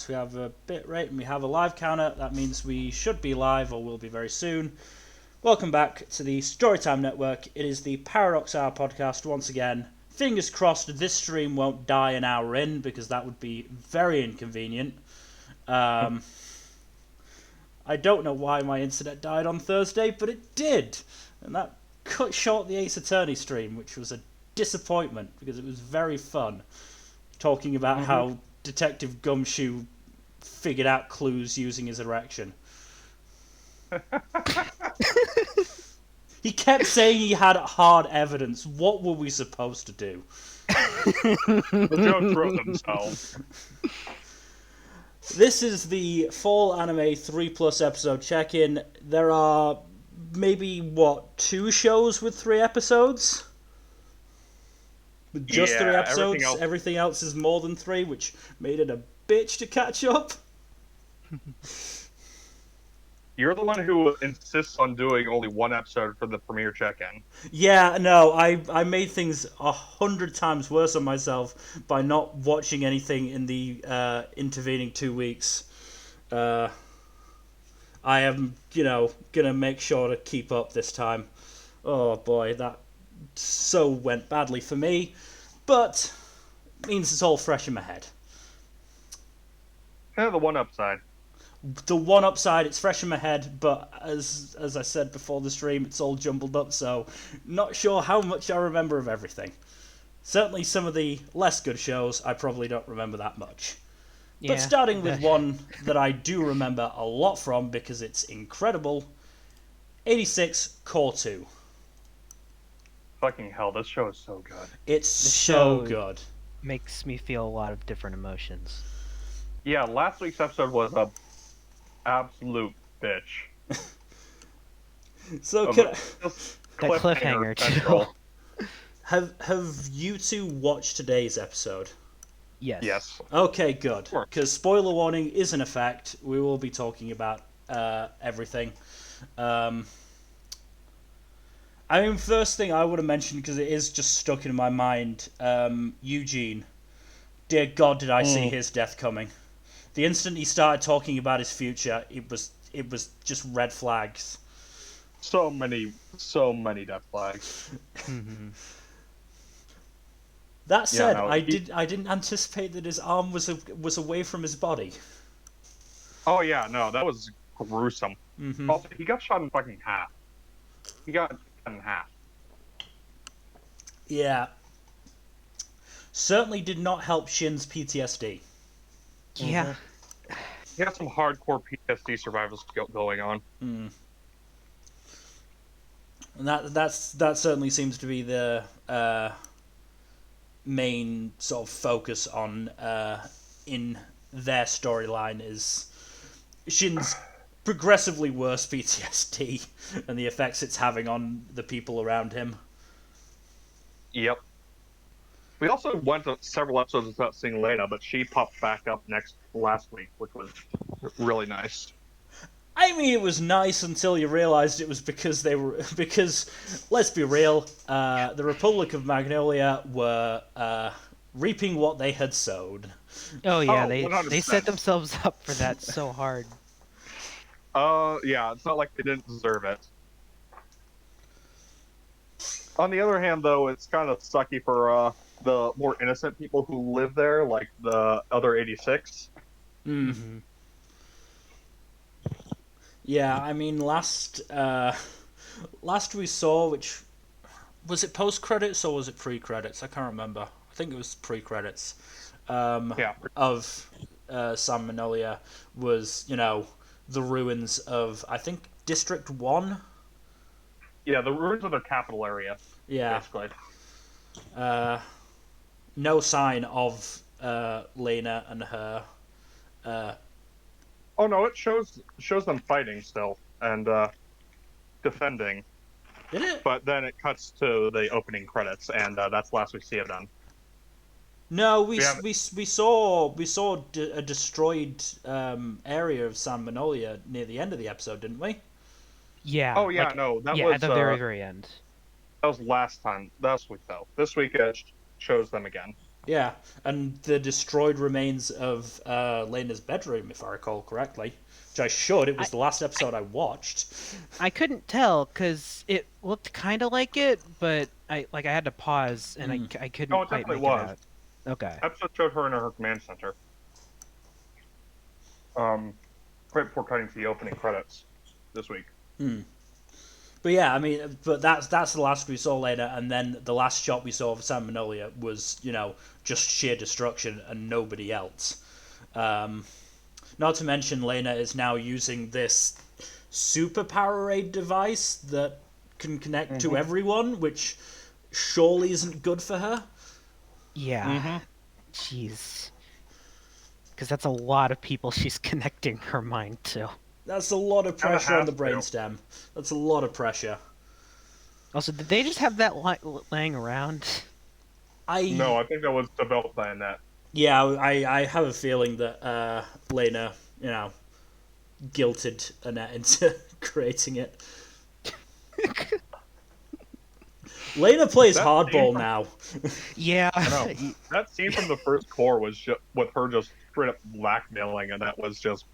we have a bit rate, and we have a live counter. That means we should be live, or will be very soon. Welcome back to the Storytime Network. It is the Paradox Hour podcast once again. Fingers crossed this stream won't die an hour in, because that would be very inconvenient. I don't know why my internet died on Thursday, but it did. And that cut short the Ace Attorney stream, which was a disappointment, because it was very fun. Talking about how Detective Gumshoe figured out clues using his erection. He kept saying he had hard evidence. What were we supposed to do? The jokes wrote themselves. This is the Fall Anime 3+ episode check-in. There are maybe, 2 shows with 3 episodes? With just 3 episodes? Everything else is more than 3, which made it a bitch to catch up. You're the one who insists on doing only 1 episode for the premiere check-in. Yeah, no, I made things 100 times worse on myself by not watching anything in the intervening 2 weeks. I am, gonna make sure to keep up this time. Oh boy, that so went badly for me, but it means it's all fresh in my head. Kind of the one upside. The one upside, it's fresh in my head, but as I said before the stream, it's all jumbled up, so not sure how much I remember of everything. Certainly some of the less good shows, I probably don't remember that much. Yeah, but starting with one that I do remember a lot from, because it's incredible, 86 Cour 2. Fucking hell, this show is so good. It's so good. Makes me feel a lot of different emotions. Yeah, last week's episode was a absolute bitch. So that cliffhanger too. Have you two watched today's episode? Yes. Okay, good. Because spoiler warning is in effect. We will be talking about everything. First thing I would have mentioned, because it is just stuck in my mind, Eugene. Dear God, did I see his death coming. The instant he started talking about his future, it was just red flags. So many death flags. That said, I didn't anticipate that his arm was away from his body. Oh yeah, no, that was gruesome. Also, he got shot in fucking half. He got cut in half. Yeah. Certainly did not help Shin's PTSD. Yeah. He got some hardcore PTSD survivors going on. And that certainly seems to be the main sort of focus on in their storyline is Shin's progressively worse PTSD and the effects it's having on the people around him. Yep. We also went to several episodes without seeing Lena, but she popped back up last week, which was really nice. It was nice until you realized it was because let's be real, the Republic of Magnolia were reaping what they had sowed. Oh yeah, they set themselves up for that so hard. Yeah, it's not like they didn't deserve it. On the other hand, though, it's kind of sucky for the more innocent people who live there, like the other 86. Yeah, last we saw, which was it post-credits or was it pre-credits? I can't remember. I think it was pre-credits. Of San Manolia was, the ruins of, I think, District 1? Yeah, the ruins of their capital area. Yeah. Basically. No sign of Lena and her. Oh no, it shows them fighting still and defending. Did it? But then it cuts to the opening credits, and that's the last we see of them. No, we saw a destroyed area of San Manolia near the end of the episode, didn't we? Yeah. Oh yeah, no, that was at the very end. That was last week though. This week it shows them again. Yeah, and the destroyed remains of Lena's bedroom, if I recall correctly. Which I should. It was the last episode I watched. I couldn't tell because it looked kind of like it, but I had to pause and I couldn't Oh, it quite definitely make it was. out. Okay. Episode showed her in her command center. Right before cutting to the opening credits this week. But yeah, I mean, but that's the last we saw Lena, and then the last shot we saw of San Manolia was, just sheer destruction and nobody else. Not to mention, Lena is now using this super Powerade device that can connect to everyone, which surely isn't good for her. Yeah. Jeez. Because that's a lot of people she's connecting her mind to. That's a lot of pressure on the brainstem. That's a lot of pressure. Also, did they just have that laying around? No, I think that was developed by Annette. Yeah, I have a feeling that Lena, guilted Annette into creating it. Lena plays hardball now. Yeah. I know. That scene from the first Cour was just, with her just straight up blackmailing, and that was just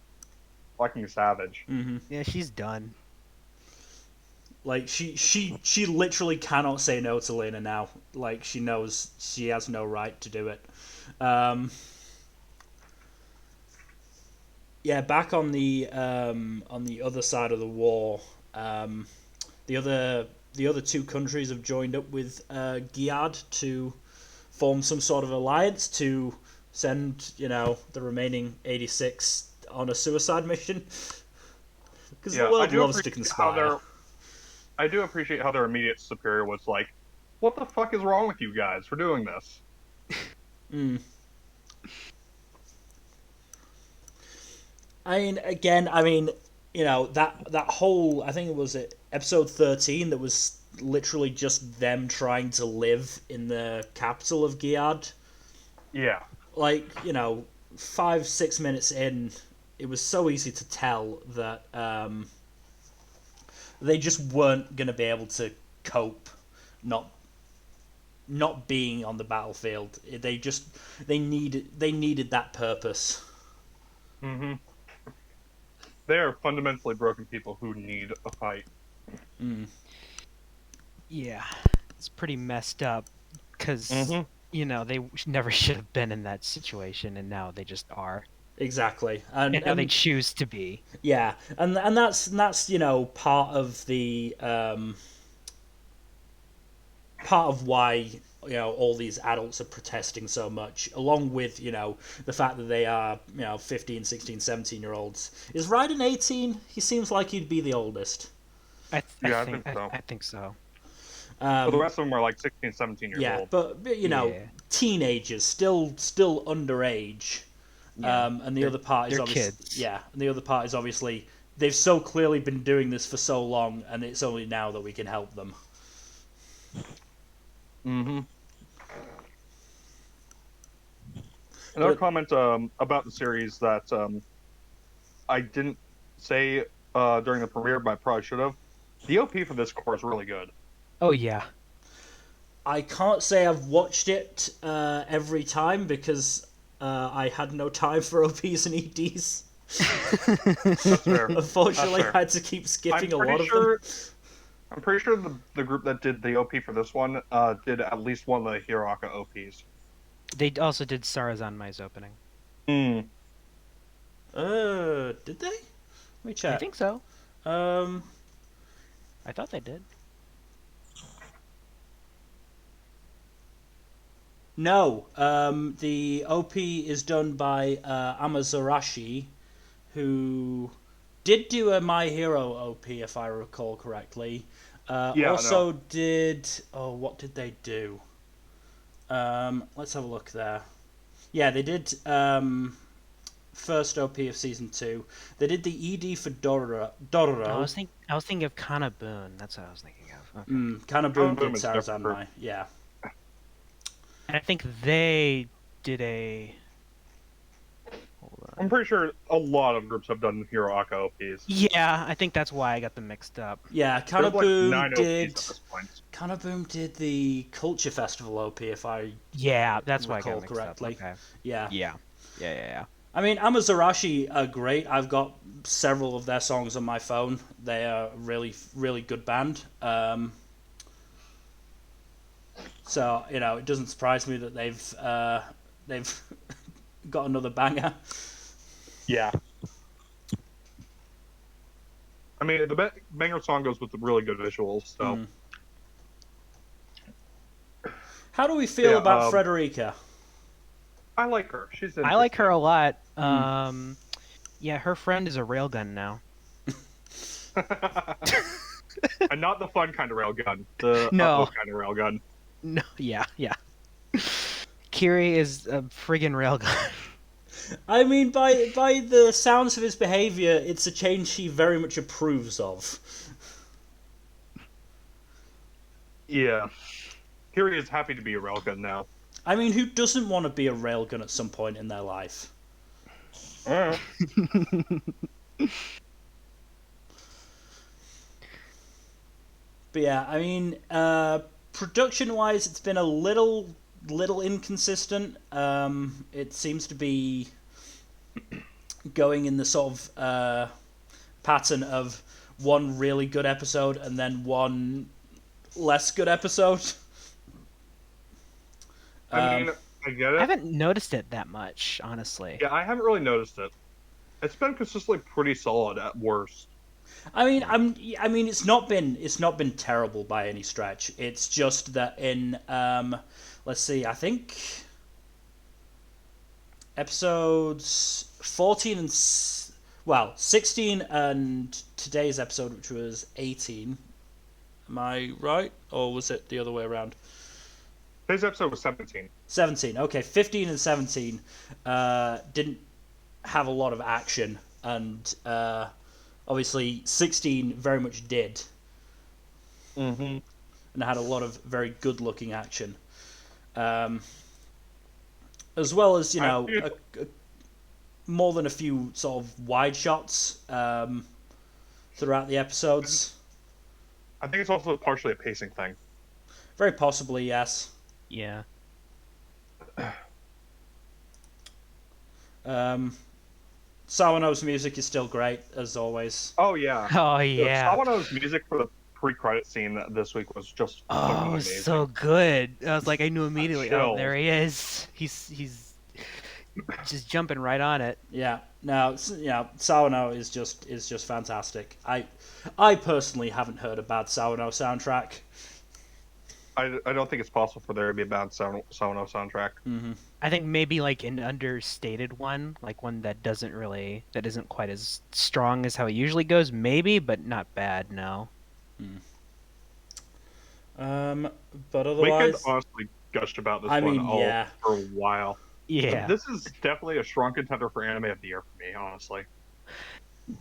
fucking savage. Mm-hmm. Yeah, she's done. Like, she literally cannot say no to Lena now. Like, she knows she has no right to do it. Yeah, back on the other side of the war, the other two countries have joined up with Giad to form some sort of alliance to send, the remaining 86 on a suicide mission. Because the world loves to conspire. I do appreciate how their immediate superior was like, "What the fuck is wrong with you guys for doing this?" I mean, again, that whole, I think it was episode 13 that was literally just them trying to live in the capital of Giad. Yeah. Like, 5-6 minutes in, it was so easy to tell that they just weren't going to be able to cope not being on the battlefield. They needed that purpose. Mm-hmm. They are fundamentally broken people who need a fight. Yeah, it's pretty messed up because they never should have been in that situation, and now they just are. Exactly, and now they choose to be. Yeah, and that's part of the part of why all these adults are protesting so much, along with the fact that they are 15, 16, 17-year-olds. Is Raiden 18? He seems like he'd be the oldest. I think so. But the rest of them are like 16, 17 years old. But teenagers, still underage. Yeah, and the other part is obviously kids. Yeah, and the other part is obviously they've so clearly been doing this for so long, and it's only now that we can help them. Another comment about the series that I didn't say during the premiere, but I probably should have. The OP for this Cour is really good. Oh yeah. I can't say I've watched it every time because I had no time for OPs and EDs. That's fair. Unfortunately, I had to keep skipping a lot of them. I'm pretty sure the group that did the OP for this one did at least one of the Hiroaka OPs. They also did Sarazanmai's opening. Did they? Let me check. I think so. I thought they did. No, the OP is done by Amazurashi, who did do a My Hero OP, if I recall correctly. Did... Oh, what did they do? Let's have a look there. Yeah, they did first OP of Season 2. They did the ED for Dororo. I was thinking of Kanabun. That's what I was thinking of. Okay. Kanabun did Sarazanmai, yeah. And I think they did a... I'm pretty sure a lot of groups have done Hiroaka OPs. Yeah, I think that's why I got them mixed up. Yeah, Kanabun Kanaboom did the Culture Festival OP, if I Yeah, that's why I recall got mixed correctly. up. Okay. Yeah. Yeah. I mean, Amazarashi are great. I've got several of their songs on my phone. They are a really, really good band. So it doesn't surprise me that they've got another banger. Yeah. I mean, the banger song goes with the really good visuals. So. How do we feel about um, Frederica? I like her. She's interesting. I like her a lot. Yeah, her friend is a railgun now. And not the fun kind of railgun. The No. kind of railgun. No, yeah. Kiri is a friggin' railgun. I mean, by the sounds of his behaviour, it's a change she very much approves of. Yeah. Kiri is happy to be a railgun now. I mean, who doesn't want to be a railgun at some point in their life? But yeah, I mean, production-wise, it's been a little inconsistent. It seems to be going in the sort of pattern of one really good episode and then one less good episode. I mean, I get it. I haven't noticed it that much, honestly. Yeah, I haven't really noticed it. It's been consistently pretty solid at worst. I mean, it's not been terrible by any stretch. It's just that in let's see, I think episodes 14 and 16 and today's episode, which was 18. Am I right, or was it the other way around? Today's episode was 17. 17. Okay, 15 and 17 didn't have a lot of action, and obviously 16 very much did. Mm-hmm. And had a lot of very good-looking action, as well as more than a few sort of wide shots throughout the episodes. I think it's also partially a pacing thing. Very possibly, yes. Yeah. Sawano's music is still great, as always. Oh, yeah. Oh, yeah. Sawano's music for the pre-credit scene this week was just fucking amazing. So good. I was like, I knew immediately. Chill. Oh, there he is. He's just jumping right on it. Yeah. Now, Sawano is just fantastic. I personally haven't heard a bad Sawano soundtrack. I don't think it's possible for there to be a bad Sawano soundtrack. Mm-hmm. I think maybe like an understated one, like one that isn't quite as strong as how it usually goes, maybe, but not bad, no. But otherwise, we could honestly gushed about this for a while. Yeah. This is definitely a strong contender for anime of the year for me, honestly.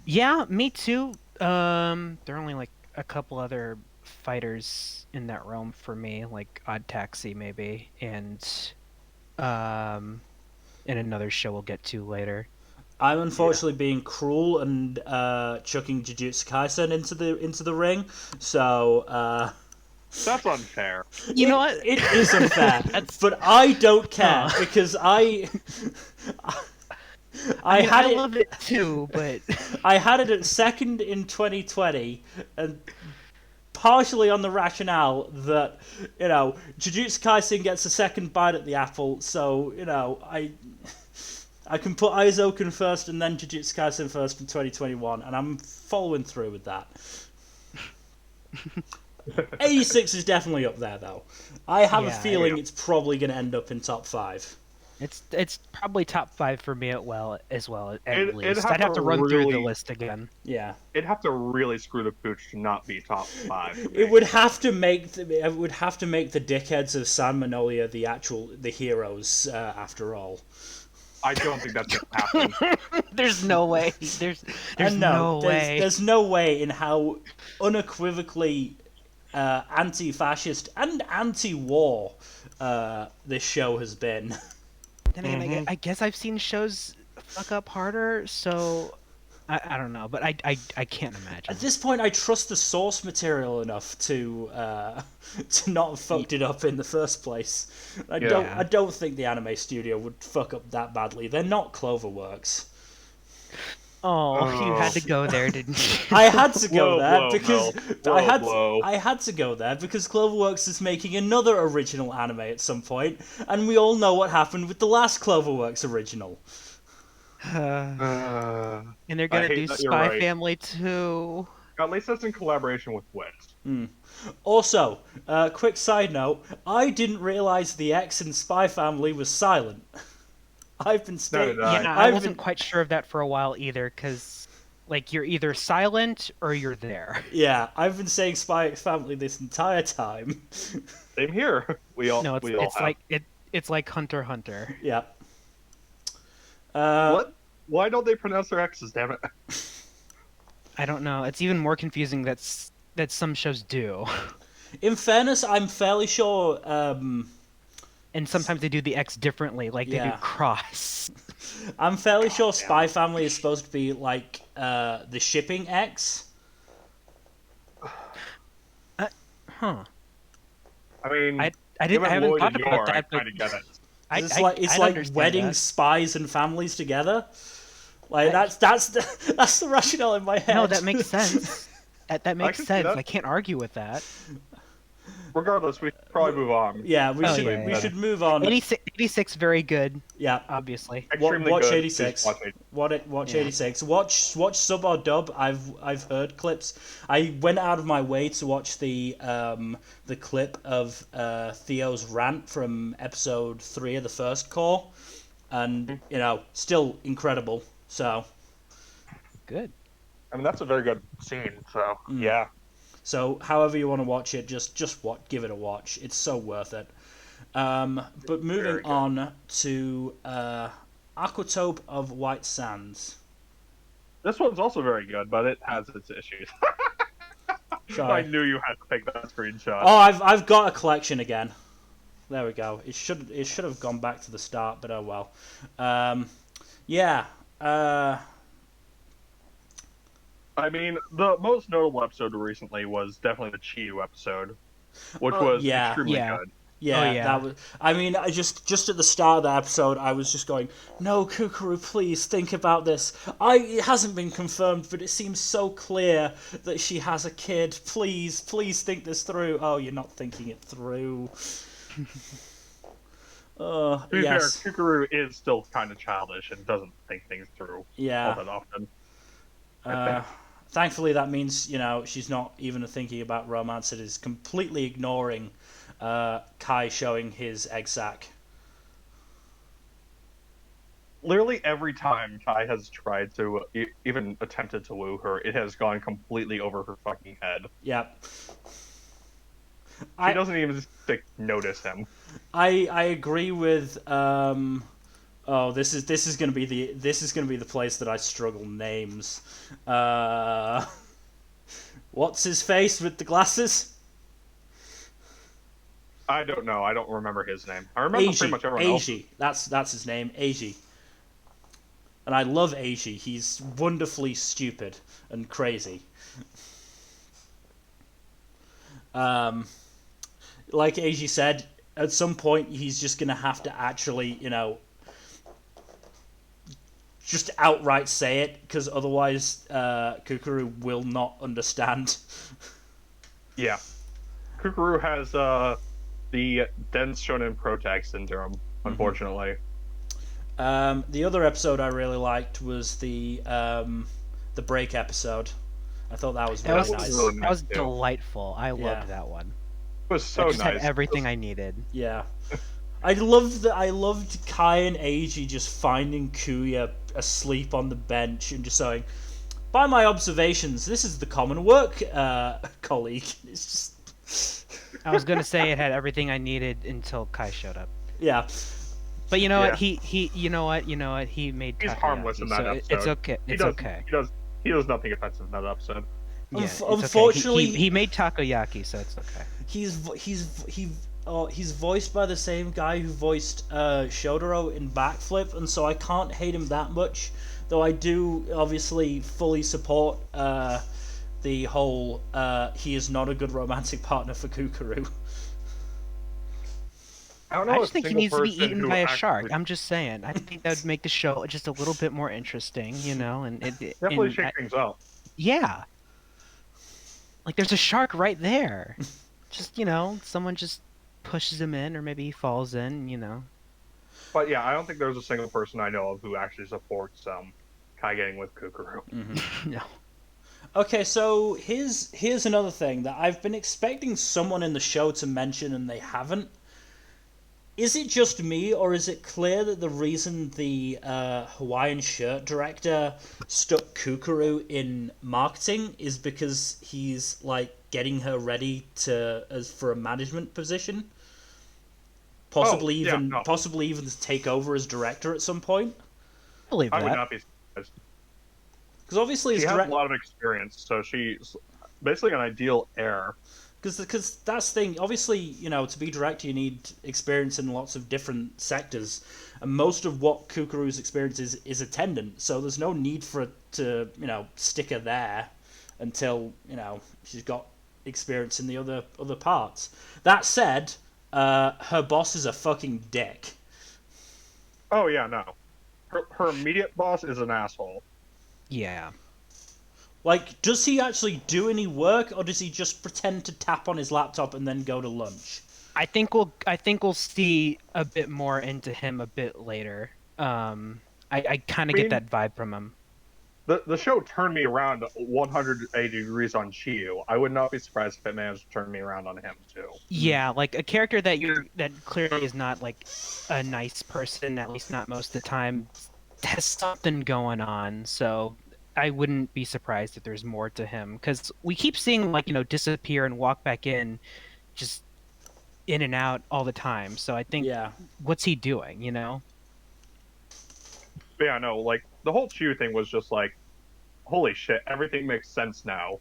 Yeah, me too. There are only like a couple other fighters in that realm for me, like Odd Taxi maybe, and in another show we'll get to later. I'm unfortunately being cruel and chucking Jujutsu Kaisen into the ring. So that's unfair. You know what? It is unfair, but I don't care because I love it too, but I had it at second in 2020, and partially on the rationale that Jujutsu Kaisen gets a second bite at the apple, so I can put Aizoken first and then Jujutsu Kaisen first in 2021, and I'm following through with that. 86 is definitely up there, though. I have a feeling it's probably going to end up in top 5. It's probably top 5 for me at least. I'd have to run through the list again. Yeah, it'd have to really screw the pooch to not be top 5. It would have to make the dickheads of San Manolia the heroes after all. I don't think that's gonna happen. There's no way. There's no way. There's no way in how unequivocally anti-fascist and anti-war this show has been. Then again, I guess I've seen shows fuck up harder, so I don't know, but I can't imagine. At this point, I trust the source material enough to to not have fucked it up in the first place. I don't think the anime studio would fuck up that badly. They're not Cloverworks. Oh, you had to go there, didn't you? I had to go there because Whoa. I had to go there because Cloverworks is making another original anime at some point, and we all know what happened with the last Cloverworks original. And they're gonna do Spy Family too. At least that's in collaboration with Wit. Also, quick side note: I didn't realize the X in Spy Family was silent. I've been stating. Yeah, I wasn't quite sure of that for a while either, because like you're either silent or you're there. Yeah, I've been saying Spy Family this entire time. Same here. It's like Hunter x Hunter. Yeah. What? Why don't they pronounce their X's? Damn it! I don't know. It's even more confusing that some shows do. In fairness, I'm fairly sure. And sometimes they do the X differently, like they do cross. I'm fairly sure Spy Family is supposed to be like the shipping X. Huh. I mean, I haven't thought about that. I kind of get it. It's like wedding spies and families together. Like that's the rationale in my head. No, that makes sense. That makes sense. I can't argue with that. Regardless, we should probably move on. Yeah, we should move on. 86, very good. Yeah, obviously. Watch 86. Watch 86. Watch sub or dub. I've heard clips. I went out of my way to watch the clip of Theo's rant from episode 3 of the first Cour, and still incredible. So good. I mean, that's a very good scene. So yeah. So, however you want to watch it, just give it a watch. It's so worth it. But moving on to Aquatope of White Sands. This one's also very good, but it has its issues. Sorry. I knew you had to take that screenshot. Oh, I've got a collection again. There we go. It should have gone back to the start, but oh well. Yeah. I mean, the most notable episode recently was definitely the Chiyu episode, which was extremely good. Yeah, that was. I mean, I just at the start of the episode, I was just going, "No, Kukuru, please think about this. It hasn't been confirmed, but it seems so clear that she has a kid. Please think this through." Oh, you're not thinking it through. To be fair, Kukuru is still kind of childish and doesn't think things through all that often. Thankfully, that means she's not even thinking about romance. It is completely ignoring Kai showing his egg sack. Literally every time Kai has tried to even attempted to woo her, it has gone completely over her fucking head. Yep. She doesn't even notice him. I agree with. Oh, this is gonna be the place that I struggle names. What's his face with the glasses? I don't know. I don't remember his name. I remember pretty much everyone else. Eiji. That's his name, Eiji. And I love Eiji. He's wonderfully stupid and crazy. Like Eiji said, at some point he's just gonna have to actually, just outright say it, because otherwise Kukuru will not understand. Yeah. Kukuru has the dense shonen protag syndrome, unfortunately. The other episode I really liked was the break episode. I thought that was really nice. That was delightful. I loved that one. It was so nice. Had everything I needed. Yeah. I loved Kai and Eiji just finding Kuya asleep on the bench and just saying, by my observations, this is the common work colleague. It's just... I was gonna say it had everything I needed until Kai showed up. Yeah. But you know what? He you know what? He made He's takoyaki, harmless in that episode. It's okay. Okay. He does nothing offensive in that episode. Yeah, unfortunately, okay. He made takoyaki, so it's okay. He's voiced by the same guy who voiced Shodoro in Backflip, and so I can't hate him that much Though I do obviously fully support the whole he is not a good romantic partner for Kukuru. I don't I know a just think he single needs to be person eaten who by a actually shark. I'm just saying. I think that would make the show just a little bit more interesting, definitely shake things up. yeah, like there's a shark right there. Just, someone just pushes him in, or maybe he falls in. But yeah, I don't think there's a single person I know of who actually supports Kai getting with Kukuru. No. Okay, so here's another thing that I've been expecting someone in the show to mention and they haven't. Is it just me, or is it clear that the reason the Hawaiian shirt director stuck Kukuru in marketing is because he's like getting her ready for a management position, possibly even to take over as director at some point? I believe I would that. not be surprised. Because obviously, She has a lot of experience, so she's basically an ideal heir. Because that's the thing. Obviously, to be director, you need experience in lots of different sectors, and most of what Kukuru's experience is attendant. So there's no need for it to stick her there until she's got experience in the other parts. That said, her boss is a fucking dick. Oh yeah, no. Her immediate boss is an asshole. Yeah. Like, does he actually do any work, or does he just pretend to tap on his laptop and then go to lunch? I think we'll see a bit more into him a bit later. I kind of get that vibe from him. The show turned me around 180 degrees on Chiyu. I would not be surprised if it managed to turn me around on him too. Yeah, like a character that clearly is not like a nice person, at least not most of the time, has something going on. So I wouldn't be surprised if there's more to him, because we keep seeing like disappear and walk back in, just in and out all the time. So I think, what's he doing? But yeah, no, like the whole Chiyu thing was just like, holy shit, everything makes sense now.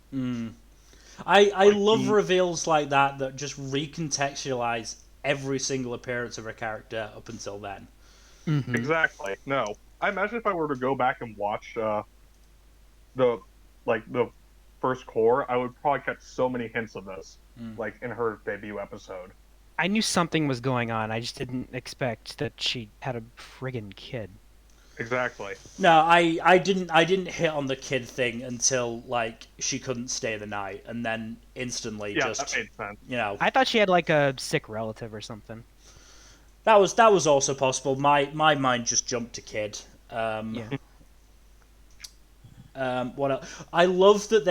I love reveals like that just recontextualize every single appearance of a character up until then. Mm-hmm. Exactly. No, I imagine if I were to go back and watch the first Cour, I would probably catch so many hints of this, like in her debut episode. I knew something was going on. I just didn't expect that she had a friggin' kid. Exactly. No, I didn't hit on the kid thing until like she couldn't stay the night, and then instantly that made sense. I thought she had like a sick relative or something. That was also possible. My mind just jumped to kid. Yeah. What else? I love that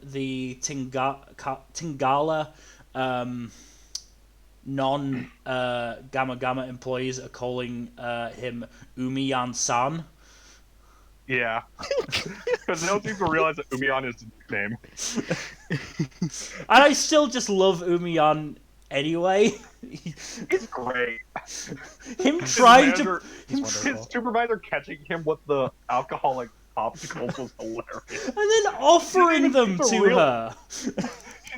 the Tingala non Gamma Gamma employees are calling him Umiyan-san. Yeah, because they don't seem to realize that Umiyan is his nickname. And I still just love Umiyan anyway. He's great. His supervisor catching him with the alcoholic popsicles was hilarious. And then offering them to her. She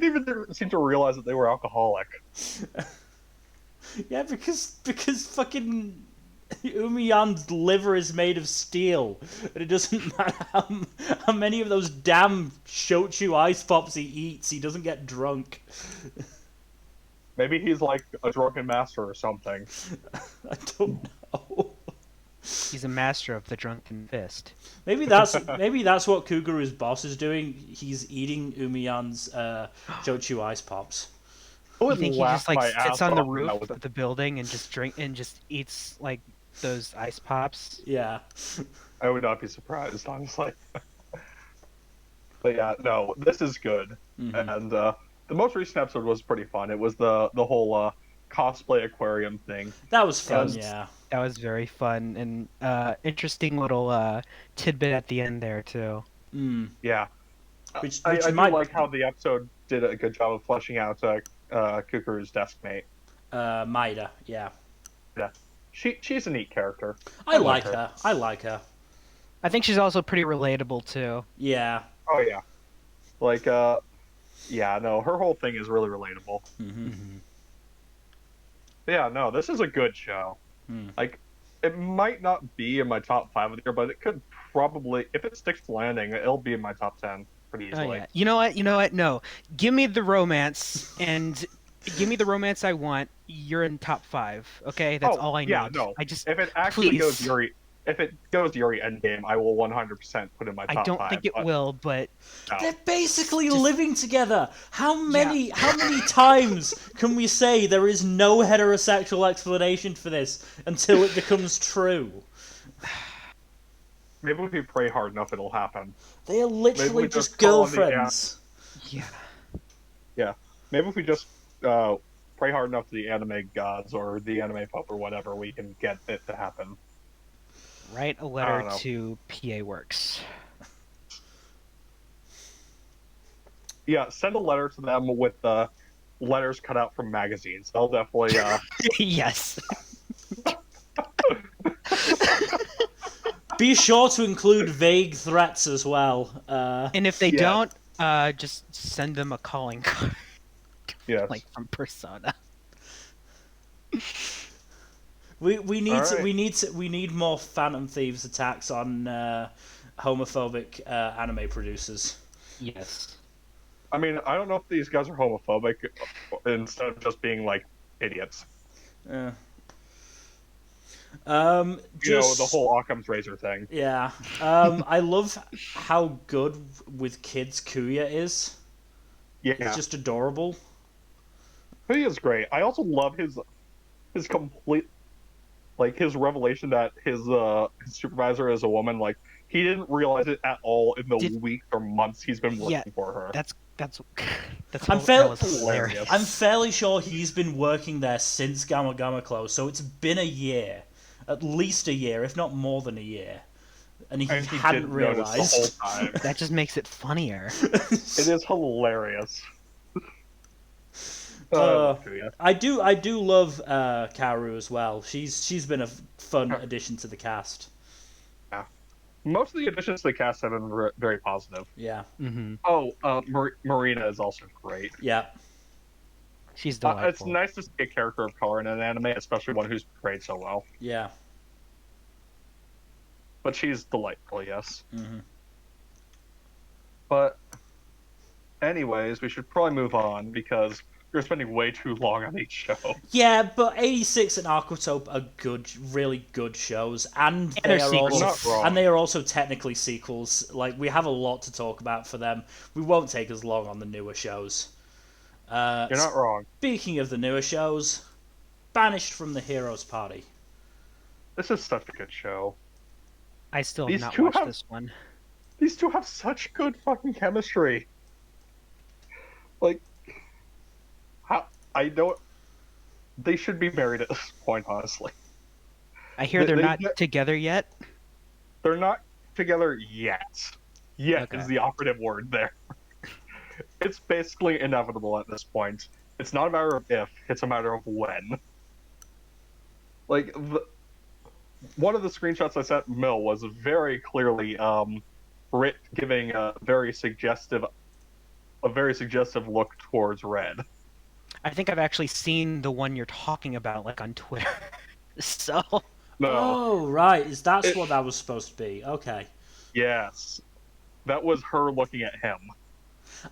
didn't even seem to realize that they were alcoholic. Yeah, because fucking Umiyan's liver is made of steel, and it doesn't matter how many of those damn shochu ice pops he eats, he doesn't get drunk. Maybe he's like a drunken master or something. I don't know. He's a master of the drunken fist. Maybe that's what Kuguru's boss is doing. He's eating Umiyan's shochu ice pops. You think he just like sits on the roof of the building and just eats like those ice pops? Yeah. I would not be surprised, honestly. But yeah, no, this is good. Mm-hmm. And the most recent episode was pretty fun. It was the whole cosplay aquarium thing. That was fun, yeah. That was very fun, and interesting little tidbit at the end there too. Yeah. Which I do like how the episode did a good job of fleshing out Kukuru's desk mate. Maida, yeah. Yeah. She's a neat character. I like her. I like her. I think she's also pretty relatable too. Yeah. Oh yeah. Like yeah, no, her whole thing is really relatable. Mm-hmm. Yeah, no, this is a good show. Like, it might not be in my top 5 of the year, but it could probably, if it sticks to landing, it'll be in my top 10 pretty Oh easily. yeah. You know what? You know what? No. Give me the romance and give me the romance I want. You're in top 5. Okay? That's all I Yeah, need. no. I just If it actually goes please. Yuri, if it goes Yuri Endgame, I will 100% put in my I top don't 5. think it But will, but no. They're basically Just- living together. How Yeah. many times can we say there is no heterosexual explanation for this until it becomes true? Maybe if we pray hard enough, it'll happen. They are Maybe literally we just just call on the girlfriends. Yeah. yeah. Maybe if we just pray hard enough to the anime gods or the anime pope or whatever, we can get it to happen. Write a I letter don't know. to PA Works. Yeah, send a letter to them with letters cut out from magazines. They'll definitely Yes. Be sure to include vague threats as well. And if they Yes. don't, just send them a calling card, yes. like from Persona. we need All to right. we need more Phantom Thieves attacks on homophobic anime producers. Yes. I mean, I don't know if these guys are homophobic instead of just being like idiots. Yeah. You know, Just the whole Occam's razor thing. yeah. I love how good with kids Kuya is. Yeah, It's just adorable. he is great. I also love his complete like his revelation that his supervisor is a woman. Like he didn't realize it at all in the weeks or months he's been working for her. That's I'm that was hilarious. I'm fairly sure he's been working there since Gamma Gamma closed, so it's been a year. At least a year, if not more than a year. And he hadn't didn't notice realized. the whole time. That just makes it funnier. It is hilarious. I do love Kaoru as well. She's been a fun addition to the cast. Yeah. Most of the additions to the cast have been very positive. Yeah. Mm-hmm. Oh, Marina is also great. Yeah. She's delightful. It's nice to see a character of color in an anime, especially one who's portrayed so well. Yeah. But she's delightful, yes. Mm-hmm. But, anyways, we should probably move on because we're spending way too long on each show. Yeah, but 86 and Aquatope are good, really good shows, and they they're are sequels. also Not wrong. and they are also technically sequels. Like we have a lot to talk about for them. We won't take as long on the newer shows. You're not wrong. Speaking of the newer shows, Banished from the Heroes Party. This is such a good show. I still These have not two watched have- this one. These two have such good fucking chemistry. Like, how I don't. They should be married at this point, honestly. I hear they're they- not they- together yet. They're not together yet. Yet Okay. is the operative word there. It's basically inevitable at this point. It's not a matter of if, it's a matter of when. Like, one of the screenshots I sent Mill was very clearly Rit giving a very suggestive look towards Red. I think I've actually seen the one you're talking about, like on Twitter. So No, Oh, right. That's what that was supposed to be. Okay. yes. That was her looking at him.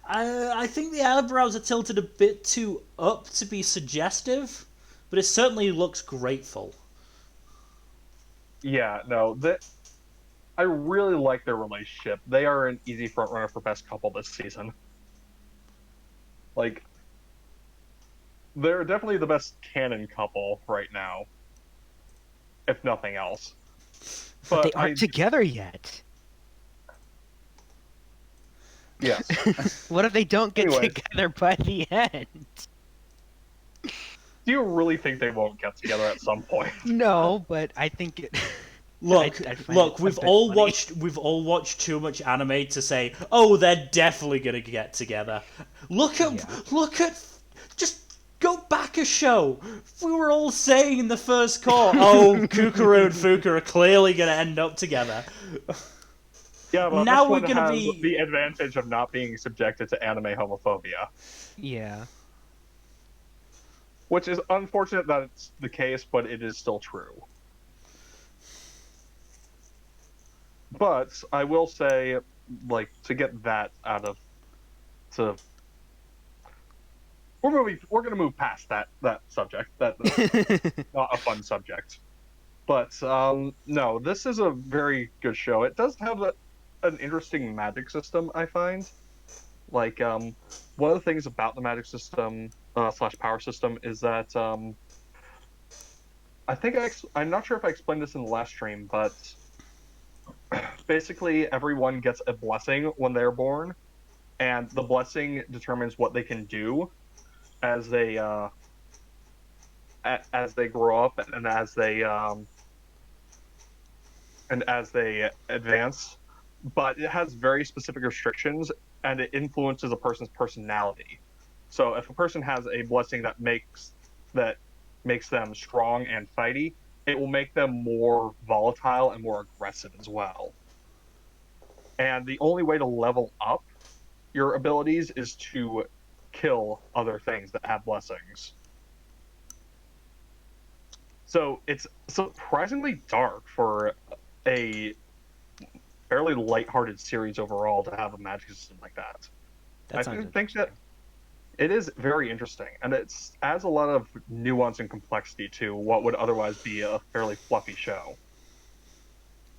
I think the eyebrows are tilted a bit too up to be suggestive, but it certainly looks grateful. Yeah, no, I really like their relationship. They are an easy frontrunner for best couple this season. Like, they're definitely the best canon couple right now, if nothing else. but they aren't together yet. Yes. What if they don't get Anyways. together by the end? Do you really think they won't get together at some point? No, but I think it. Look, I find look, it a we've bit all funny. watched too much anime to say, "Oh, they're definitely going to get together." Look at just go back a show. We were all saying in the first call, "Oh, Kukuru and Fuka are clearly going to end up together." Yeah, but Now this we're one gonna has be- the advantage of not being subjected to anime homophobia, Yeah. which is unfortunate that it's the case, but it is still true. But I will say, like, to get that out of to we're gonna move past that subject. That's not a fun subject. But no, this is a very good show. It does have an interesting magic system, I find. Like one of the things about the magic system slash power system is that I think I'm not sure if I explained this in the last stream, but basically everyone gets a blessing when they're born, and the blessing determines what they can do as they as they grow up and as they advance. But it has very specific restrictions, and it influences a person's personality. So if a person has a blessing that makes them strong and fighty, it will make them more volatile and more aggressive as well. And the only way to level up your abilities is to kill other things that have blessings. So it's surprisingly dark for a fairly lighthearted series overall to have a magic system like that. That I sounds think that interesting. it is very interesting, and it adds a lot of nuance and complexity to what would otherwise be a fairly fluffy show.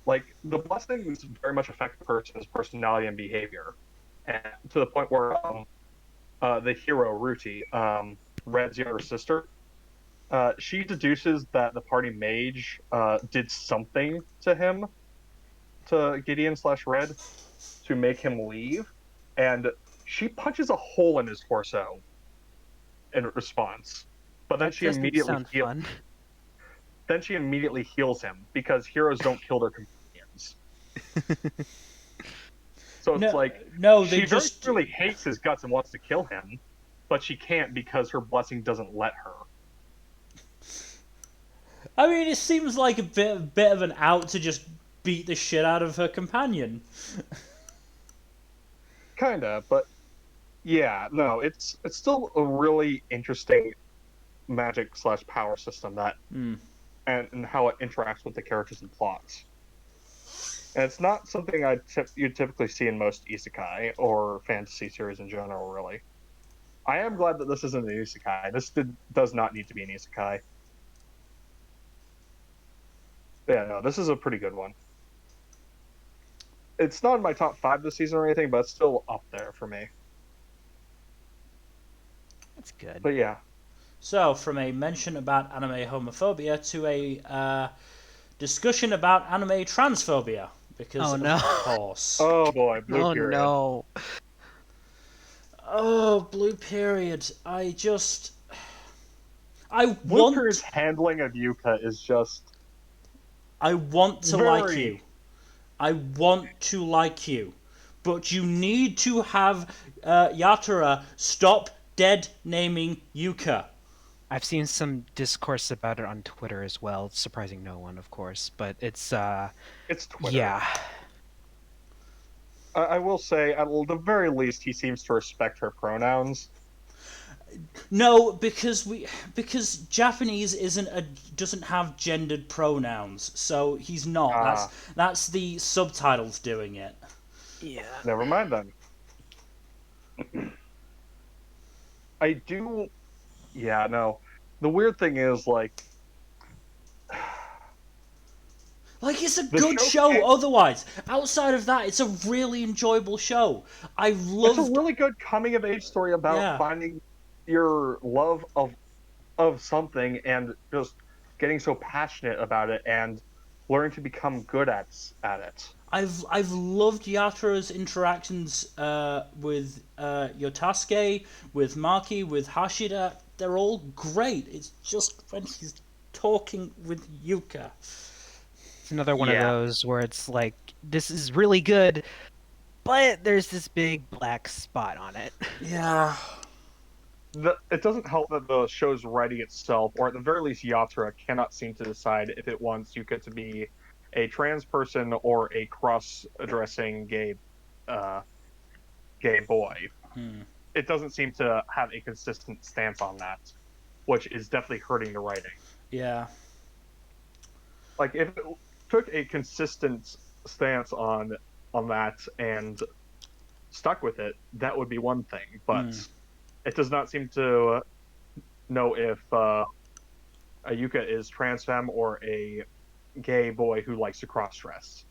Like the blessings very much affect the person's personality and behavior, and to the point where the hero Ruti, Red's younger sister, she deduces that the party mage did something to him, to Gideon slash Red, to make him leave, and she punches a hole in his torso in response. But That doesn't sound fun. then she immediately heals him because heroes don't kill their companions. So it's No, like no, they she very just. clearly hates his guts and wants to kill him, but she can't because her blessing doesn't let her. I mean, it seems like a bit of an out to just beat the shit out of her companion. Kinda, but yeah, no, it's still a really interesting magic slash power system that Hmm. and how it interacts with the characters and plots. And it's not something you typically see in most isekai or fantasy series in general, really. I am glad that this isn't an isekai. Does not need to be an isekai. Yeah, no, this is a pretty good one. It's not in my top 5 this season or anything, but it's still up there for me. That's good. But yeah. So, from a mention about anime homophobia to a discussion about anime transphobia. Because, Oh of no. course. Oh boy, Blue Oh Period. no. Oh, Blue Period. I just. I Blue Period's want. handling of Yuka is just I want to like you. very. I want to like you. But you need to have Yatara stop dead naming Yuka. I've seen some discourse about it on Twitter as well, surprising no one, of course, but it's It's Twitter. yeah. I will say, at the very least, he seems to respect her pronouns. No, because Japanese doesn't have gendered pronouns, so he's not. Ah, That's the subtitles doing it. Yeah. never mind then. I do. Yeah, no. The weird thing is, like, Like, it's a the good show show can't. otherwise. Outside of that, it's a really enjoyable show. I It's a loved. really good coming of age story about Yeah. finding your love of something and just getting so passionate about it and learning to become good at it. I've loved Yatara's interactions with Yotasuke, with Maki, with Hashida. They're all great. It's just when he's talking with Yuka. It's another one of Yeah. those where it's like this is really good, but there's this big black spot on it. Yeah. It doesn't help that the show's writing itself, or at the very least, Yatra cannot seem to decide if it wants Yuka to be a trans person or a cross-dressing uh, gay boy. Hmm. It doesn't seem to have a consistent stance on that, which is definitely hurting the writing. Yeah. Like if it took a consistent stance on that and stuck with it, that would be one thing. But it does not seem to know if Yuka is trans femme or a gay boy who likes to cross dress,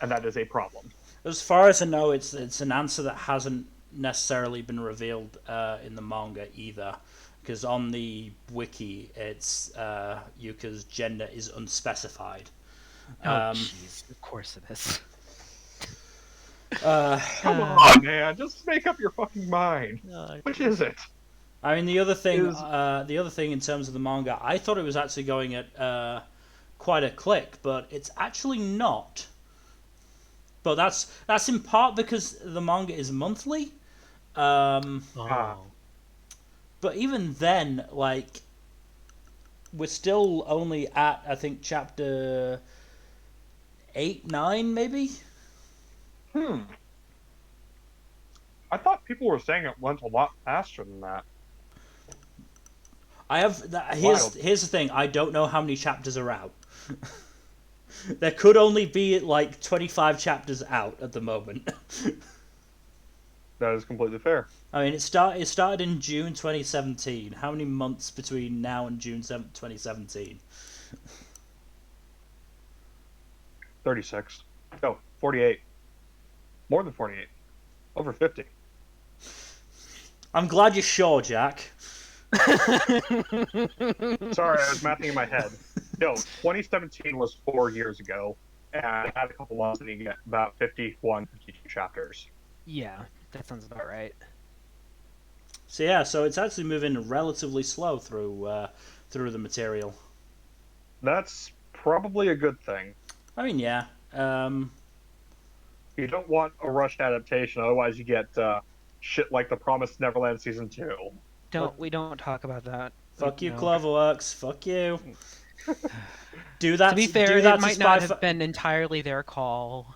and that is a problem. As far as I know, it's an answer that hasn't necessarily been revealed in the manga either, because on the wiki, it's Yuka's gender is unspecified. Oh, jeez. Of course it is. Come on, man! Just make up your fucking mind. Which is it? I mean, the other thing in terms of the manga, I thought it was actually going at quite a click, but it's actually not. But that's in part because the manga is monthly. But even then, like, we're still only at, I think, chapter 8, 9, maybe. I thought people were saying it went a lot faster than that. Here's the thing. I don't know how many chapters are out. There could only be like 25 chapters out at the moment. That is completely fair. I mean, it started in June 2017. How many months between now and June 2017? 36. No, 48. More than 48. Over 50. I'm glad you're sure, Jack. Sorry, I was mathing in my head. No, 2017 was 4 years ago, and I had a couple months and you get about 51, 52 chapters. Yeah, that sounds about right. So it's actually moving relatively slow through the material. That's probably a good thing. I mean, yeah. You don't want a rushed adaptation, otherwise you get shit like The Promised Neverland Season 2. We don't talk about that. Fuck you, Cloverworks. Fuck you. Do that. To be fair, it might not have been entirely their call.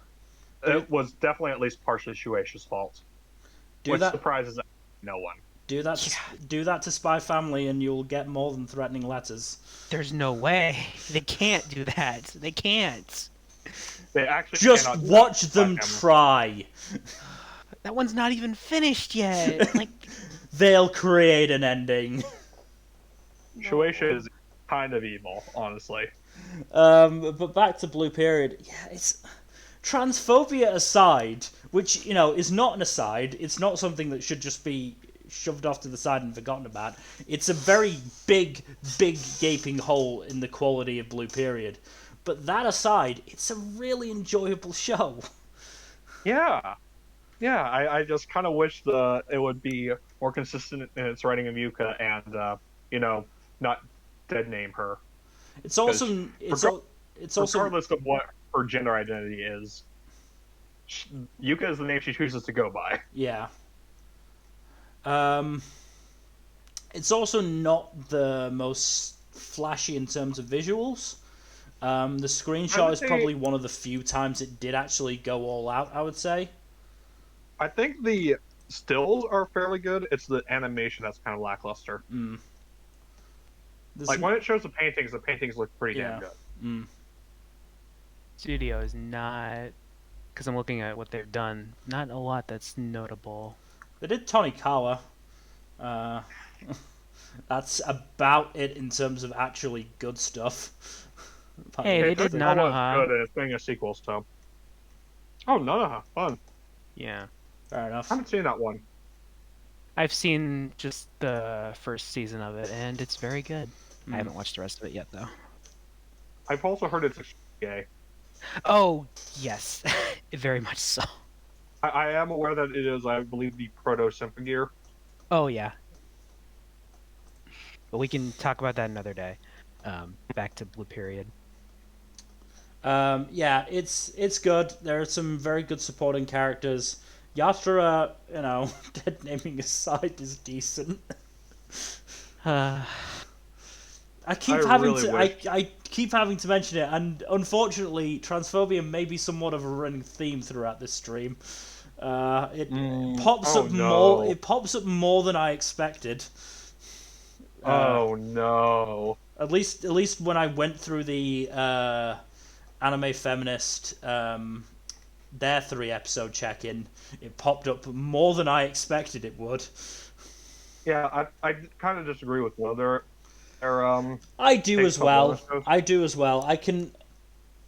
It was definitely at least partially Shueisha's fault. Which surprises no one. Do that to Spy Family and you'll get more than threatening letters. There's no way. They can't do that. They can't. They actually just watch them try. That one's not even finished yet. Like, they'll create an ending. Shueisha is kind of evil, honestly. But back to Blue Period. Yeah, it's transphobia aside, which is not an aside. It's not something that should just be shoved off to the side and forgotten about. It's a very big gaping hole in the quality of Blue Period. But that aside, it's a really enjoyable show. Yeah. I just kind of wish it would be more consistent in its writing of Yuka and not dead name her. It's also regardless of what her gender identity is, Yuka is the name she chooses to go by. Yeah. It's also not the most flashy in terms of visuals. The screenshot is probably one of the few times it did actually go all out, I would say. I think the stills are fairly good. It's the animation that's kind of lackluster. Like, when it shows the paintings look pretty damn good. Studio is not... Because I'm looking at what they've done. Not a lot that's notable. They did Tonikawa. That's about it in terms of actually good stuff. Hey, they did Nanoha. Good, and it's being a sequel, so... Oh, Nanoha. Fun. Yeah. Fair enough. I haven't seen that one. I've seen just the first season of it, and it's very good. I haven't watched the rest of it yet, though. I've also heard it's gay. Oh, yes. Very much so. I am aware that it is, I believe, the proto-Sympagear. Oh, yeah. But we can talk about that another day. Back to Blue Period. Yeah, it's good. There are some very good supporting characters. Yatra, dead naming aside, is decent. I keep having to mention it, and unfortunately, transphobia may be somewhat of a running theme throughout this stream. It pops up more than I expected. Oh no! At least when I went through the Anime Feminist, their 3-episode check-in, it popped up more than I expected it would. Yeah, I kind of disagree with Will. They're I do takes as on one well. of those. I do as well. I can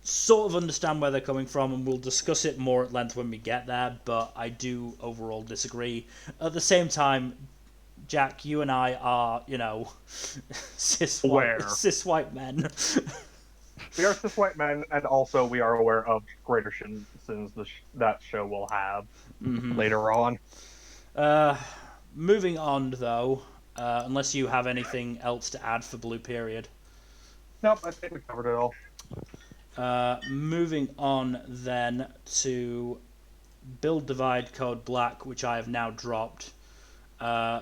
sort of understand where they're coming from, and we'll discuss it more at length when we get there, but I do overall disagree. At the same time, Jack, you and I are, cis white men. We are cis white men, and also we are aware of greater sins that show will have later on. Moving on, though, unless you have anything else to add for Blue Period. Nope, I think we covered it all. Moving on then to Build Divide Code Black, which I have now dropped,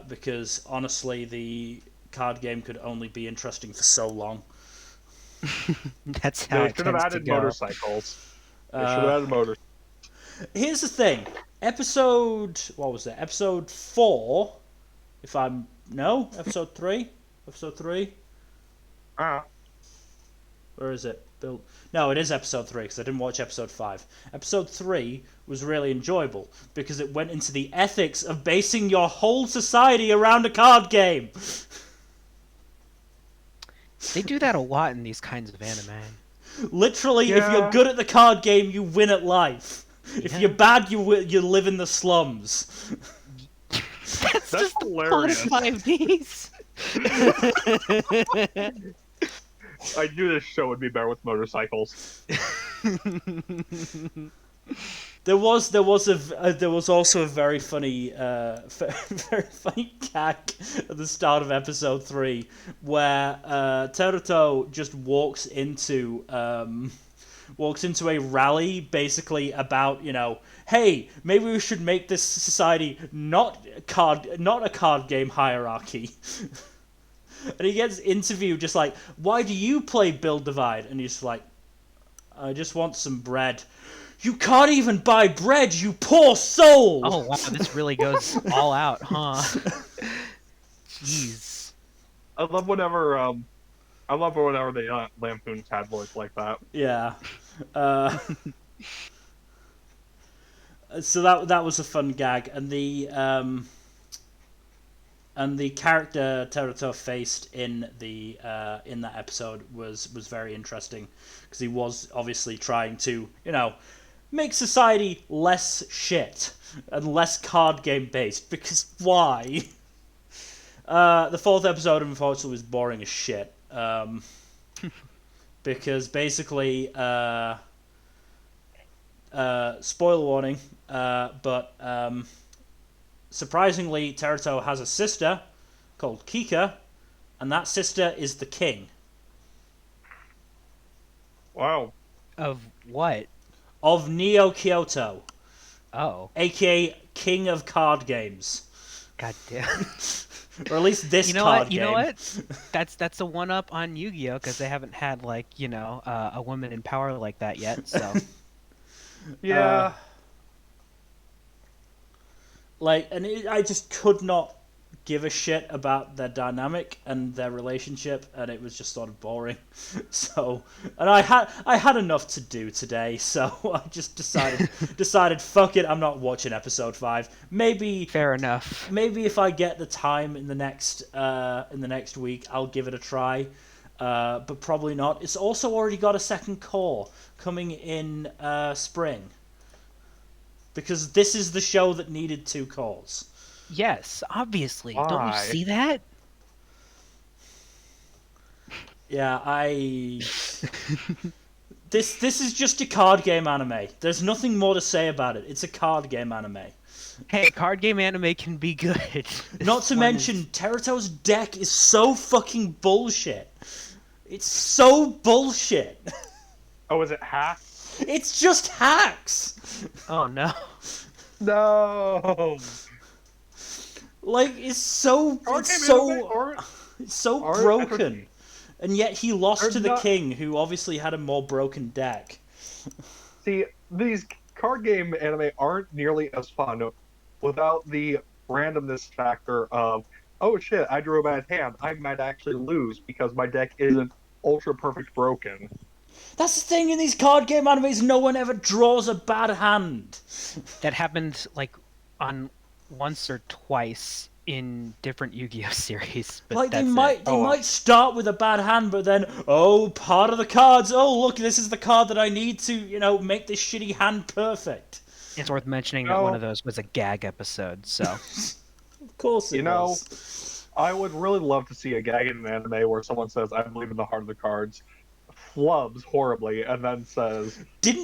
because honestly the card game could only be interesting for so long. That's how They it should have tends to added go. motorcycles. They should have added motors. Here's the thing. Episode 4, episode 3? Episode 3? Where is it? No, it is episode 3, because I didn't watch episode 5. Episode 3 was really enjoyable, because it went into the ethics of basing your whole society around a card game. They do that a lot in these kinds of anime. Literally, if you're good at the card game, you win at life. If you're bad, you live in the slums. That's just hilarious. The plot of 5Ds. I knew this show would be better with motorcycles. There was also a very funny very funny gag at the start of episode 3 where Teruto just walks into a rally basically about, hey, maybe we should make this society not a card game hierarchy. And he gets interviewed just like, why do you play Build Divide? And he's like, I just want some bread. You can't even buy bread, you poor soul! Oh wow, this really goes all out, huh? Jeez. I love whenever they lampoon cat boys like that. Yeah. So that was a fun gag, and the character Teruto faced in that episode was very interesting, because he was obviously trying to make society less shit and less card game based, because why? The 4th episode unfortunately was boring as shit, because basically spoiler warning, but surprisingly, Teruto has a sister called Kika, and that sister is the king. Wow. Of what? Of Neo Kyoto. Oh. AKA King of Card Games. God damn. Or at least this card game. You know what? That's a one-up on Yu-Gi-Oh! Because they haven't had, a woman in power like that yet, so... Yeah. I just could not give a shit about their dynamic and their relationship, and it was just sort of boring. So, and I had enough to do today, so I just decided fuck it, I'm not watching episode 5. Maybe fair enough. Maybe if I get the time in the next week, I'll give it a try. But probably not. It's also already got a second core coming in spring. Because this is the show that needed 2 cores. Yes, obviously. Why? Don't you see that? Yeah, This is just a card game anime. There's nothing more to say about it. It's a card game anime. Hey, card game anime can be good. Not to mention, Teruto's deck is so fucking bullshit. It's so bullshit. Oh, is it hacks? It's just hacks. Oh no. No. It's so broken. And yet he lost to the king, who obviously had a more broken deck. See, these card game anime aren't nearly as fun without the randomness factor of, oh shit, I drew a bad hand. I might actually lose because my deck isn't ultra perfect broken. That's the thing in these card game animes. No one ever draws a bad hand. That happened like on once or twice in different Yu-Gi-Oh series, but Like that's they might start with a bad hand, but then part of the cards. Oh look, this is the card that I need to make this shitty hand perfect. It's worth mentioning that one of those was a gag episode, so. Of course it was. I would really love to see a gag in an anime where someone says, "I believe in the heart of the cards," flubs horribly, and then says,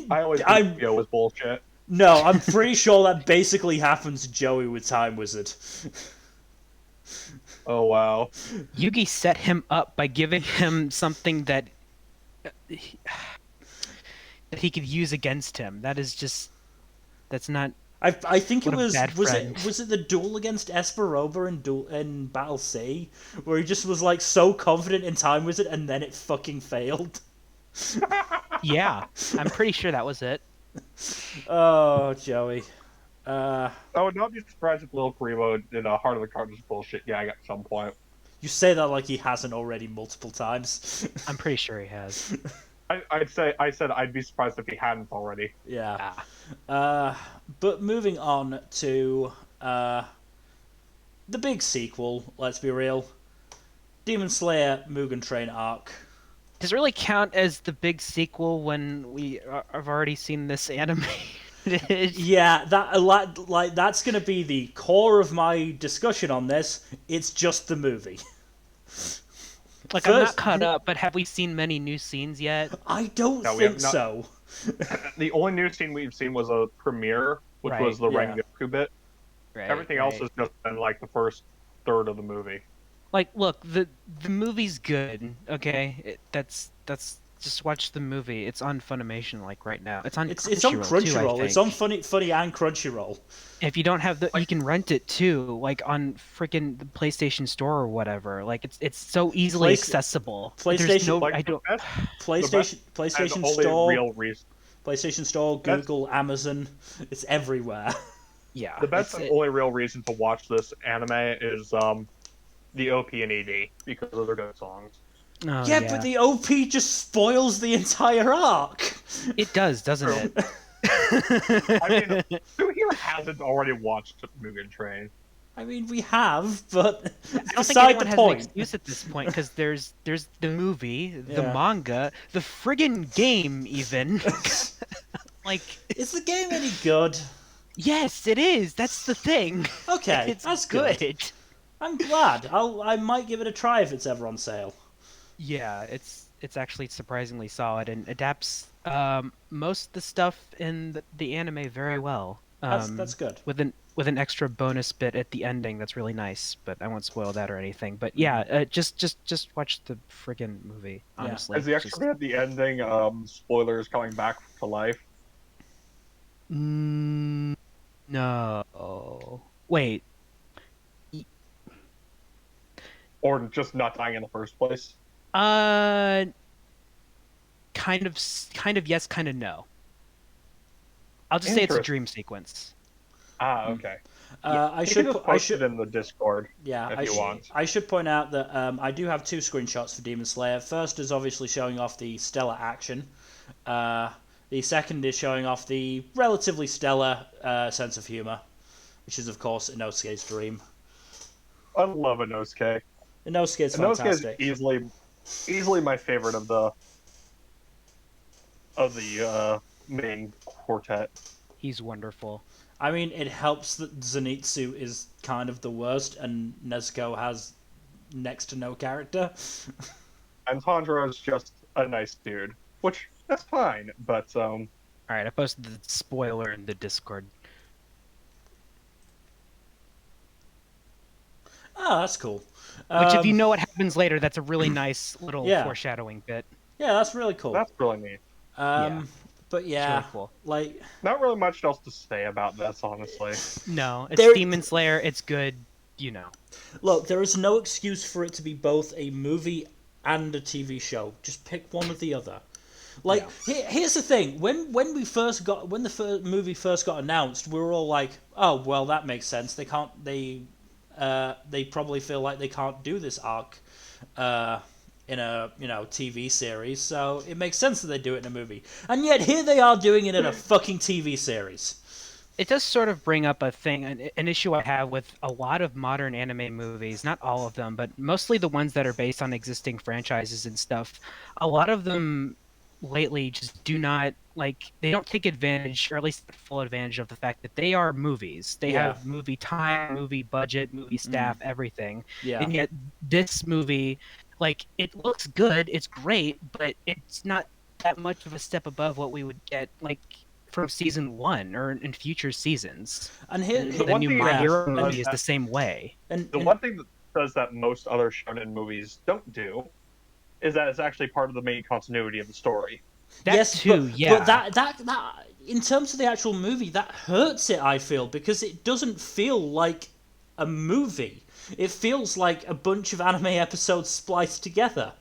"I always think Yu-Gi-Oh was bullshit." No, I'm pretty sure that basically happens to Joey with Time Wizard. Oh wow. Yugi set him up by giving him something that he could use against him. That's not. I think it was friend. Was it the duel against Esperoba in Battle C, where he just was like so confident in Time Wizard and then it fucking failed. Yeah, I'm pretty sure that was it. Oh, Joey. I would not be surprised if Lil Karimo did a Heart of the Cards bullshit gag at some point. You say that like he hasn't already multiple times. I'm pretty sure he has. I said I'd be surprised if he hadn't already. Yeah. But moving on to the big sequel, let's be real. Demon Slayer Mugen Train Arc. Does it really count as the big sequel when we have already seen this anime? Yeah, that's going to be the core of my discussion on this. It's just the movie. Like, I'm not caught up, but have we seen many new scenes yet? I don't think so. The only new scene we've seen was a premiere, which was the Rengoku bit. Right, Everything else has just been like the first third of the movie. Like, look, the movie's good. Okay, that's just watch the movie. It's on Funimation like right now. It's on Crunchyroll. Too, it's on Funny and Crunchyroll. If you don't have you can rent it too, like on freaking the PlayStation Store or whatever. Like it's so easily accessible. PlayStation Store. Real reason. PlayStation Store, Google, Amazon. It's everywhere. Yeah. The best and only real reason to watch this anime is the OP and ED because of their good songs. Oh, yeah, but the OP just spoils the entire arc. It does, doesn't it? I mean, who here hasn't already watched Mugen Train? I mean, we have, but I don't think anyone has an excuse at this point because there's the movie, the manga, the friggin' game, even. Like, is the game any good? Yes, it is. That's the thing. Okay, that's good. I'm glad. I might give it a try if it's ever on sale. Yeah, it's actually surprisingly solid and adapts most of the stuff in the anime very well. That's good. With an extra bonus bit at the ending that's really nice, but I won't spoil that or anything. But yeah, just watch the friggin' movie. Honestly, is the extra bit at the ending spoilers coming back to life? No. Wait. Or just not dying in the first place? Kind of yes, kind of no. I'll just say it's a dream sequence. Ah, okay. I should in the Discord. Yeah, if you want. I should point out that I do have 2 screenshots for Demon Slayer. First is obviously showing off the stellar action. The second is showing off the relatively stellar sense of humor, which is of course Inosuke's dream. I love Inosuke. Inosuke's fantastic. Inosuke is easily my favorite of the main quartet. He's wonderful. I mean, it helps that Zenitsu is kind of the worst, and Nezuko has next to no character. And Tanjiro is just a nice dude, which that's fine. But all right, I posted the spoiler in the Discord. Oh, that's cool. Which, if you know what happens later, that's a really nice little foreshadowing bit. Yeah, that's really cool. That's really neat. But yeah, really cool. Like, not really much else to say about this, honestly. No, it's Demon Slayer. It's good, Look, there is no excuse for it to be both a movie and a TV show. Just pick one or the other. Like, here's the thing: when the movie first got announced, we were all like, "Oh, well, that makes sense. They can't. They probably feel like they can't do this arc in a TV series, so it makes sense that they do it in a movie. And yet here they are doing it in a fucking TV series. It does sort of bring up an issue I have with a lot of modern anime movies, not all of them, but mostly the ones that are based on existing franchises and stuff. A lot of them lately just do not, like, they don't take advantage, or at least full advantage of the fact that they are movies. They have movie time, movie budget, movie staff, everything. Yeah. And yet this movie, like, it looks good, it's great, but it's not that much of a step above what we would get, like, from season 1 or in future seasons. And here, the new My Hero movie is the same way. And the one thing that does that most other shonen movies don't do is that it's actually part of the main continuity of the story. Yes, too, but that in terms of the actual movie, that hurts it, I feel, because it doesn't feel like a movie. It feels like a bunch of anime episodes spliced together.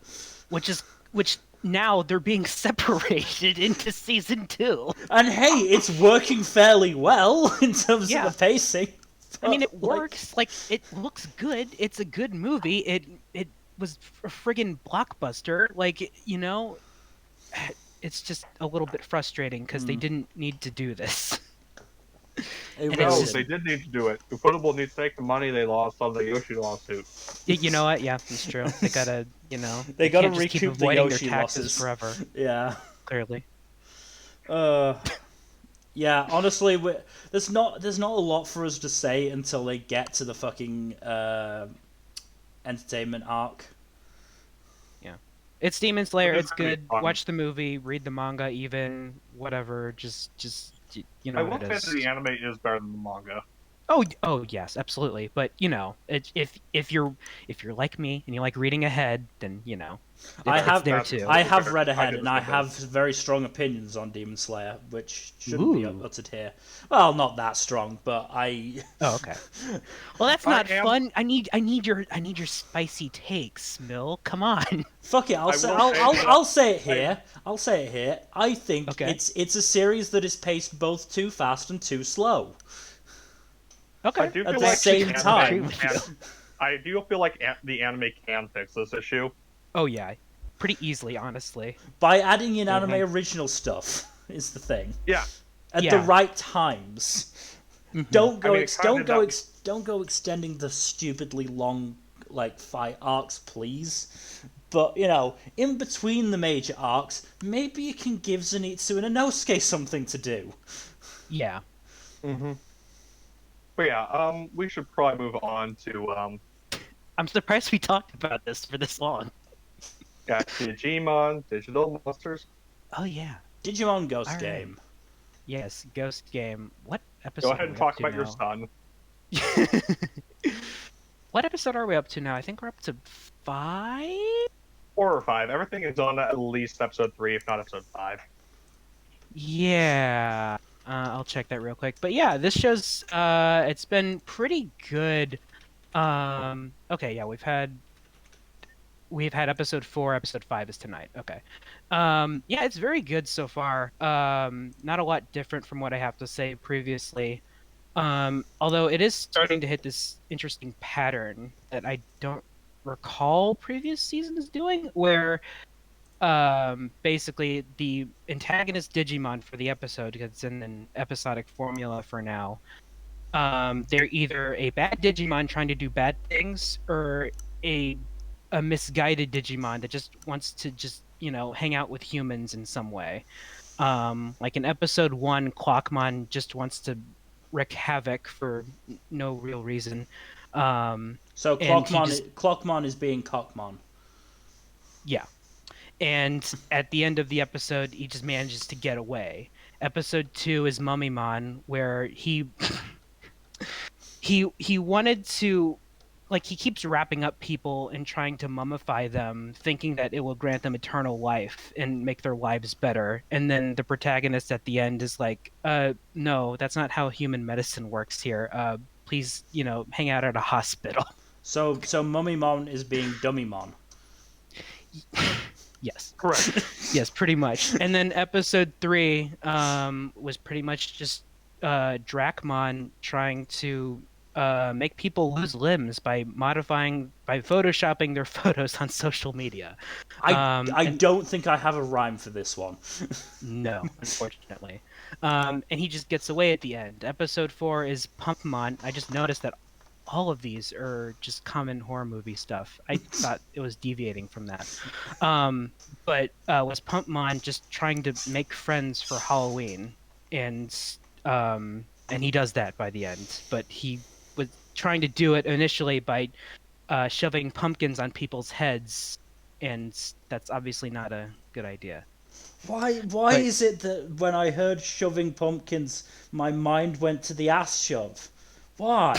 Which now they're being separated into season 2. And hey, it's working fairly well in terms of the pacing. I mean, it works. Like, it looks good. It's a good movie. It was a friggin' blockbuster. Like, it's just a little bit frustrating because they didn't need to do this. They did need to do it. Ufotable needs to take the money they lost on the Yoshi lawsuit. You know what? Yeah, it's true. They gotta, they gotta can't just keep recoup the avoiding Yoshi their taxes losses forever. Yeah. Clearly. Yeah. Honestly, there's not a lot for us to say until they get to the fucking entertainment arc. Yeah, it's Demon Slayer. It's good. Watch the movie. Read the manga. Even whatever. Just. I will say that the anime is better than the manga. Oh yes, absolutely. But if you're like me and you like reading ahead, then I have there too. I have read ahead, and I have very strong opinions on Demon Slayer, which shouldn't be uttered here. Well, not that strong, but I. Oh, okay. Well, that's not fun. I need your spicy takes, Mill. Come on. Fuck it. I'll say it here. I'll say it here. I think it's a series that is paced both too fast and too slow. Okay. I do At feel the like same time. I do feel like the anime can fix this issue. Oh yeah, pretty easily, honestly. By adding in anime original stuff is the thing. Yeah. At the right times. Don't go extending the stupidly long fight arcs, please. But in between the major arcs, maybe you can give Zenitsu and Inosuke something to do. Yeah. But yeah, we should probably move on to I'm surprised we talked about this for this long. Yeah, Digimon, Digital Monsters. Oh yeah. Digimon Ghost Game. Yes, Ghost Game. What episode? Go ahead and talk about your son. What episode are we up to now? I think we're up to 5? 4 or 5. Everything is on at least episode 3, if not episode 5. Yeah. I'll check that real quick. But yeah, this show's it's been pretty good. Okay, yeah, we've had episode 4, episode 5 is tonight. Okay. Yeah, it's very good so far. Not a lot different from what I have to say previously. Although it is starting to hit this interesting pattern that I don't recall previous seasons doing, where basically the antagonist Digimon for the episode, because it's in an episodic formula for now, they're either a bad Digimon trying to do bad things, or a misguided Digimon that just wants to hang out with humans in some way. Like in episode 1, Clockmon just wants to wreak havoc for no real reason. So Clockmon is being Cockmon. Yeah. And at the end of the episode, he just manages to get away. Episode 2 is Mummymon, where he wanted to, he keeps wrapping up people and trying to mummify them, thinking that it will grant them eternal life and make their lives better. And then the protagonist at the end is like, no, that's not how human medicine works here. Please, hang out at a hospital. So Mummymon is being Dummymon. Yes. Correct. Yes, pretty much. And then episode 3 was pretty much just Dracmon trying to make people lose limbs by photoshopping their photos on social media. I And don't think I have a rhyme for this one. no, unfortunately. And he just gets away at the end. Episode 4 is Pumpmon. I just noticed that all of these are just common horror movie stuff. I thought it was deviating from that. But was Pumpmon just trying to make friends for Halloween, and he does that by the end. But he was trying to do it initially by shoving pumpkins on people's heads, and that's obviously not a good idea. Why But is it that when I heard shoving pumpkins, my mind went to the ass shove? Why?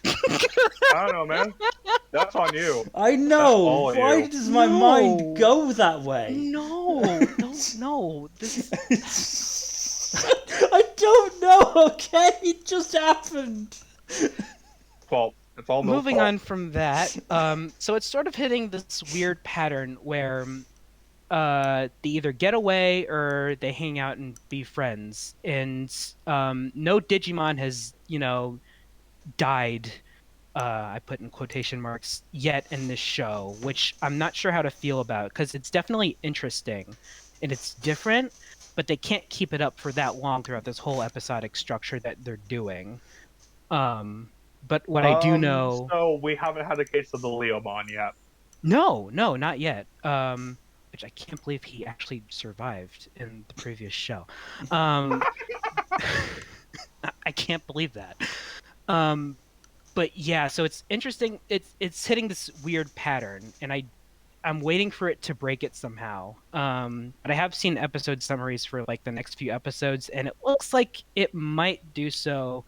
I don't know, man. That's on you. I That's know. all on Why you. does my No. mind go that way? No, don't no. This I don't know. Okay, it just happened. Fault. It's all no moving fault. on from that. So it's sort of hitting this weird pattern where they either get away or they hang out and be friends. And no Digimon has, died, I put in quotation marks, yet in this show, which I'm not sure how to feel about, because it's definitely interesting and it's different, but they can't keep it up for that long throughout this whole episodic structure that they're doing. But what I do know, So we haven't had a case of the Leomon yet. no, not yet. Which I can't believe he actually survived in the previous show. I can't believe that. But yeah, so it's interesting. It's hitting this weird pattern, and I'm waiting for it to break it somehow. But I have seen episode summaries for like the next few episodes, and it looks like it might do so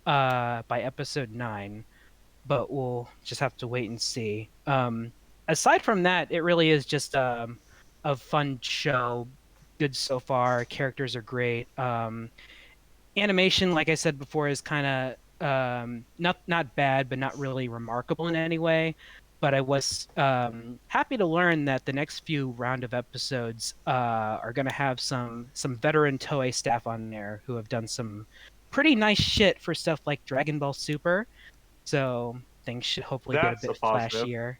by episode 9. But we'll just have to wait and see. Aside from that, it really is just a fun show. Good so far. Characters are great. Animation, like I said before, is kind of not bad, but not really remarkable in any way. But I was happy to learn that the next few round of episodes are going to have some veteran Toei staff on there who have done some pretty nice shit for stuff like Dragon Ball Super. So things should hopefully get a That's a bit positive. flashier.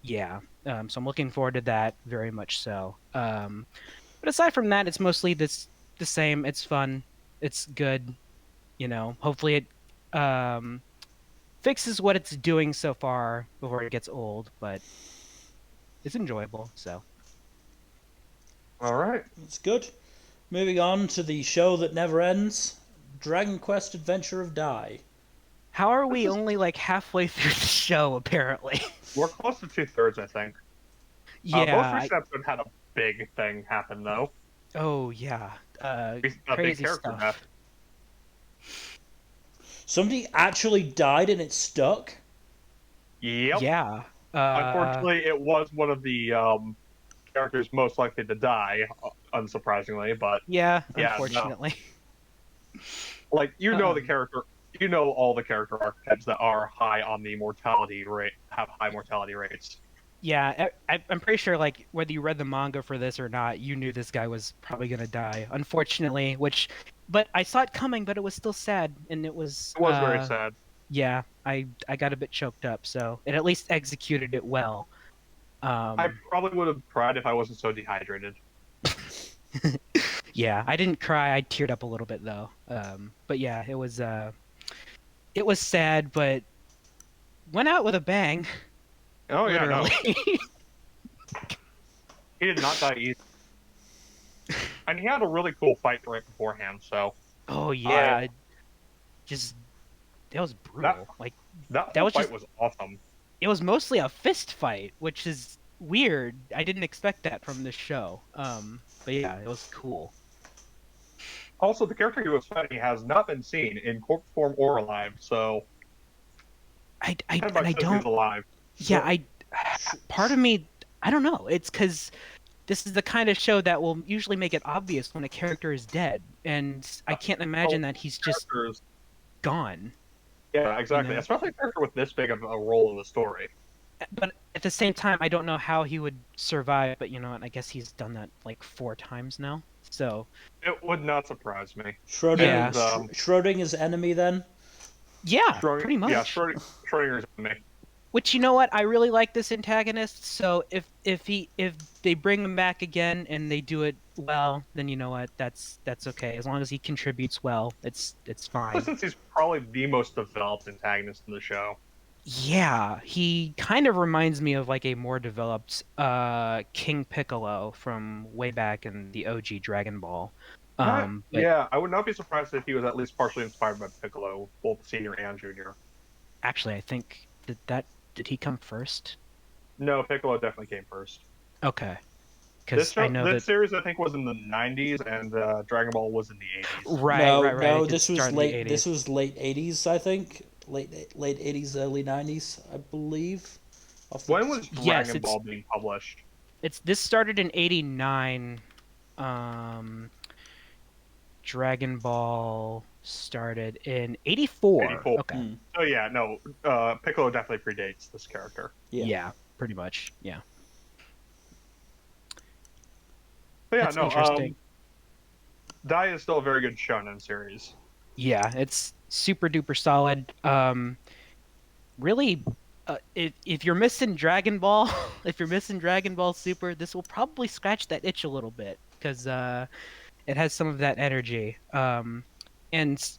Yeah. So I'm looking forward to that very much so. But aside from that, it's mostly the same. It's fun. It's good. Hopefully it fixes what it's doing so far before it gets old, but it's enjoyable. So All right. That's good. Moving on to the show that never ends, Dragon Quest Adventure of Dai. how are we This is- only like halfway through the show apparently? We're close to 2/3, I think. Yeah. Most recent episode had a big thing happen, though. Oh yeah. A big Crazy character stuff. death. Somebody actually died and it stuck? Yep. Yeah. Unfortunately, it was one of the characters most likely to die, unsurprisingly. But Yeah. Yeah, no. Unfortunately. like the character, all the character archetypes that are high on the mortality rate have high mortality rates. Yeah, I'm pretty sure, like, whether you read the manga for this or not, you knew this guy was probably gonna die. Unfortunately, but I saw it coming, but it was still sad, and it was. It was very sad. Yeah, I got a bit choked up, so it at least executed it well. I probably would have cried if I wasn't so dehydrated. Yeah, I didn't cry. I teared up a little bit though. But yeah, it was sad, but went out with a bang. Oh yeah, no, Literally. he did not die easy, and he had a really cool fight right beforehand. So Oh yeah, that was brutal. that That was fight just- was awesome. It was mostly a fist fight, which is weird. I didn't expect that from this show. But yeah, it was cool. Also, the character he was fighting has not been seen in corpse form or alive, so I Senpai says don't. he's alive. Yeah, part of me, I don't know. It's because this is the kind of show that will usually make it obvious when a character is dead, and I can't imagine that he's just Characters- gone. Yeah, exactly. You know? Especially a character with this big of a role in the story. But at the same time, I don't know how he would survive. But you know what? I guess he's done that like 4 times now. So It would not surprise me. Schrodinger's Yeah. And, Schrodinger's enemy then? Yeah, pretty much. Yeah, Schrodinger's me. Which, you know what, I really like this antagonist. So if they bring him back again and they do it well, then you know what, that's okay. As long as he contributes well, it's fine. Since he's probably the most developed antagonist in the show. Yeah, he kind of reminds me of like a more developed King Piccolo from way back in the OG Dragon Ball. But Yeah, I would not be surprised if he was at least partially inspired by Piccolo, both senior and junior. actually, I think did he come first? No, Piccolo definitely came first. Okay, because I know this series I think was in the 90s, and Dragon Ball was in the 80s. right. No, It did this was start in the late. 80s. This was late '80s, I think. Late '80s, early '90s, I believe. When was Yes, Dragon Ball being published? This started in '89. Dragon Ball started in '84. 84. Okay. So yeah, no, Piccolo definitely predates this character. Yeah, pretty much. Yeah. But yeah, That's no, interesting. Dai is still a very good shonen series. Yeah, it's super duper solid. Really, if you're missing Dragon Ball, if you're missing Dragon Ball Super, this will probably scratch that itch a little bit because it has some of that energy. And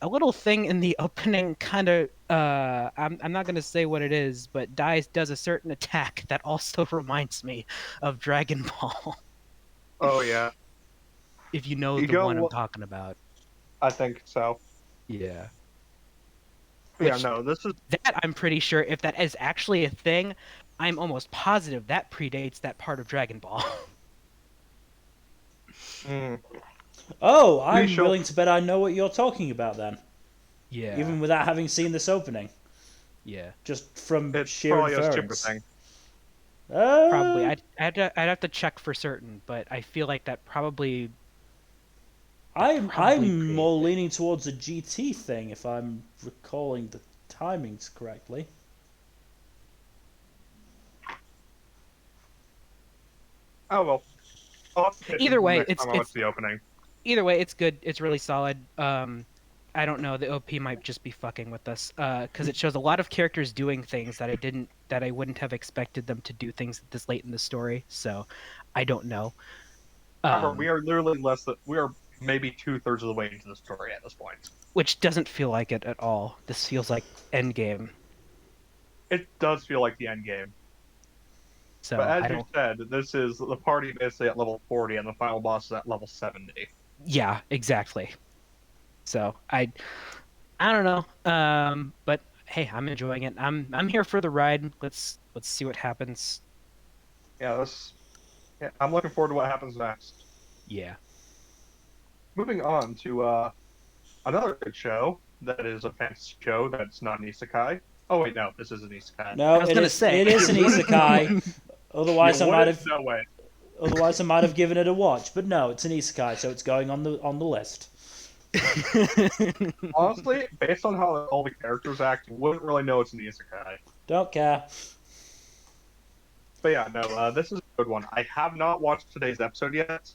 a little thing in the opening kind of I'm not gonna say what it is, but Dai does a certain attack that also reminds me of Dragon Ball. Oh yeah, If you know the one I'm talking about. I think so. Yeah. Yeah, no, this is that I'm pretty sure if that is actually a thing, I'm almost positive that predates that part of Dragon Ball. Oh, I'm willing to bet I know what you're talking about then. Yeah. Even without having seen this opening. Yeah. Just from it's sheer probably inference. a stupid thing. Probably. I'd have to check for certain, but I feel like that probably. I'm more leaning towards a GT thing if I'm recalling the timings correctly. Oh well. Either way, it's the opening. Either way, it's good. It's really solid. I don't know. The OP might just be fucking with us because it shows a lot of characters doing things that I wouldn't have expected them to do things this late in the story. So, I don't know. However, we are literally we are maybe 2/3 of the way into the story at this point. Which doesn't feel like it at all. This feels like endgame. It does feel like the end game. So, but as you said, this is the party basically at level 40, and the final boss is at level 70. Yeah, exactly. So I don't know. But hey, I'm enjoying it. I'm here for the ride. Let's see what happens. Yeah, I'm looking forward to what happens next. Yeah. Moving on to another good show that is a fantasy show that's not an isekai. Oh wait, no, this is an isekai. No, it is an isekai. Otherwise, I might have given it a watch. But no, it's an isekai, so it's going on the list. Honestly, based on how all the characters act, you wouldn't really know it's an isekai. Don't care. But yeah, no, this is a good one. I have not watched today's episode yet.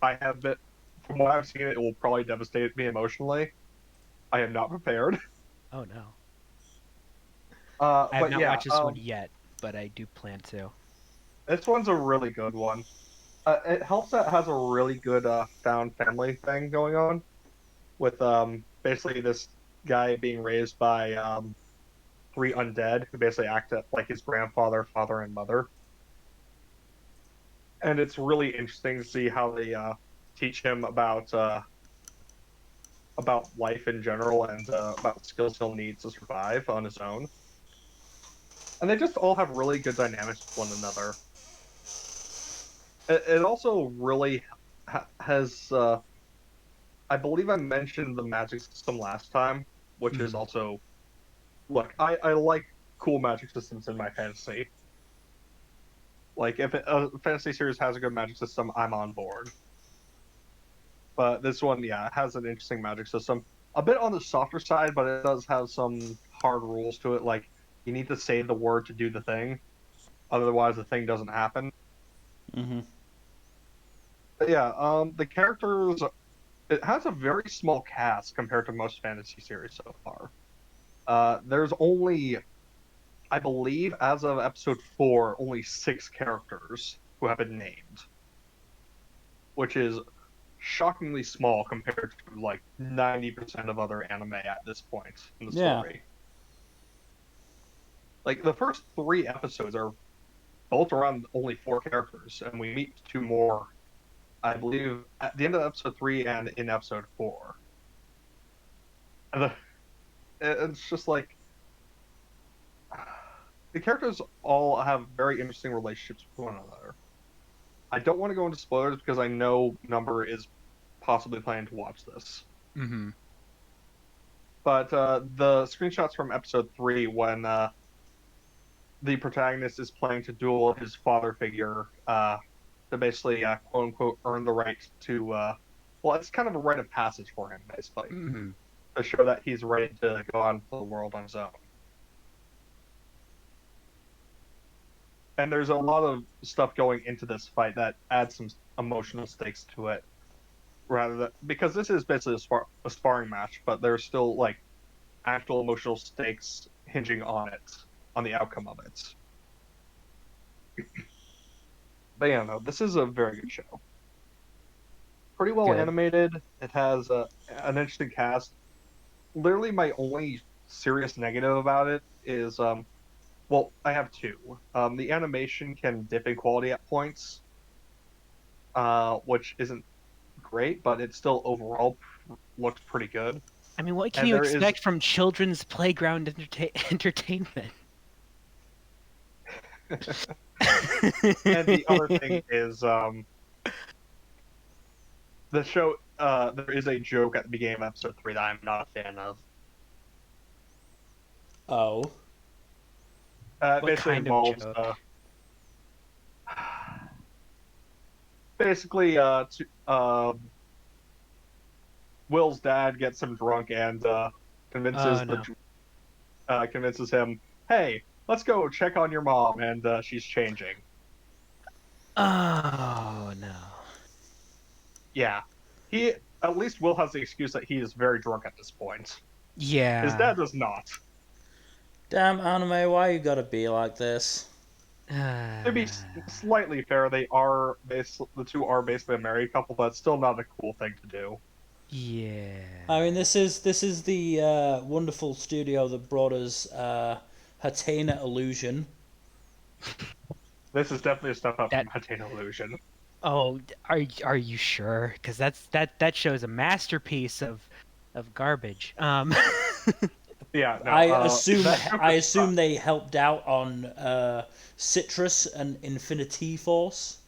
I have been, from what I've seen, it will probably devastate me emotionally. I am not prepared. Oh no. I have not watched this one yet, but I do plan to. This one's a really good one. It helps that it has a really good found family thing going on, with basically this guy being raised by 3 undead who basically act like his grandfather, father, and mother. And it's really interesting to see how they teach him about life in general and about skills he'll need to survive on his own. And they just all have really good dynamics with one another. It also really has. I believe I mentioned the magic system last time, which is also. Look, I like cool magic systems in my fantasy. Like, if a fantasy series has a good magic system, I'm on board. But this one, yeah, it has an interesting magic system. A bit on the softer side, but it does have some hard rules to it. Like, you need to say the word to do the thing. Otherwise, the thing doesn't happen. Mm-hmm. But yeah, the characters... It has a very small cast compared to most fantasy series so far. there's only, I believe, as of episode 4, only 6 characters who have been named, which is shockingly small compared to like 90% of other anime at this point in the Yeah. story. Like the first 3 episodes are built around only 4 characters, and we meet 2 more, I believe, at the end of episode 3 and in episode 4. And it's just like the characters all have very interesting relationships with one another. I don't want to go into spoilers because I know Number is possibly planning to watch this. Mm-hmm. But the screenshots from episode 3 when the protagonist is planning to duel his father figure to basically, quote unquote, earn the right to, well, it's kind of a rite of passage for him, basically, Mm-hmm. to show that he's ready to go out into the world on his own. And there's a lot of stuff going into this fight that adds some emotional stakes to it, rather than because this is basically a sparring match, but there's still like actual emotional stakes hinging on it, on the outcome of it. But yeah, no, this is a very good show. Pretty well Good. animated. It has an interesting cast. Literally, my only serious negative about it is, well, I have 2. The animation can dip in quality at points, which isn't great, but it still overall looks pretty good. I mean, what can And you there is- expect from children's playground entertainment? And the other thing is, the show, there is a joke at the beginning of episode 3 that I'm not a fan of. Oh. What Basically kind of involves, joke? basically, Will's dad gets him drunk and convinces Oh, no. convinces him, "Hey, let's go check on your mom," and she's changing. Oh no. Yeah, he at least Will has the excuse that he is very drunk at this point. Yeah. His dad does not. Damn anime, why you gotta be like this? To be slightly fair, the two are basically a married couple, but it's still not a cool thing to do. Yeah. I mean, this is the wonderful studio that brought us Hatena Illusion. This is definitely a step up That- from Hatena Illusion. Oh, are you sure? Because that shows a masterpiece of garbage. Yeah, no, I assume that- they helped out on Citrus and Infinity Force.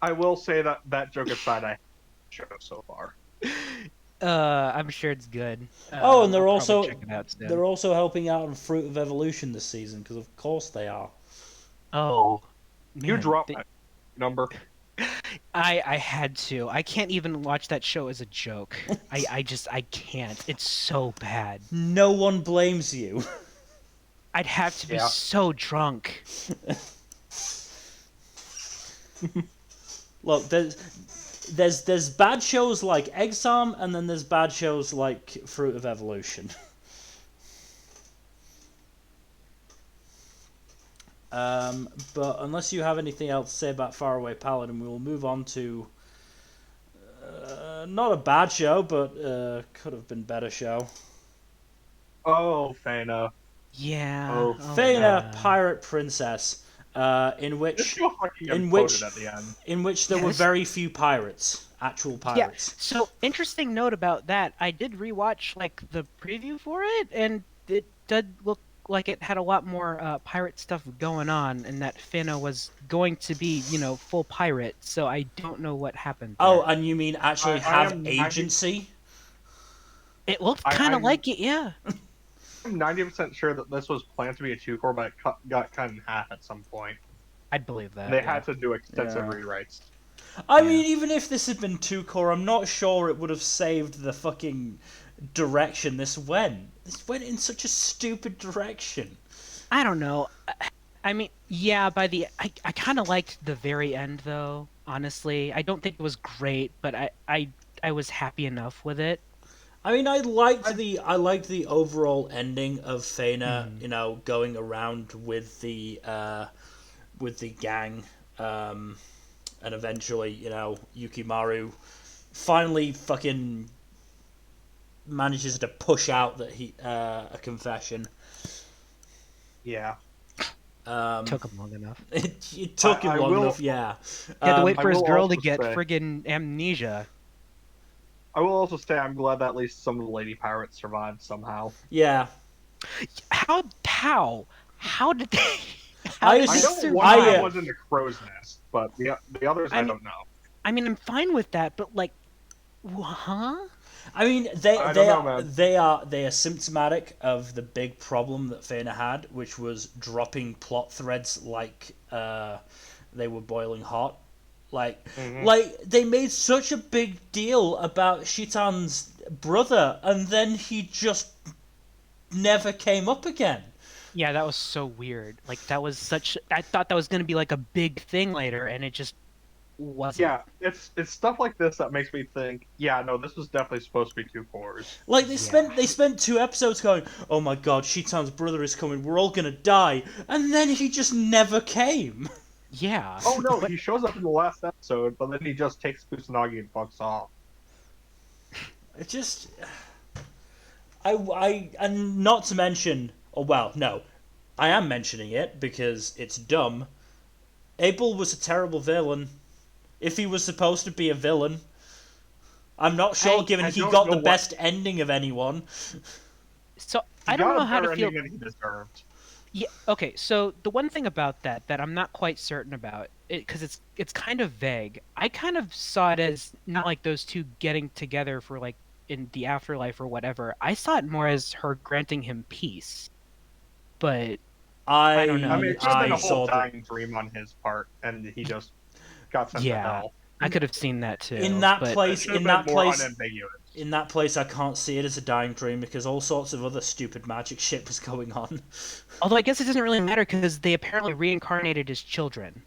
I will say that joke aside, I show so far. I'm sure it's good. Oh, and I'll they're probably also check it out soon. they're also helping out on Fruit of Evolution this season because of course they are. Oh, You man, dropped that number. I had to. I can't even watch that show as a joke. I can't. It's so bad. No one blames you. I'd have to be Yeah. so drunk. Look, there's bad shows like Exam, and then there's bad shows like Fruit of Evolution. But unless you have anything else to say about Faraway Paladin, we will move on to not a bad show, but could have been better show. Oh, Fena. Yeah. Oh, Fena, God. Pirate Princess, in This which show fucking in imploded which- at the end. there were Yes. very few pirates, actual Yeah. pirates. So interesting note about that. I did rewatch like the preview for it, and it did look like it had a lot more pirate stuff going on, and that Fena was going to be, full pirate. So I don't know what happened. Oh, there. and you mean actually I have am agency? It looked I- kind of I'm- like it, yeah. I'm 90% sure that this was planned to be a 2-core, but it got cut in half at some point. I'd believe that. They yeah. had to do extensive Yeah. rewrites. I Yeah. mean, even if this had been 2-core, I'm not sure it would have saved the fucking direction this went. This went in such a stupid direction. I don't know. I mean, yeah. I kind of liked the very end though. Honestly, I don't think it was great, but I was happy enough with it. I mean, I liked the overall ending of Fena, going around with the gang, and eventually, Yukimaru finally fucking manages to push out that a confession. Yeah. Took him long enough. It took him long enough, yeah. He had to wait I for his will girl to also get say- friggin' amnesia. I will also say I'm glad that at least some of the lady pirates survived somehow. Yeah. How did they? I did I they know survive? one of them was in the crow's nest, but the others I don't know. I mean, I'm fine with that, but like, huh? I mean, I don't know, man. they are symptomatic of the big problem that Fena had, which was dropping plot threads like they were boiling hot. Like they made such a big deal about Shitan's brother, and then he just never came up again. Yeah, that was so weird. Like that was such. I thought that was gonna be like a big thing later, and it just wasn't. Yeah, it's stuff like this that makes me think, yeah, no, this was definitely supposed to be two cores. Like they spent 2 episodes going, oh my god, Shitan's brother is coming, we're all gonna die, and then he just never came. Yeah. Oh no, he shows up in the last episode, but then he just takes Kusanagi and fucks off. It just, and not to mention, no, I am mentioning it because it's dumb. Abel was a terrible villain. If he was supposed to be a villain, I'm not sure, given he got the best ending of anyone. So I don't know how to feel. That he deserved. Yeah. Okay. So the one thing about that I'm not quite certain about, because it's kind of vague. I kind of saw it as not like those two getting together for like in the afterlife or whatever. I saw it more as her granting him peace. But I don't know. I mean, it's just been a whole dying dream on his part, and he just got sent to hell. I could have seen that too. In that place, unambiguous. In that place, I can't see it as a dying dream because all sorts of other stupid magic shit was going on. Although I guess it doesn't really matter because they apparently reincarnated as children.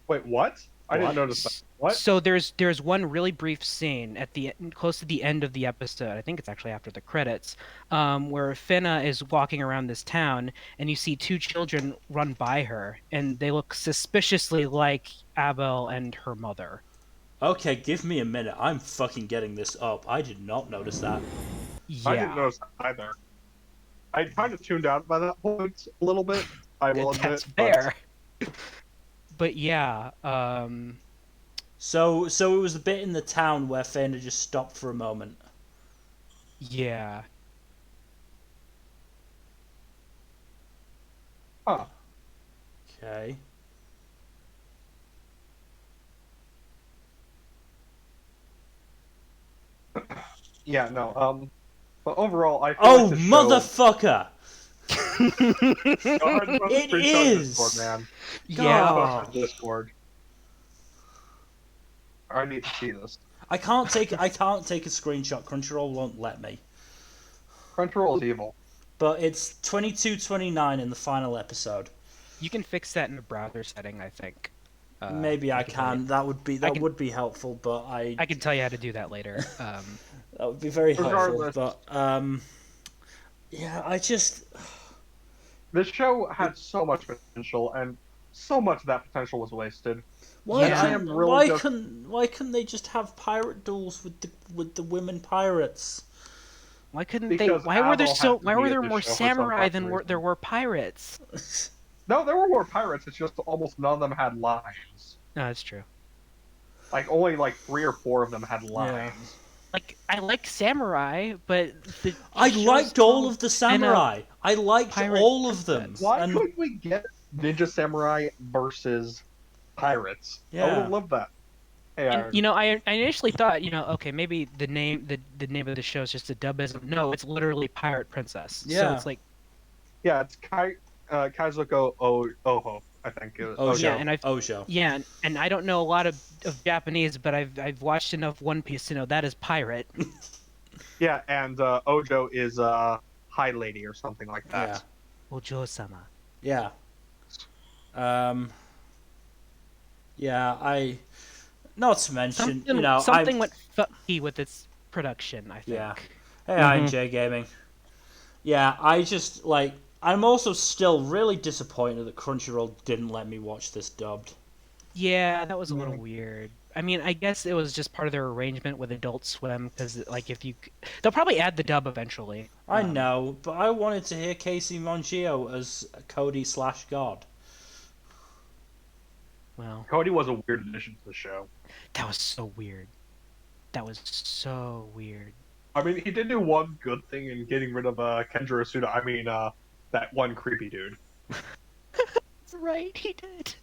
Wait, what? I didn't notice that. What? So there's one really brief scene at the close to the end of the episode. I think it's actually after the credits, where Fena is walking around this town, and you see 2 children run by her, and they look suspiciously like Abel and her mother. Okay, give me a minute. I'm fucking getting this up. I did not notice that. Yeah. I didn't notice that either. I kind of tuned out by that point a little bit. I will admit. That's fair. But yeah. So it was the bit in the town where Fena just stopped for a moment. Yeah. Huh. Okay. Yeah, no. But overall, I feel Oh, like the motherfucker! it is! Discord, man. Yeah. Discord. I need to see this. I can't take a screenshot. Crunchyroll won't let me. Crunchyroll is evil. But it's 22:29 in the final episode. You can fix that in a browser setting, I think. Maybe I can. That would be helpful, but I can tell you how to do that later. That would be very helpful. Regardless. But yeah, I just. This show had so much potential, and so much of that potential was wasted. Why Yeah. couldn't they just have pirate duels with the women pirates? Why couldn't Because they? Why were there be at more this show for some samurai than fucking there reason. were pirates? No, there were more pirates. It's just almost none of them had lines. No, that's true. Like only 3 or 4 of them had lines. Like I like samurai, but I liked all of the samurai. I liked pirate all of them. Why And- couldn't we get Ninja Samurai versus pirates? I would Yeah. have loved that. Hey, Aaron. And, I initially thought, okay, maybe the name of the show is just a dubism. No, it's literally Pirate Princess. Yeah. So it's like Yeah, it's Kaizuko Oho, I think. Ojo. Yeah, and Ojo. yeah, and I don't know a lot of Japanese, but I've watched enough One Piece to know that is pirate. Yeah, and Ojo is High Lady or something like that. Ojo-sama. Yeah. Yeah, not to mention, Something went funky with its production, I think. Yeah. Hey, INJ Gaming. Yeah, I'm also still really disappointed that Crunchyroll didn't let me watch this dubbed. Yeah, that was a little weird. I mean, I guess it was just part of their arrangement with Adult Swim because, like, they'll probably add the dub eventually. I know, but I wanted to hear Casey Mongio as Cody/God. Well, Cody was a weird addition to the show. that was so weird. That was so weird. I mean, he did do one good thing in getting rid of Kenjiro Suda. I mean, that one creepy dude. Right, he did.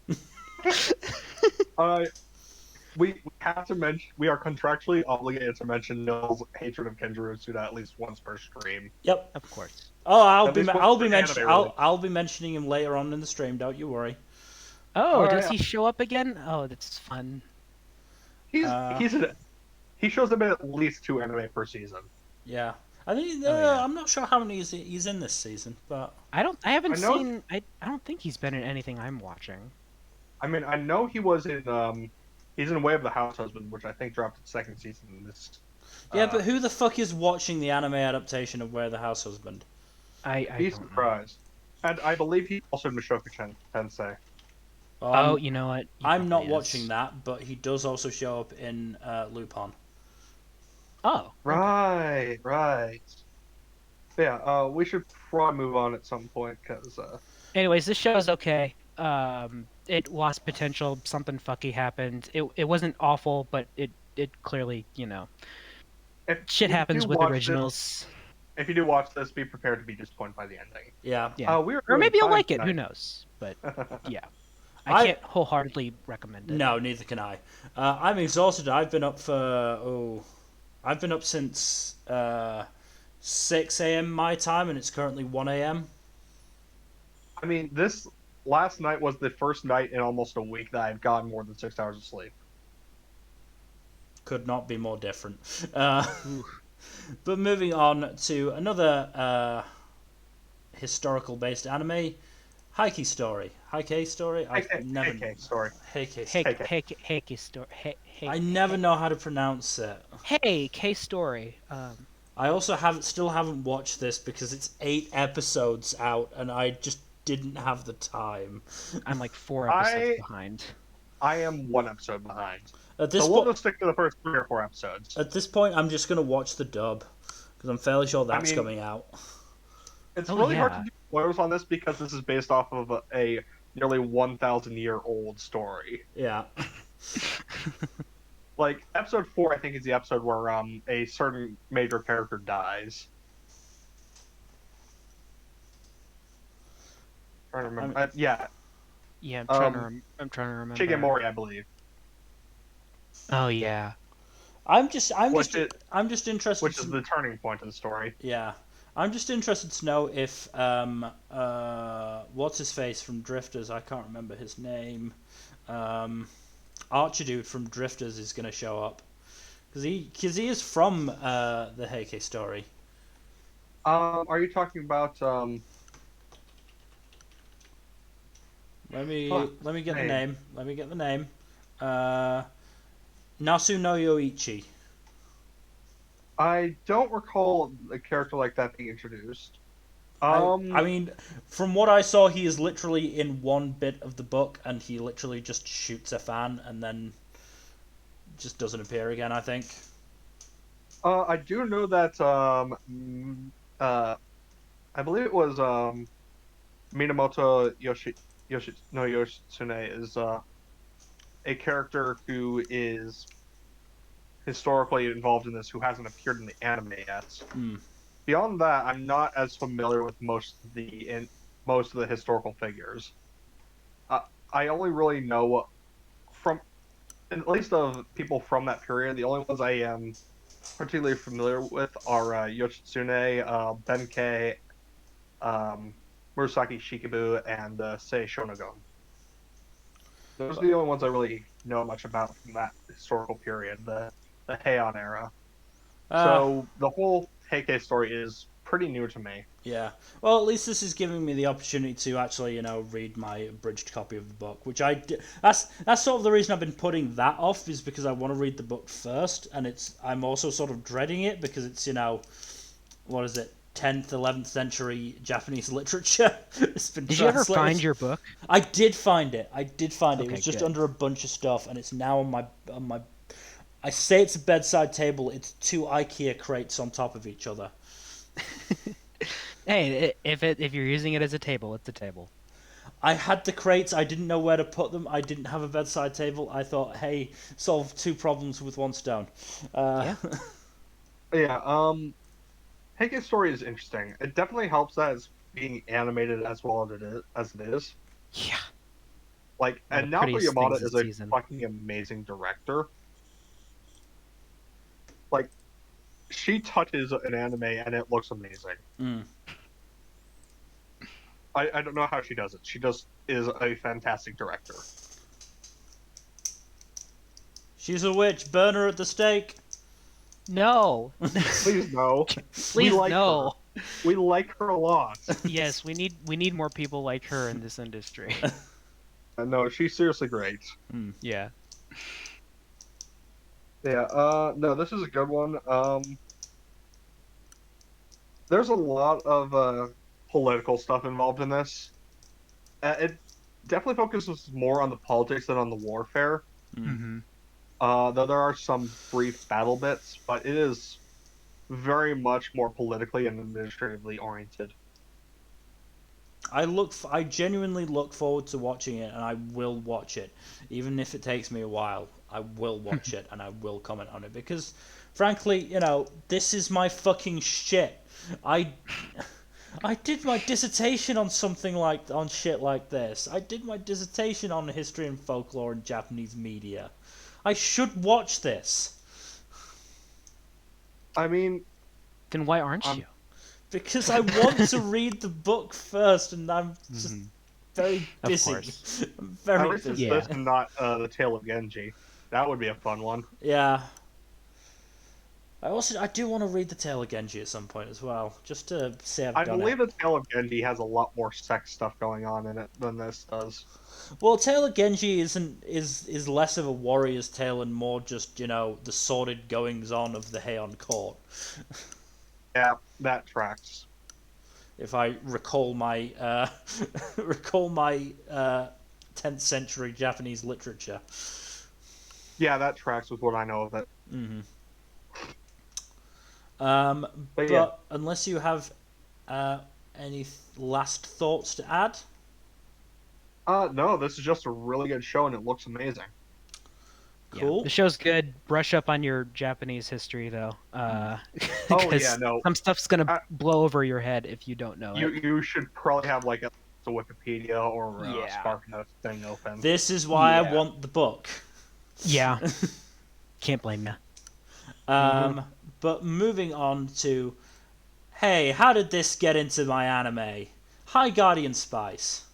We have to mention, we are contractually obligated to mention Nill's hatred of Kenjiro Suda at least once per stream. Yep. Of course. Oh, I'll be mentioning him later on in the stream. Don't you worry. Oh, does he show up again? Oh, that's fun. He shows up in at least 2 anime per season. Yeah, I think I'm not sure how many he's in this season, but I don't think he's been in anything I'm watching. I mean, I know he was in he's in Way of the House Husband, which I think dropped its 2nd season in this. Yeah, but who the fuck is watching the anime adaptation of Where the House Husband? Be surprised. And I believe he also Mushoku-chan Tensei. You know what? I'm not watching that, but he does also show up in Lupin. Oh. Okay. Right. Yeah, we should probably move on at some point, because... Anyways, this show is okay. It lost potential. Something fucky happened. It wasn't awful, but it clearly, shit happens with originals. If you do watch this, be prepared to be disappointed by the ending. Yeah. Or maybe you'll like it. Who knows? But, yeah. I can't wholeheartedly recommend it. No, neither can I. I'm exhausted. I've been up since 6 a.m. my time, and it's currently 1 a.m. I mean, this last night was the first night in almost a week that I've gotten more than 6 hours of sleep. Could not be more different. But moving on to another historical-based anime, Heike Story. Heike Story? Heike Story. Heike Story. I never know how to pronounce it. Hey, K-Story. I also still haven't watched this because it's 8 episodes out, and I just didn't have the time. I'm like 4 episodes behind. I am 1 episode behind. At this so we'll just stick to the first 3 or 4 episodes. At this point, I'm just going to watch the dub, because I'm fairly sure that's coming out. It's really hard to do spoilers on this because this is based off of a nearly 1,000-year-old story. Yeah. Like, episode 4, I think, is the episode where a certain major character dies. I'm trying to remember. Yeah, I'm trying to remember. Shigemori, I believe. Oh yeah. I'm just interested. Which is the turning point of the story. Yeah, I'm just interested to know if what's his face from Drifters? I can't remember his name. Archer dude from Drifters is going to show up because he is from the Heike Story. Are you talking about Let me get the name. Let me get the name. Nasu no Yoichi. I don't recall a character like that being introduced. I mean, from what I saw, he is literally in one bit of the book, and he literally just shoots a fan, and then just doesn't appear again, I think. I do know that, I believe it was, Minamoto Yoshitsune is, a character who is historically involved in this, who hasn't appeared in the anime yet. Beyond that, I'm not as familiar with most of the historical figures. I only really know from, at least of people from that period, the only ones I am particularly familiar with are Yoshitsune, Benkei, Murasaki Shikibu, and Sei Shonagon. Those are the only ones I really know much about from that historical period, the Heian era. So the whole Heike story is pretty new to me. Yeah. Well, at least this is giving me the opportunity to actually, read my abridged copy of the book, which that's sort of the reason I've been putting that off, is because I want to read the book first, and I'm also sort of dreading it because it's, what is it, 10th, 11th century Japanese literature. It's been Did you ever translated. find your book? I did find it. It Okay, was just good. under a bunch of stuff, and it's now on my. I say it's a bedside table. It's 2 IKEA crates on top of each other. Hey, if you're using it as a table, it's a table. I had the crates. I didn't know where to put them. I didn't have a bedside table. I thought, hey, solve 2 problems with 1 stone. Yeah. Yeah, Heike Story is interesting. It definitely helps that it's being animated as well as it is. Yeah. Like, One of and the Naoko prettiest Yamada things is this a season. fucking amazing director. Like, she touches an anime and it looks amazing. Mm. I don't know how she does it. She just is a fantastic director. She's a witch. Burn her at the stake. No. Please no. Please like no. Her. We like her a lot. Yes, we need more people like her in this industry. No, she's seriously great. Yeah. Yeah, no, this is a good one. There's a lot of political stuff involved in this. It definitely focuses more on the politics than on the warfare. Mm-hmm. Though there are some brief battle bits, but it is very much more politically and administratively oriented. I genuinely look forward to watching it, and I will watch it, even if it takes me a while. I will watch it, and I will comment on it because, frankly, this is my fucking shit. I did my dissertation on on shit like this. I did my dissertation on history and folklore in Japanese media. I should watch this. I mean, Then why aren't you? Because I want to read the book first, and I'm just very busy. Of course. I'm very at least it's busy. this and not the Tale of Genji. That would be a fun one. Yeah. I do want to read the Tale of Genji at some point as well, just to say I've I done believe it. the Tale of Genji has a lot more sex stuff going on in it than this does. Well, Tale of Genji is less of a warrior's tale and more just the sordid goings on of the Heian court. Yeah, that tracks. If I recall my 10th century Japanese literature. Yeah, that tracks with what I know of it. Mm-hmm. But yeah. Unless you have any last thoughts to add? No, this is just a really good show and it looks amazing. Cool. Yeah, the show's good. Brush up on your Japanese history, though. Oh yeah, no. Some stuff's gonna blow over your head if you don't know it. You should probably have like a Wikipedia or Yeah. SparkNotes thing open. This is why I want the book. Yeah. Can't blame you. But moving on to, hey, how did this get into my anime? Hi, Guardian Spice.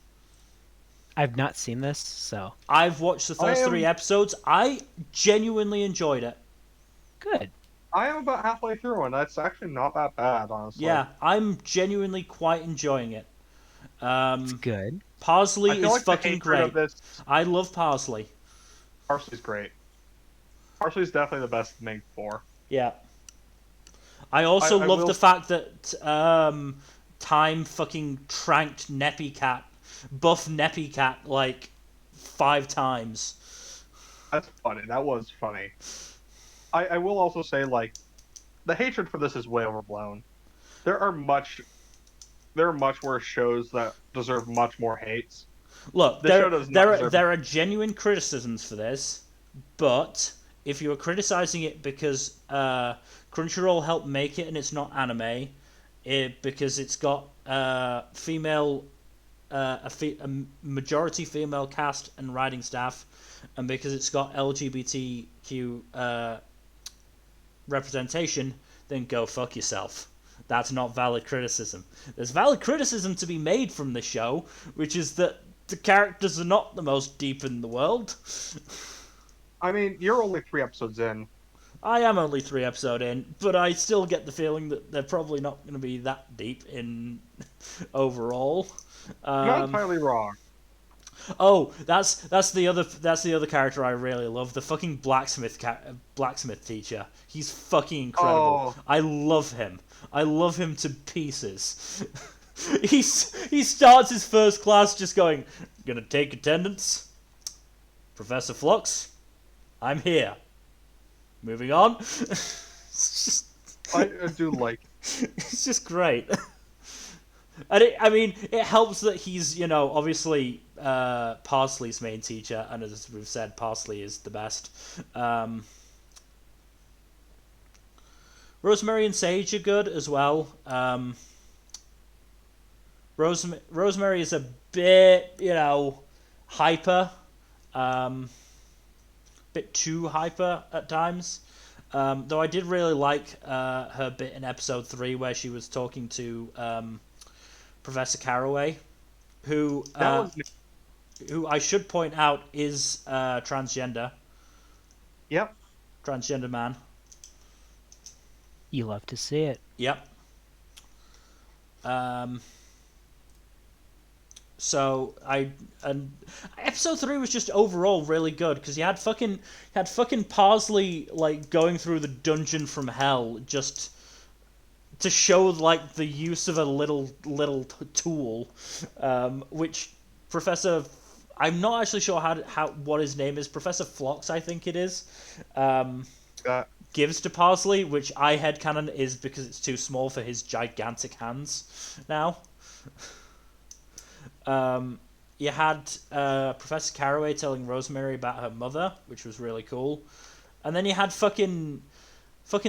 I've not seen this, so I've watched the first 3 episodes. I genuinely enjoyed it. good. I am about halfway through and that's actually not that bad, honestly. Yeah, I'm genuinely quite enjoying it. It's good. Parsley is like fucking great. I love Parsley. Parsley's great. Parsley's definitely the best to make 4. Yeah. I also love will... the fact that Time fucking tranked Buff Neppy Cat like 5 times. That's funny. That was funny. I will also say, like, the hatred for this is way overblown. There are much worse shows that deserve much more hates. Look, there are genuine criticisms for this, but if you are criticizing it because Crunchyroll helped make it and it's not anime, because it's got a majority female cast and writing staff, and because it's got LGBTQ representation, then go fuck yourself. That's not valid criticism. There's valid criticism to be made from the show, which is that the characters are not the most deep in the world. I mean, you're only 3 episodes in. I am only 3 episodes in, but I still get the feeling that they're probably not going to be that deep in overall. You're not entirely wrong. Oh, that's the other character I really love. The fucking blacksmith teacher. He's fucking incredible. Oh. I love him. I love him to pieces. he starts his first class just going, "Gonna take attendance, Professor Flux. I'm here. Moving on." I do like. It's just great. And it helps that he's, obviously Parsley's main teacher, and as we've said, Parsley is the best. Rosemary and Sage are good as well. Rosemary is a bit, hyper, bit too hyper at times. Though I did really like her bit in episode 3 where she was talking to Professor Caraway, who I should point out is transgender. Yep. Transgender man. You love to see it. Yep. So episode 3 was just overall really good because you had fucking Parsley like going through the dungeon from hell just to show like the use of a little tool, which Professor, I'm not actually sure what his name is. Professor Phlox, I think it is. Gives to Parsley, which I headcanon is because it's too small for his gigantic hands now. You had Professor Caraway telling Rosemary about her mother, which was really cool. And then you had fucking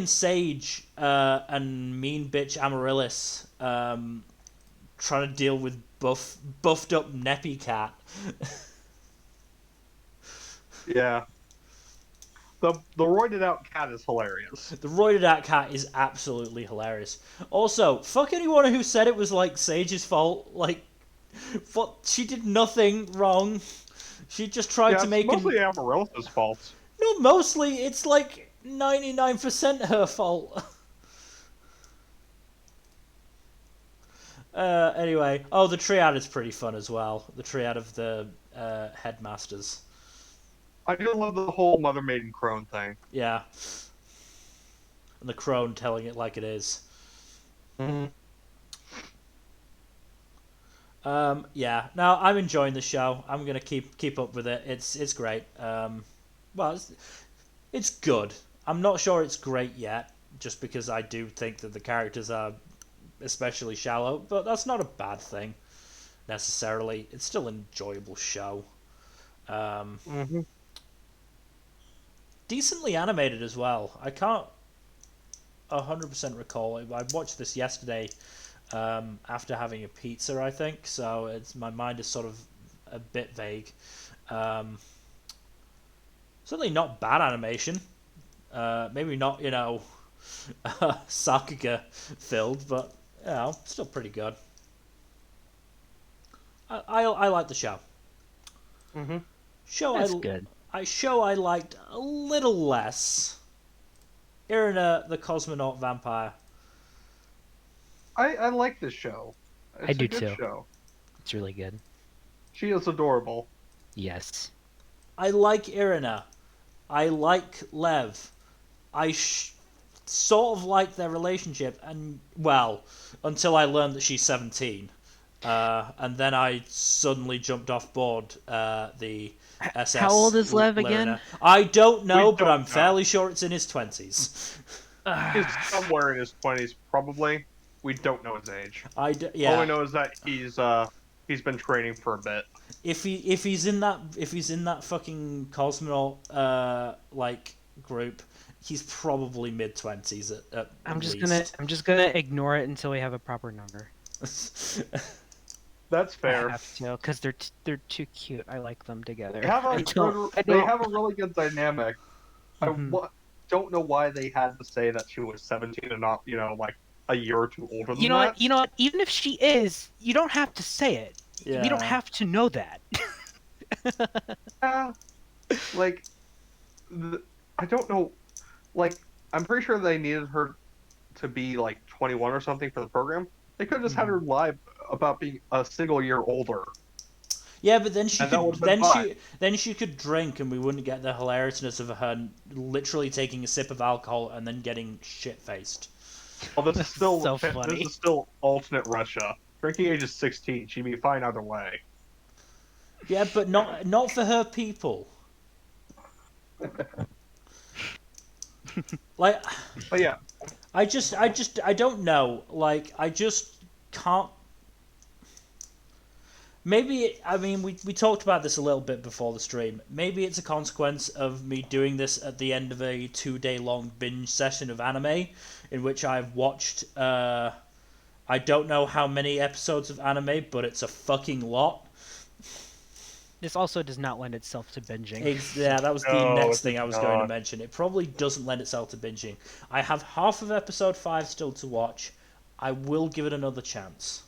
Sage and mean bitch Amaryllis trying to deal with buffed up Neppy Cat. Yeah. The roided out cat is hilarious. The roided out cat is absolutely hilarious. Also, fuck anyone who said it was like Sage's fault. Like, what? She did nothing wrong. She just tried to make mostly Amaryllis' fault. No, mostly it's like 99% her fault. Anyway, the triad is pretty fun as well. The triad of the headmasters. I do love the whole Mother Maiden Crone thing. Yeah. And the crone telling it like it is. Mm-hmm. Yeah. No, I'm enjoying the show. I'm gonna keep up with it. It's great. Well, it's good. I'm not sure it's great yet, just because I do think that the characters are especially shallow, but that's not a bad thing necessarily. It's still an enjoyable show. Decently animated as well. I can't 100% recall. I watched this yesterday after having a pizza, I think, so my mind is sort of a bit vague. Certainly not bad animation. Maybe not, Sakuga filled, but still pretty good. I like the show. That's good. I liked a little less. Irina, the Cosmonaut vampire. I like this show. It's I do a good too. Show. It's really good. She is adorable. Yes. I like Irina. I like Lev. I sort of like their relationship, and until I learned that she's 17. And then I suddenly jumped off board the SS. How old is Lev again? I don't know, but I'm fairly sure it's in his 20s. He's somewhere in his 20s, probably. We don't know his age. Yeah. All we know is that he's been training for a bit. If he's in that fucking Cosmonaut group, he's probably mid-20s at I'm least. just gonna ignore it until we have a proper number. That's fair. I have to, because they're too cute. I like them together. They have a really good dynamic. Mm-hmm. I don't know why they had to say that she was 17 and not, like a year or two older than You know that. what? You know what? Even if she is, you don't have to say it. Yeah. You don't have to know that. I don't know. I'm pretty sure they needed her to be 21 or something for the program. They could have just had her lie about being a single year older. Yeah, but then she And that could would've been fine. then she could drink, and we wouldn't get the hilariousness of her literally taking a sip of alcohol and then getting shit faced. Well, this is still so funny. this is still alternate Russia. Drinking age is 16. She'd be fine either way. Yeah, but not for her people. Like, But yeah, I don't know. Like, I just can't. Maybe, I mean, we talked about this a little bit before the stream. Maybe it's a consequence of me doing this at the end of a 2-day long binge session of anime, in which I've watched, I don't know how many episodes of anime, but it's a fucking lot. This also does not lend itself to binging. Yeah, that was the No, next it thing does I was going to not. mention. It probably doesn't lend itself to binging. I have half of episode 5 still to watch. I will give it another chance.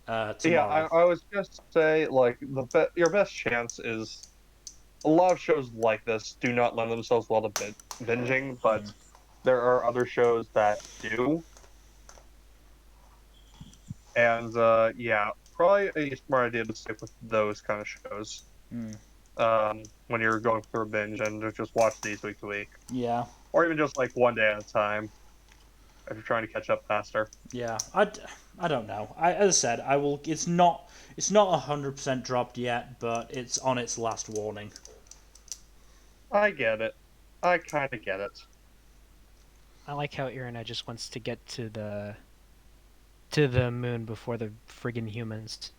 yeah. Tomorrow. I was just say like your best chance is a lot of shows like this do not lend themselves well to binging, but there are other shows that do. And yeah, probably a smart idea to stick with those kind of shows. When you're going through a binge and just watch these week to week, Yeah. or even just like one day at a time if you're trying to catch up faster. Yeah, I don't know. As I said, I will. It's not 100% dropped yet, but it's on its last warning. I get it. I kind of get it. I like how Irina just wants to get to the moon before the friggin' humans.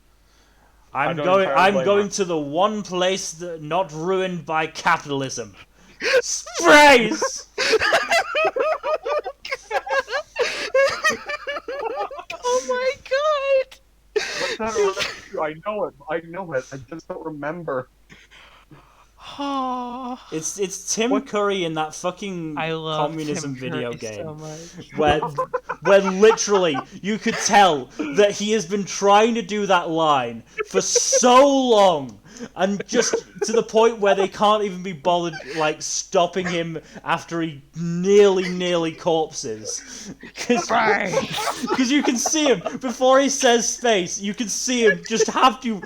I'm don't going. entirely I'm blame going her. to the one place that not ruined by capitalism. Sprays. Oh my god! What's that? I know it. I know it. I just don't remember. Oh, It's Tim What? Curry in that fucking I love communism Tim video Curry game. so much. where literally you could tell that he has been trying to do that line for so long, and just to the point where they can't even be bothered like stopping him after he nearly corpses, because you can see him before he says space. You can see him just have to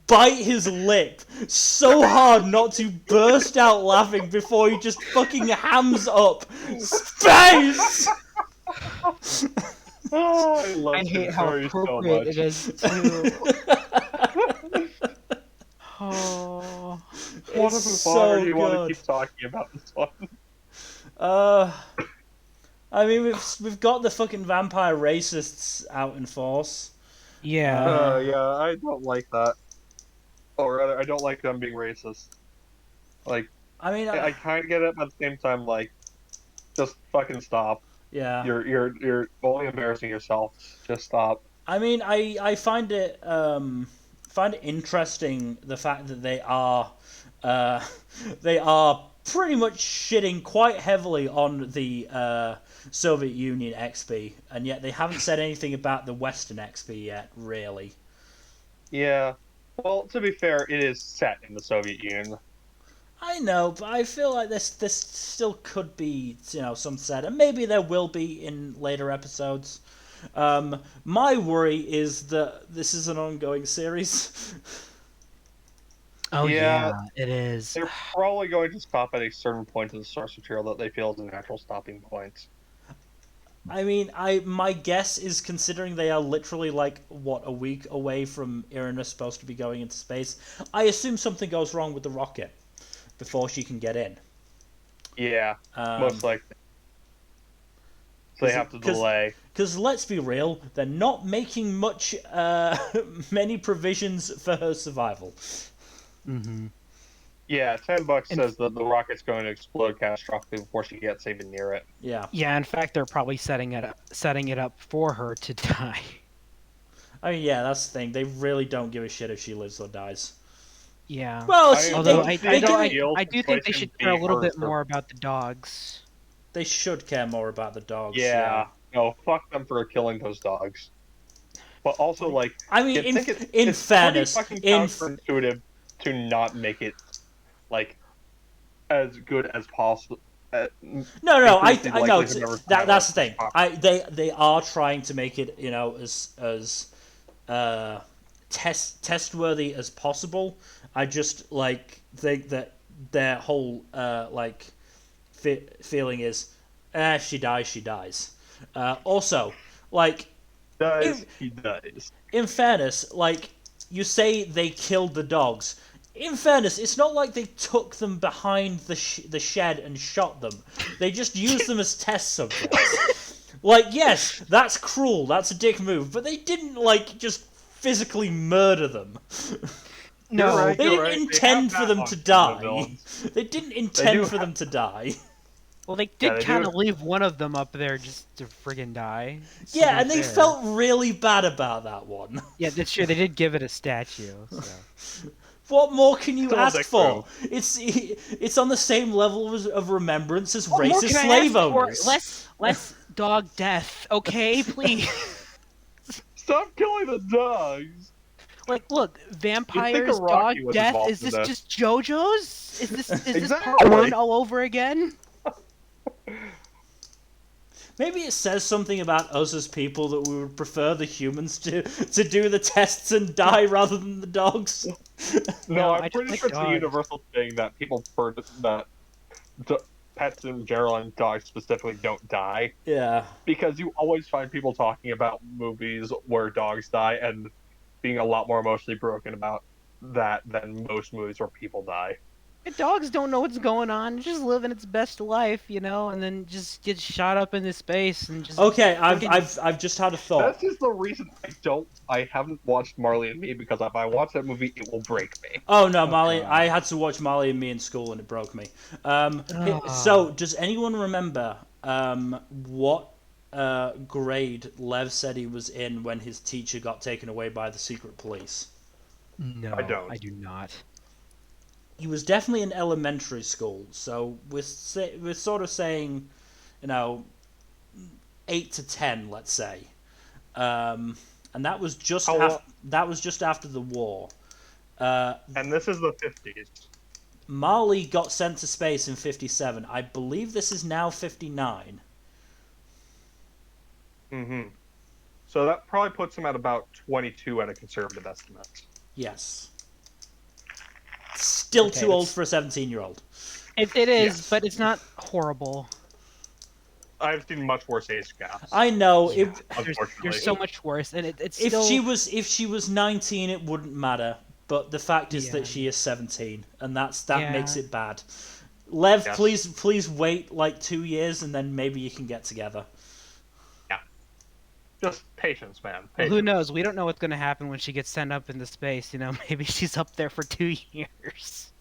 bite his lip so hard not to burst out laughing before he just fucking hams up space. Oh, I love I Tim hate how Curry so appropriate much. it is too. Oh, What It's if so do you want to good. keep talking about this one? I mean, we've got the fucking vampire racists out in force. yeah. Yeah, I don't like that. Or rather, I don't like them being racist. Like, I mean, I kind of get it, but at the same time, like, just fucking stop. yeah. You're only embarrassing yourself. Just stop. I mean, I find it interesting the fact that they are pretty much shitting quite heavily on the Soviet Union XP, and yet they haven't said anything about the Western XP yet, really. Yeah. Well, to be fair, it is set in the Soviet Union. I know, but I feel like this still could be, some said, and maybe there will be in later episodes. My worry is that this is an ongoing series. Oh Yeah. yeah, it is. They're probably going to stop at a certain point in the source material that they feel is a natural stopping point. I mean, my guess is, considering they are literally a week away from Irina supposed to be going into space, I assume something goes wrong with the rocket before she can get in. Yeah, most likely. So they have to delay. Because let's be real, they're not making many provisions for her survival. Mm-hmm. Yeah, $10 says that the rocket's going to explode catastrophically before she gets even near it. Yeah. Yeah, in fact, they're probably setting it up for her to die. I mean, yeah, that's the thing. They really don't give a shit if she lives or dies. Yeah. Well, Although they I do think they should care a little bit more about the dogs. They should care more about the dogs. Yeah. No, fuck them for killing those dogs. But also, like, I mean, in fairness, fucking counterintuitive to not make it like as good as possible. No, I know that's the thing. They are trying to make it, as test worthy as possible. I just think that their whole feeling is, if she dies, she dies. Also, He dies. in fairness, you say they killed the dogs. In fairness, it's not like they took them behind the shed and shot them. They just used them as test subjects. Yes, that's cruel. That's a dick move. But they didn't just physically murder them. No, they didn't intend for them to die. They didn't intend for them to die. Well, they did kind of leave one of them up there just to friggin' die. Yeah, and they felt really bad about that one. Yeah, that's true. They did give it a statue. So. What more can you ask for? It's on the same level of remembrance as racist slave owners. Less dog death, okay? Please. Stop killing the dogs. Look, vampires, dog death. Is this just JoJo's? Is this part 1 all over again? Maybe it says something about us as people that we would prefer the humans to do the tests and die rather than the dogs. No, I'm pretty sure it's a universal thing that people prefer that pets in general and dogs specifically don't die. Yeah. Because you always find people talking about movies where dogs die and being a lot more emotionally broken about that than most movies where people die. Dogs don't know what's going on. It's just living its best life, and then just gets shot up into space and just. Okay, I've just had a thought. That's just the reason I haven't watched Marley and Me, because if I watch that movie, it will break me. Oh no, Marley! I had to watch Marley and Me in school, and it broke me. So, does anyone remember what grade Lev said he was in when his teacher got taken away by the secret police? No, I don't. I do not. He was definitely in elementary school, so we're sort of saying, 8 to 10, let's say, and that was just after the war. And this is the 50s. Marley got sent to space in 57. I believe this is now 59. Mm-hmm. So that probably puts him at about 22 at a conservative estimate. Yes. Still too old for a 17-year-old. It is, yes. But it's not horrible. I've seen much worse age gaps. I know. Yeah, there's so much worse, and it's if still... if she was 19, it wouldn't matter. But the fact is that she is 17, and that makes it bad. Lev, please wait 2 years, and then maybe you can get together. Yeah. Just patience, man. Patience. Well, who knows? We don't know what's going to happen when she gets sent up into space. Maybe she's up there for 2 years.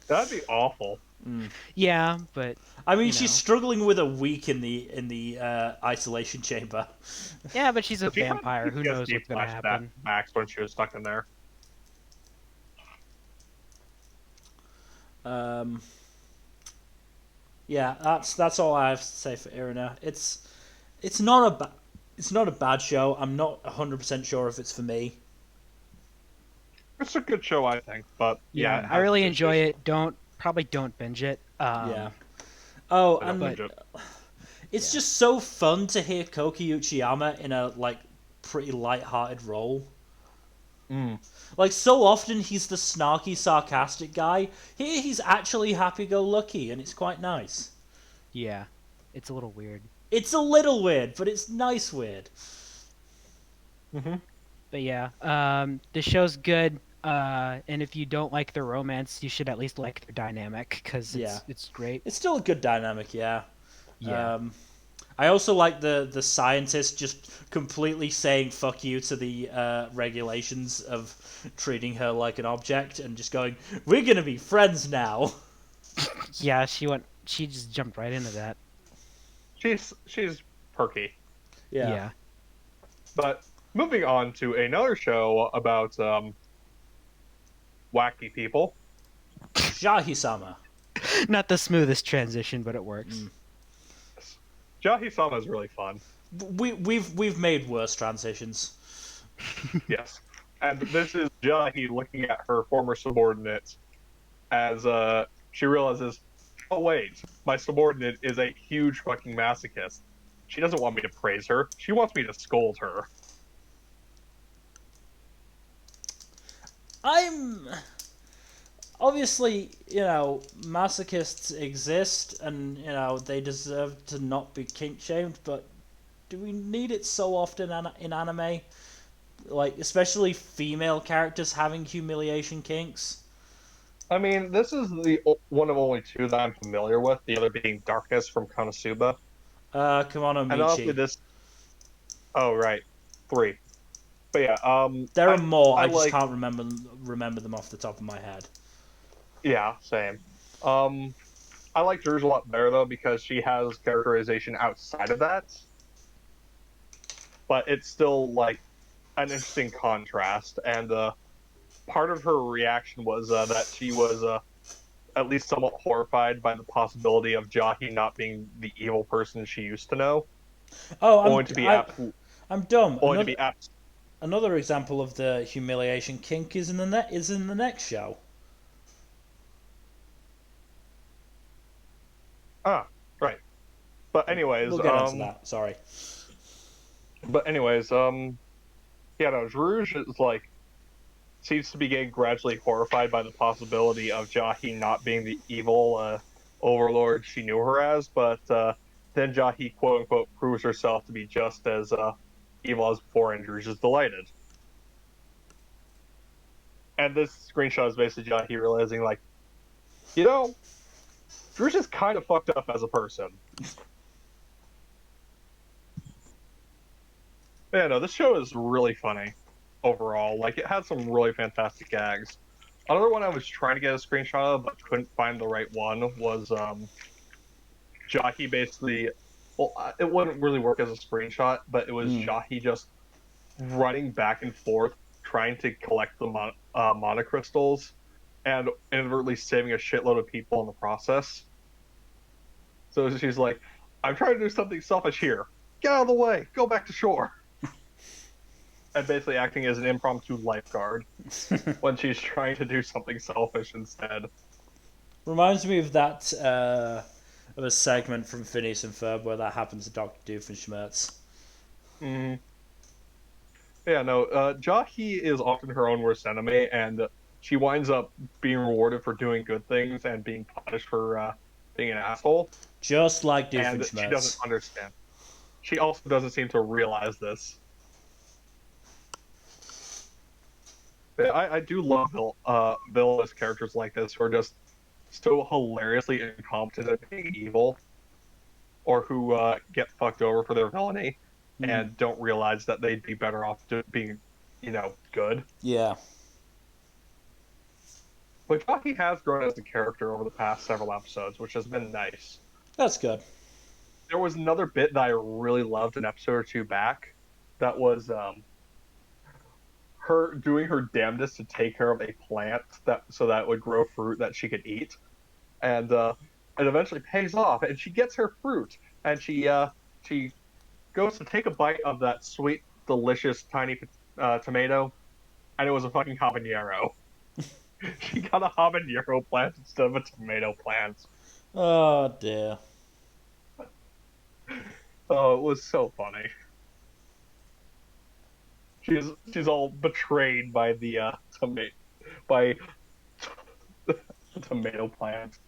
That'd be awful. Mm. Yeah, but I mean, she's struggling with a week in the isolation chamber. Yeah, but she's a vampire. Who knows what's going to happen? Max when she was stuck in there. Yeah, that's all I have to say for Irina. It's not a bad show. I'm not 100% sure if it's for me. It's a good show, I think, but yeah, I really enjoy it. Probably don't binge it. Yeah. Oh, and it's just so fun to hear Koki Uchiyama in a pretty light-hearted role. Mm. So often he's the snarky, sarcastic guy. Here he's actually happy-go-lucky, and it's quite nice. Yeah, it's a little weird. It's a little weird, but it's nice weird. Mm-hmm. But yeah, the show's good. And if you don't like their romance, you should at least like their dynamic, because it's great. It's still a good dynamic, yeah. Yeah. I also like the scientist just completely saying fuck you to the regulations of treating her like an object and just going, we're gonna be friends now. Yeah, she just jumped right into that. She's perky. Yeah. But moving on to another show about wacky people. Jahy-sama. Not the smoothest transition, but it works. Jahy-sama is really fun. We've made worse transitions. Yes. And this is Jahy looking at her former subordinate as she realizes, oh wait, my subordinate is a huge fucking masochist. She doesn't want me to praise her. She wants me to scold her. I'm obviously, masochists exist, and they deserve to not be kink shamed. But do we need it so often in anime? Like, especially female characters having humiliation kinks. I mean, this is the one of only two that I'm familiar with. The other being Darkness from Konosuba, Kimono and honestly, Michi. this. Oh right, three. But yeah, There are more. I I just like. can't remember them off the top of my head. Yeah, same. Um, I like Drew's a lot better though because she has characterization outside of that, but it's still like an interesting contrast. And part of her reaction was that she was at least somewhat horrified by the possibility of Jahy not being the evil person she used to know, Oh, only to be absolute, I'm dumb. only to be abs. Another example of the humiliation kink is in the next show. Ah, right. But anyways, We'll get into that. Sorry. yeah, no, Rouge is like seems to be getting gradually horrified by the possibility of Jahy not being the evil overlord she knew her as, but then Jahy quote unquote proves herself to be just as evil as before, and Rouge is delighted. And this screenshot is basically Jahy realizing, like, you know, Rouge is kind of fucked up as a person. Yeah, no, this show is really funny overall. Like, it had some really fantastic gags. Another one I was trying to get a screenshot of but couldn't find the right one was Jahy basically. Well, it wouldn't really work as a screenshot, but it was Jahy just running back and forth trying to collect the monocrystals and inadvertently saving a shitload of people in the process. So she's like, I'm trying to do something selfish here. Get out of the way. Go back to shore. And basically acting as an impromptu lifeguard when she's trying to do something selfish instead. Reminds me of that of a segment from Phineas and Ferb where that happens to Dr. Doofenshmirtz. Mm. Yeah, no, Jahy is often her own worst enemy, and she winds up being rewarded for doing good things and being punished for being an asshole. Just like And she doesn't Doofenshmirtz. understand. She also doesn't seem to realize this. I do love villainous characters like this who are just so hilariously incompetent at being evil, or who get fucked over for their villainy and don't realize that they'd be better off being, good. Yeah. But Jockey has grown as a character over the past several episodes, which has been nice. That's good. There was another bit that I really loved an episode or two back. That was her doing her damnedest to take care of a plant that it would grow fruit that she could eat, and it eventually pays off, and she gets her fruit, and she goes to take a bite of that sweet, delicious, tiny tomato, and it was a fucking habanero. She got a habanero plant instead of a tomato plant. Oh dear. Oh, it was so funny. She's all betrayed by the by the tomato plant.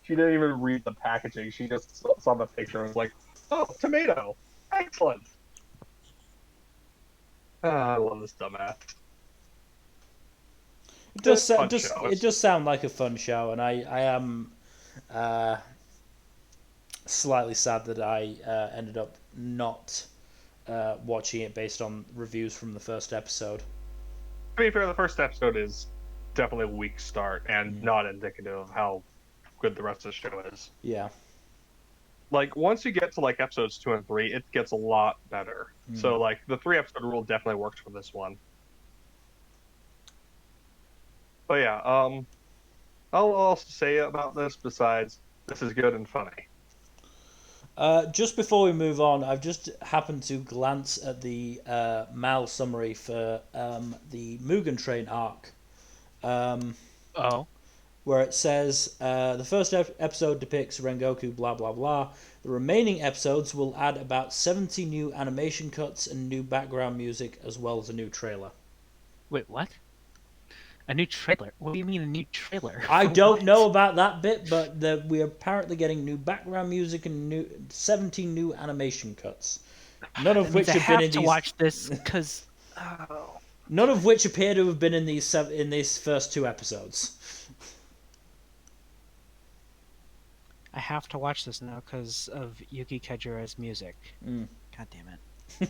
She didn't even read the packaging. She just saw the picture and was like, "Oh, tomato, excellent." I love this dumbass. It does sound like a fun show, and I am slightly sad that I ended up not watching it based on reviews from the first episode. To be fair, the first episode is definitely a weak start and not indicative of how good the rest of the show is. Yeah. Like, once you get to like episodes 2 and 3, it gets a lot better. So like the 3-episode rule definitely works for this one. But yeah, I'll also say about this besides this is good and funny. Just before we move on, I've just happened to glance at the Mal summary for the Mugen Train arc. Where it says the first episode depicts Rengoku, blah blah blah. The remaining episodes will add about 70 new animation cuts and new background music, as well as a new trailer. Wait, what? A new trailer? What do you mean a new trailer? I For don't what? know about that bit, but we're apparently getting new background music and 17 new animation cuts. None of That means which I have been have in to these. watch this because. Oh. None of which appear to have been in these first 2 episodes. I have to watch this now because of Yuki Kajura's music. Mm. God damn it.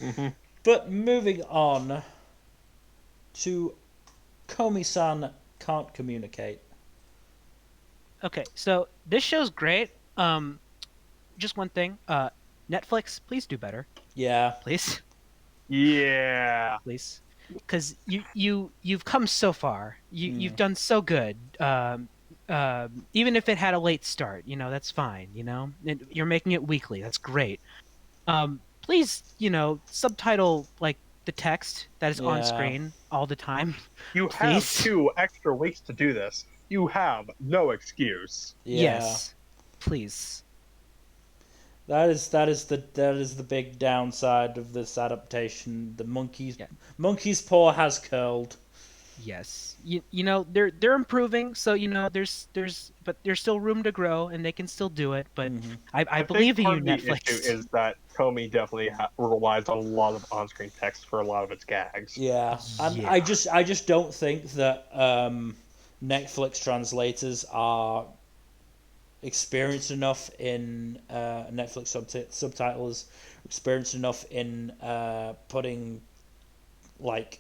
Mm-hmm. But moving on to Komi-san can't communicate. Okay, so this show's great. Just one thing. Netflix, please do better. Yeah. Please. Yeah. Please. Because you've come so far. You've done so good. Even if it had a late start, that's fine. You're making it weekly. That's great. Please, subtitle like the text that is on Yeah. screen all the time. You have Please. 2 extra weeks to do this. You have no excuse. Yeah. Yes. Please. That is the big downside of this adaptation. The monkey's paw has curled. Yes. They're improving, so but there's still room to grow and they can still do it, but I believe in you, part of the Netflix. issue is that Komi definitely relies on a lot of on-screen text for a lot of its gags. Yeah, and Yeah. I just don't think that Netflix translators are experienced enough in Netflix subtitles, experienced enough in putting like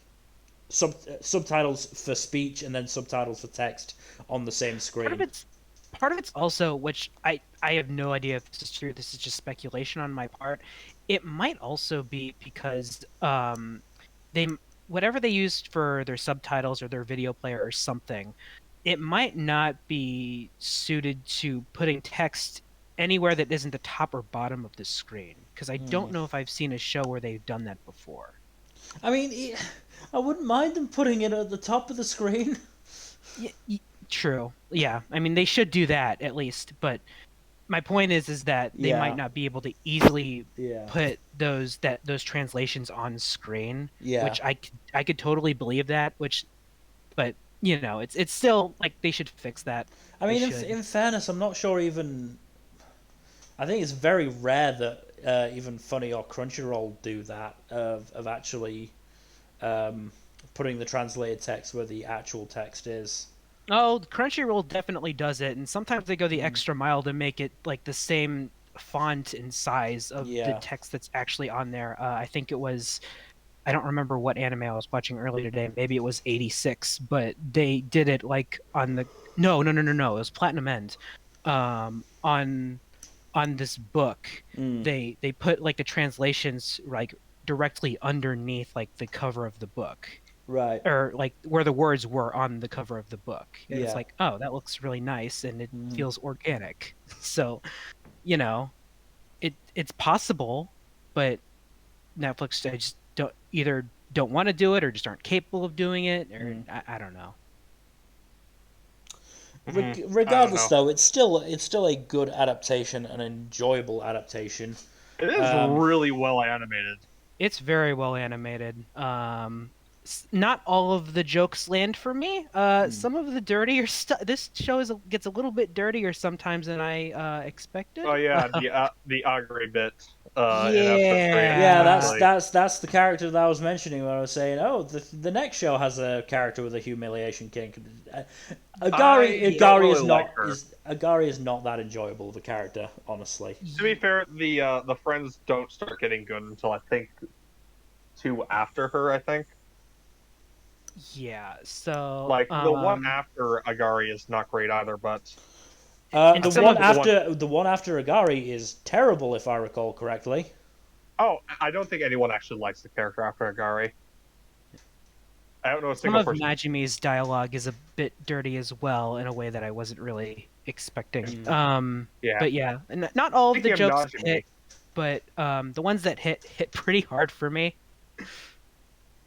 subtitles for speech and then subtitles for text on the same screen. Part of it's also, which I have no idea if this is true, this is just speculation on my part. It might also be because they whatever they used for their subtitles or their video player or something, it might not be suited to putting text anywhere that isn't the top or bottom of the screen, because I don't know if I've seen a show where they've done that before. I mean, I wouldn't mind them putting it at the top of the screen. Yeah, true. Yeah, I mean they should do that at least, but my point is that they Yeah. might not be able to easily Yeah. put those translations on screen. Yeah. Which I could totally believe that. But it's still like they should fix that. I mean, They in fairness, I'm not sure even. I think it's very rare that even Funny or Crunchyroll do that of actually putting the translated text where the actual text is. Oh, Crunchyroll definitely does it, and sometimes they go the extra mile to make it like the same font and size of the text that's actually on there. I think it was. I don't remember what anime I was watching earlier today. Maybe it was 86, but they did it like on the no. It was Platinum End. On this book, they put like the translations like directly underneath like the cover of the book. Right. Or like where the words were on the cover of the book. And Yeah. it's like, oh, that looks really nice and it feels organic. So, it's possible, but Netflix just don't want to do it or just aren't capable of doing it, or I don't know. Regardless, though, it's still a good adaptation, an enjoyable adaptation. It is really well animated. It's very well animated. Not all of the jokes land for me. Some of the dirtier stuff. This show gets a little bit dirtier sometimes than I expected. Oh yeah, the Agri bit. Yeah, that's the character that I was mentioning when I was saying, oh, the next show has a character with a humiliation kink. Agari is not that enjoyable of a character, honestly. To be fair, the friends don't start getting good until I think 2 after her. I think. Yeah. So like the one after Agari is not great either, but the one after Agari is terrible, if I recall correctly. Oh, I don't think anyone actually likes the character after Agari. I don't know a single person. Some of Najime's dialogue is a bit dirty as well, in a way that I wasn't really expecting. Yeah. But yeah, and not all of the jokes Najime. hit, but the ones that hit pretty hard for me.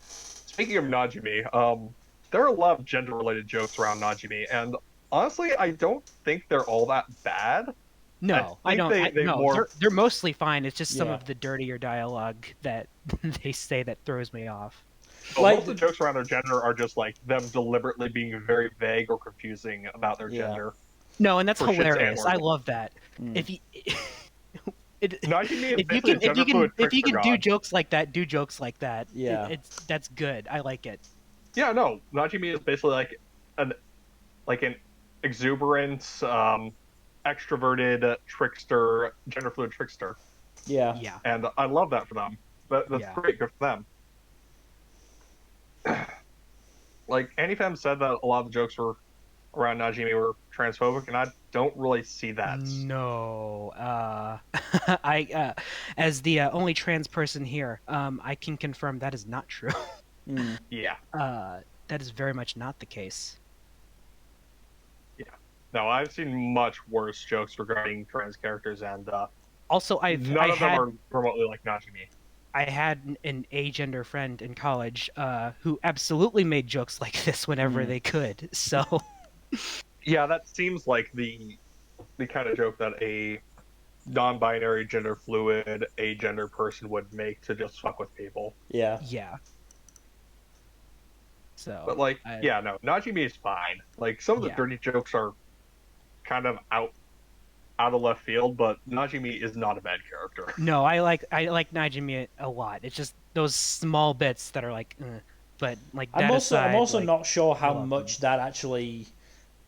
Speaking of Najime, there are a lot of gender-related jokes around Najime, and honestly, I don't think they're all that bad. No, I don't. They're mostly fine. It's just some of the dirtier dialogue that they say that throws me off. Oh, Like, most of the jokes around their gender are just like them deliberately being very vague or confusing about their Yeah. gender. No, and that's For shits and hilarious. I horrors. love that. Mm. If you Najimi is if you basically a can if you gender fluid can if you trickster can do god. jokes like that, do jokes like that. Yeah. That's good. I like it. Yeah, no, Najimi is basically an exuberant, extroverted trickster, gender fluid trickster, Yeah. Yeah. and I love that for them. That's Yeah. great, good for them. Like Anifem said that a lot of the jokes were around Najimi were transphobic, and I don't really see that. No. I as the only trans person here, I can confirm that is not true. Mm. Yeah, That is very much not the case. yeah. No, I've seen much worse jokes regarding trans characters, and Also, none of them are remotely like Najimi. I had an agender friend in college who absolutely made jokes like this whenever they could. So Yeah, that seems like the kind of joke that a non-binary, gender fluid, agender person would make to just fuck with people. Yeah. yeah. So But like, I, yeah, no, Najimi is fine. Like some of the yeah. dirty jokes are kind of out of left field, but Najimi is not a bad character. No, I like Najimi a lot. It's just those small bits that are like, but like that I'm aside, also like, not sure how love much them. that actually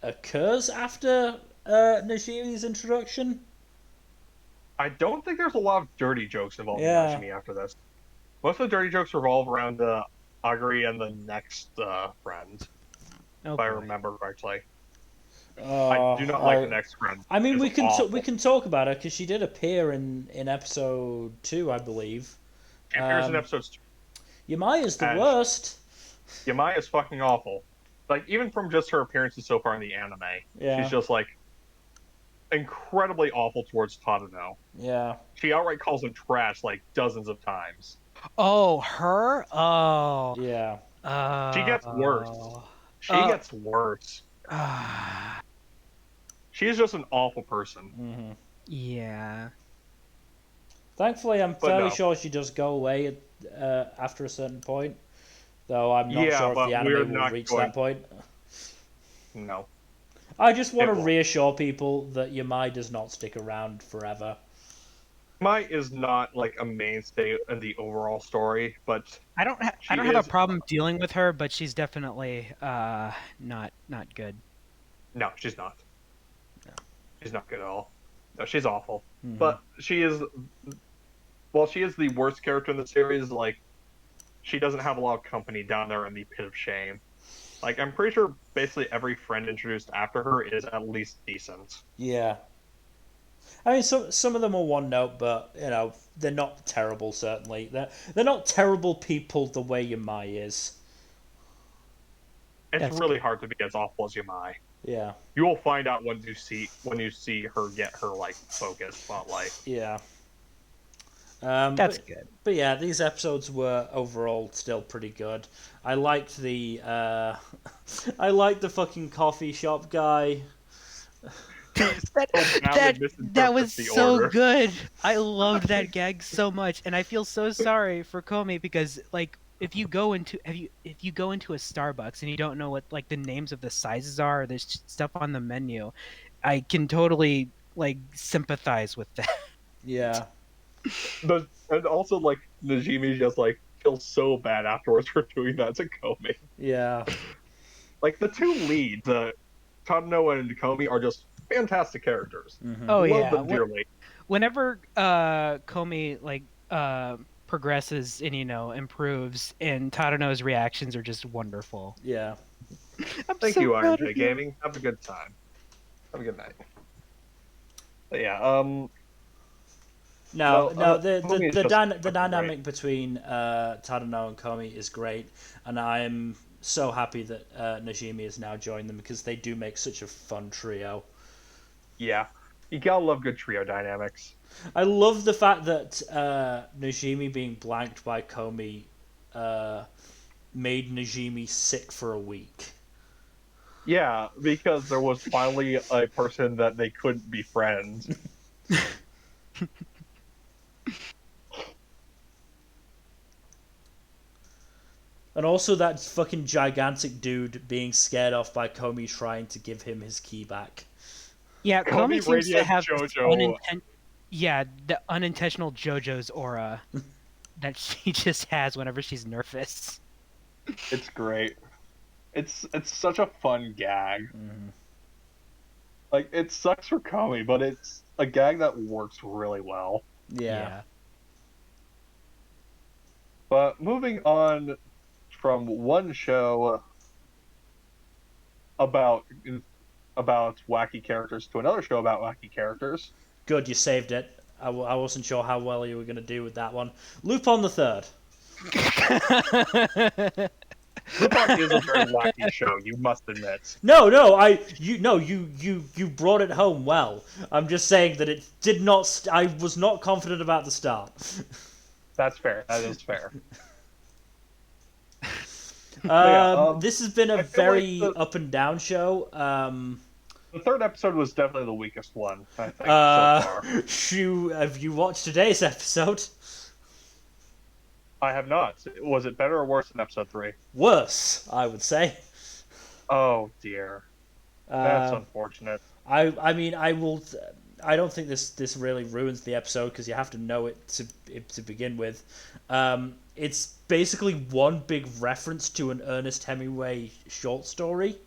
occurs after Najimi's introduction. I don't think there's a lot of dirty jokes involving Yeah. Najimi after this. Most of the dirty jokes revolve around Aguri and the next friend, Oh if I boy. remember correctly. I do not like the next friend. I mean, It's awful. we can talk about her because she did appear in episode 2, I believe. She appears in episodes Yamaya's the And- worst. Yamai is fucking awful. Like, even from just her appearances so far in the anime, Yeah. she's just, like, incredibly awful towards Tadano. Yeah. She outright calls him trash, like, dozens of times. Oh, her? Oh. Yeah. She gets worse. She gets worse. She's just an awful person. Hmm. Yeah. Thankfully, I'm But fairly no. sure she does go away after a certain point. Though I'm not Yeah, sure if but the we're anime will not reach going- that point. No. I just want It to won't. reassure people that Yamai does not stick around forever. Mai is not, like, a mainstay in the overall story, but I don't She have a is- problem dealing with her, but she's definitely not good. no, she's not. No. She's not good at all. No, she's awful. Mhm. But she is... Well, she is the worst character in the series, like, she doesn't have a lot of company down there in the pit of shame. Like, I'm pretty sure basically every friend introduced after her is at least decent. Yeah. I mean, some of them are one note, but you know they're not terrible. Certainly, they're not terrible people the way Yamai is. It's That's really hard to be as awful as Yamai. Yeah. You will find out when you see her get her like focus spotlight. Yeah. That's good. But yeah, these episodes were overall still pretty good. I liked the I liked the fucking coffee shop guy. That was so good. I loved that gag so much, and I feel so sorry for Komi because like if you go into a Starbucks and you don't know what like the names of the sizes are, or there's stuff on the menu, I can totally like sympathize with that. Yeah. And also like Najimi just like feels so bad afterwards for doing that to Komi. Yeah. Like the two leads, Tadano and Komi, are just fantastic characters. Mhm. Oh Love yeah. them dearly. Whenever Komi like progresses and improves, and Tadano's reactions are just wonderful. Yeah. I'm Thank so you, proud Iron of J you. Gaming. Have a good time. Have a good night. But yeah, No, Well, the Komi is the, just dy- the fucking dynamic between Tadano and Komi is great, and I'm so happy that Najimi has now joined them because they do make such a fun trio. yeah, you gotta love good trio dynamics. I love the fact that Najimi being blanked by Komi made Najimi sick for a week. Yeah, because there was finally a person that they couldn't befriend. And also that fucking gigantic dude being scared off by Komi trying to give him his key back. Yeah, Komi Komi seems to Radiant have JoJo. the unintentional JoJo's aura that she just has whenever she's nervous. It's great. It's such a fun gag. Like, it sucks for Komi, but it's a gag that works really well. Yeah. But moving on from one show about wacky characters to another show about wacky characters. Good, you saved it. I wasn't sure how well you were going to do with that one. Lupin III. Lupin is a very wacky show, you must admit. No, you brought it home well. I'm just saying that it did not. I was not confident about the start. That's fair. That is fair. This has been a very like up and down show. The third episode was definitely the weakest one, I think, so far. Have you watched today's episode? I have not. Was it better or worse than episode 3? Worse, I would say. Oh dear, that's unfortunate. I mean, I will. I don't think this really ruins the episode because you have to know it to begin with. It's basically one big reference to an Ernest Hemingway short story.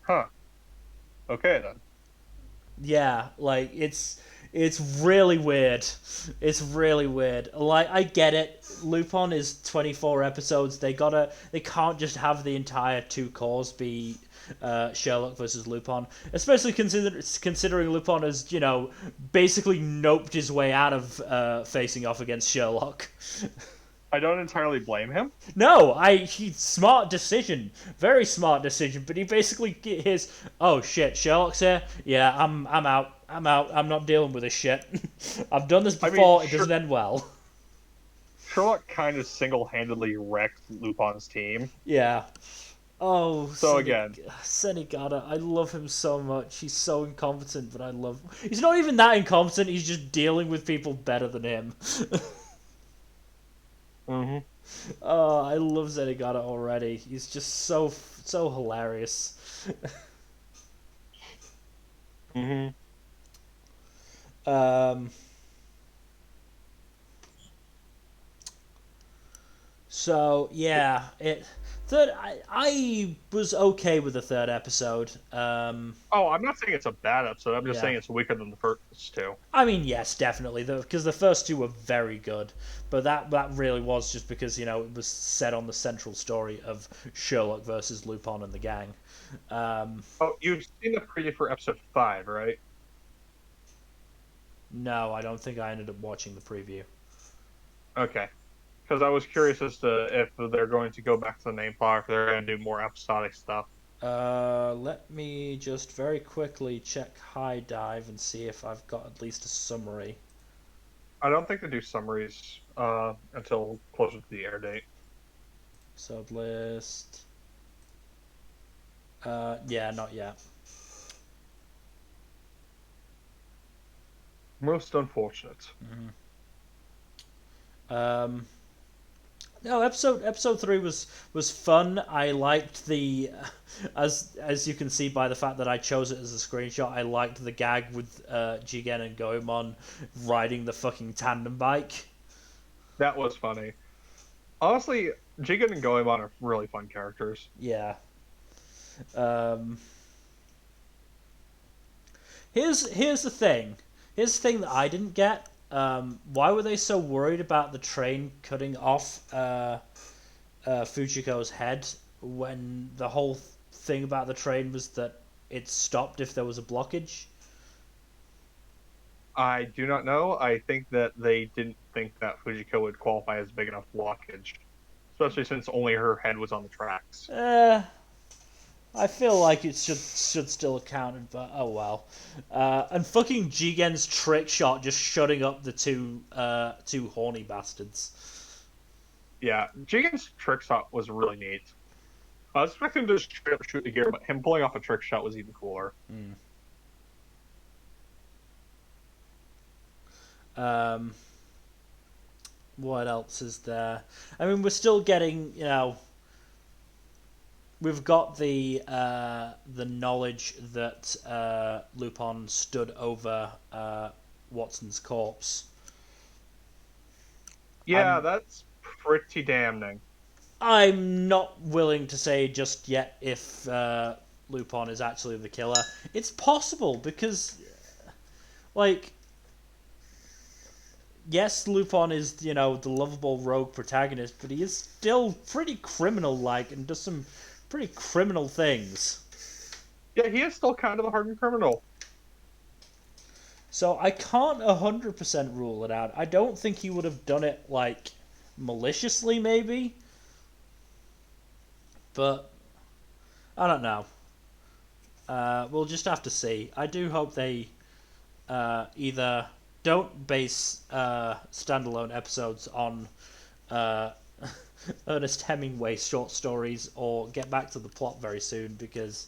Huh. Okay then. Yeah, like it's really weird. It's really weird. Like, I get it. Lupin is 24 episodes. They can't just have the entire 2 cores be Sherlock versus Lupin, especially considering Lupin has, you know, basically noped his way out of facing off against Sherlock. I don't entirely blame him. No, smart decision, very smart decision. But he basically hears, oh shit, Sherlock's here. Yeah, I'm out. I'm not dealing with this shit. I've done this before. It doesn't end well. Sherlock kind of single-handedly wrecked Lupin's team. Yeah. Oh, so again, Senigata, I love him so much. He's so incompetent, but I love him. He's not even that incompetent. He's just dealing with people better than him. Mm-hmm. Oh, I love Zenigata already. He's just so hilarious. Mm-hmm. So yeah, I was okay with the third episode. Oh, I'm not saying it's a bad episode. I'm just saying it's weaker than the first 2. I mean, yes, definitely, because the first 2 were very good, but that really was just because, you know, it was set on the central story of Sherlock versus Lupin and the gang. Oh, you've seen the preview for episode 5, right? No, I don't think I ended up watching the preview. Okay. Because I was curious as to if they're going to go back to the main plot, if they're going to do more episodic stuff. Let me just very quickly check High Dive and see if I've got at least a summary. I don't think they do summaries until closer to the air date. Sublist. Yeah, not yet. Most unfortunate. Mm-hmm. No, episode 3 was fun. I liked the as you can see by the fact that I chose it as a screenshot. I liked the gag with Jigen and Goemon riding the fucking tandem bike. That was funny. Honestly, Jigen and Goemon are really fun characters. Yeah. Here's the thing. Here's the thing that I didn't get. Why were they so worried about the train cutting off Fujiko's head when the whole thing about the train was that it stopped if there was a blockage? I do not know. I think that they didn't think that Fujiko would qualify as big enough blockage, especially since only her head was on the tracks. I feel like it should still have counted, but oh well. And fucking Jigen's trick shot just shutting up the two horny bastards. Yeah, Jigen's trick shot was really neat. I was expecting him to just straight up shoot the gear, but him pulling off a trick shot was even cooler. What else is there? I mean, we're still getting, we've got the knowledge that Lupin stood over Watson's corpse. Yeah, that's pretty damning. I'm not willing to say just yet if Lupin is actually the killer. It's possible because, like, yes, Lupin is, the lovable rogue protagonist, but he is still pretty criminal-like and does some pretty criminal things. Yeah, he is still kind of a hardened criminal. So I can't 100% rule it out. I don't think he would have done it, like, maliciously, maybe. But I don't know. We'll just have to see. I do hope they either don't base standalone episodes on Ernest Hemingway short stories or get back to the plot very soon because,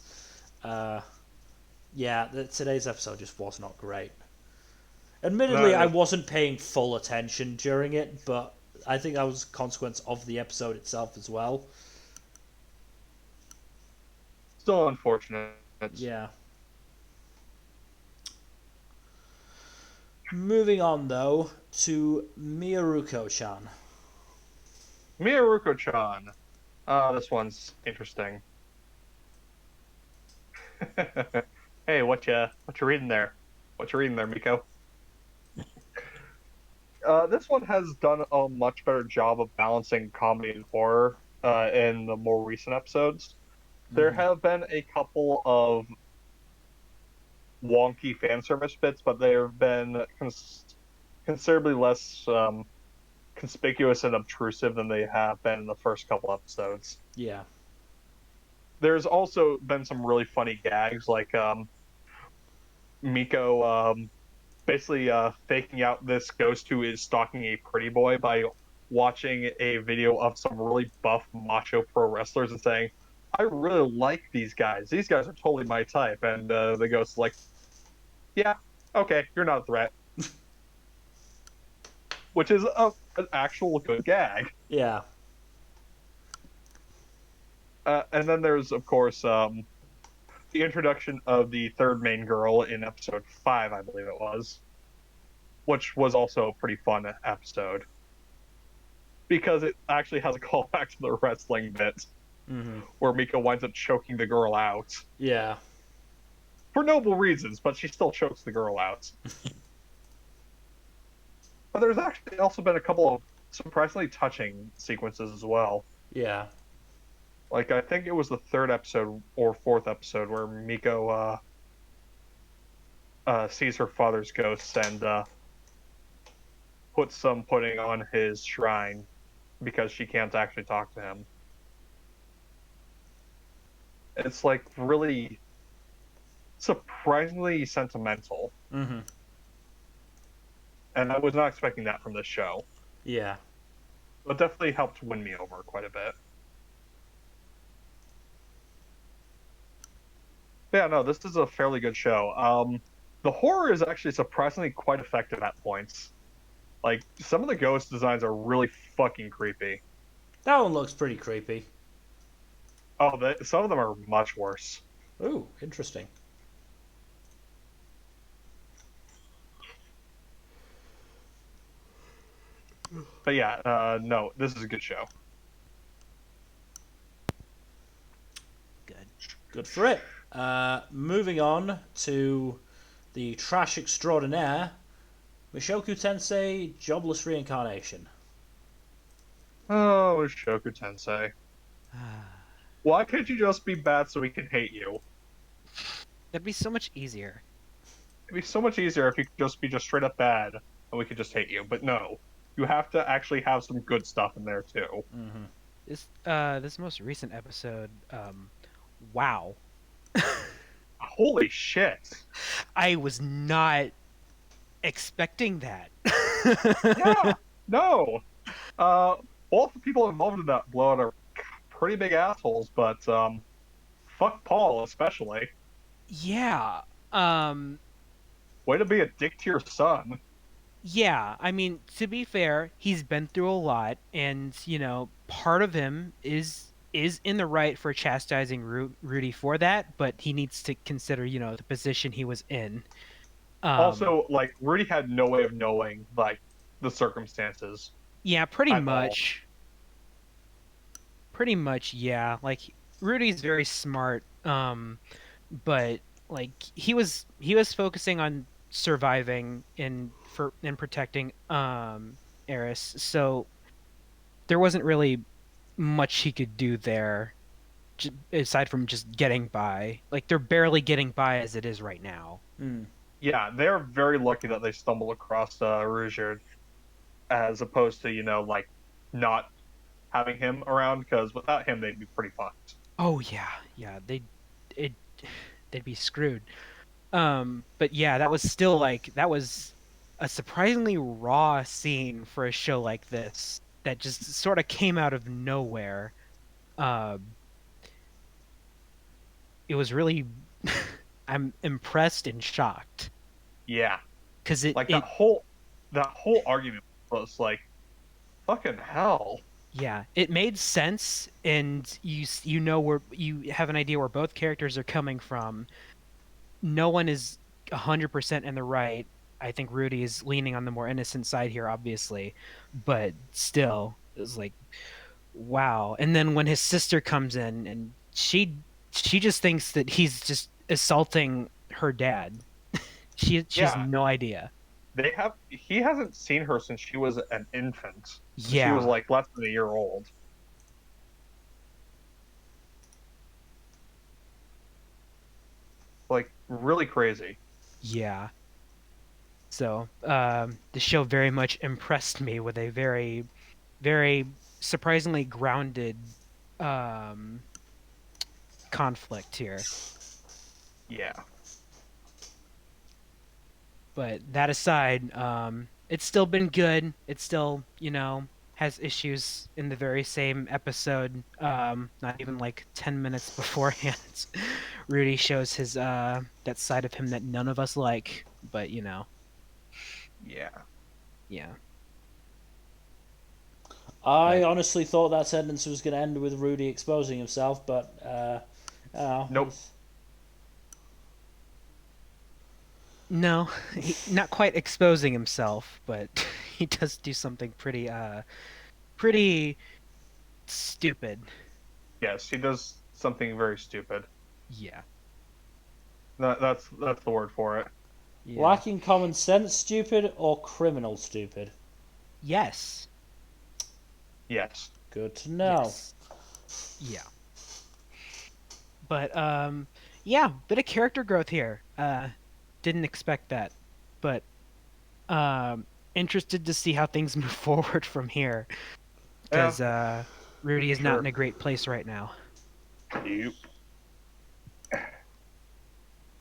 today's episode just was not great. Admittedly, I wasn't paying full attention during it, but I think that was a consequence of the episode itself as well. Still unfortunate. Yeah. Moving on, though, to Mieruko-chan. Mieruko-chan. This one's interesting. Hey, what you reading there? What you reading there, Miko? This one has done a much better job of balancing comedy and horror in the more recent episodes. There have been a couple of wonky fan service bits, but they have been considerably less conspicuous and obtrusive than they have been in the first couple episodes. Yeah. There's also been some really funny gags, like Miko basically faking out this ghost who is stalking a pretty boy by watching a video of some really buff macho pro wrestlers and saying, I really like these guys. These guys are totally my type. And the ghost's like, yeah, okay, you're not a threat. Which is an actual good gag. Yeah. And then there's, of course, the introduction of the third main girl in episode 5, I believe it was, which was also a pretty fun episode. Because it actually has a callback to the wrestling bit, where Miko winds up choking the girl out. Yeah. For noble reasons, but she still chokes the girl out. But there's actually also been a couple of surprisingly touching sequences as well. Yeah. Like, I think it was the third episode or fourth episode where Miko sees her father's ghost and puts some pudding on his shrine because she can't actually talk to him. It's, like, really surprisingly sentimental. Mm-hmm. And I was not expecting that from this show. Yeah. But definitely helped win me over quite a bit. Yeah, no, this is a fairly good show. The horror is actually surprisingly quite effective at points. Like, some of the ghost designs are really fucking creepy. That one looks pretty creepy. Oh, some of them are much worse. Ooh, interesting. But yeah, no, this is a good show. Good for it. Moving on to the trash extraordinaire, Mushoku Tensei Jobless Reincarnation. Oh, Mushoku Tensei. Why can't you just be bad so we can hate you? That'd be so much easier. It'd be so much easier if you could just be straight up bad and we could just hate you. But no, you have to actually have some good stuff in there too. This most recent episode, wow. Holy shit. I was not expecting that. Yeah, no. Both the people involved in that blowout are pretty big assholes, but fuck Paul especially. Yeah. Way to be a dick to your son. Yeah, I mean, to be fair, he's been through a lot, and part of him is in the right for chastising Rudy for that, but he needs to consider, the position he was in. Um, Also, like Rudy had no way of knowing like the circumstances yeah, pretty at all. much. Pretty much, yeah. Like Rudy's very smart, but like he was focusing on surviving and protecting Eris, so there wasn't really much he could do there aside from just getting by. Like they're barely getting by as it is right now. Hmm. Yeah, they're very lucky that they stumbled across Ruijerd as opposed to, like not having him around because without him they'd be pretty fucked. Oh yeah, yeah, it they'd be screwed. But yeah, that was still like that was a surprisingly raw scene for a show like this that just sort of came out of nowhere. Um, it was really I'm impressed and shocked Yeah. because it Like it that whole argument was like fucking hell. yeah, it made sense, and you know where you have an idea where both characters are coming from. No one is 100% in the right. I think Rudy is leaning on the more innocent side here, obviously, but still, it's like, wow. And then when his sister comes in, and she just thinks that he's just assaulting her dad. She has Yeah, no idea. he hasn't seen her since she was an infant. She was Yeah, like less than a year old. Like really crazy. yeah. So the show very much impressed me with a very, very surprisingly grounded um, conflict here. Yeah. But that aside, it's still been good. It's still, has issues in the very same episode. Not even like 10 minutes beforehand, Rudy shows his that side of him that none of us like. But Yeah. yeah. I But honestly thought that sentence was going to end with Rudy exposing himself, but oh, Nope. no, not quite exposing himself, but he does do something pretty stupid. Yes, he does something very stupid. Yeah. That's the word for it. Yeah. lacking common sense, stupid, or criminal stupid. Yes. Yes. Good to know. Yes. Yeah. But yeah, bit of character growth here. Didn't expect that. But interested to see how things move forward from here Yeah. because Rudy is not Sure. in a great place right now. Yep.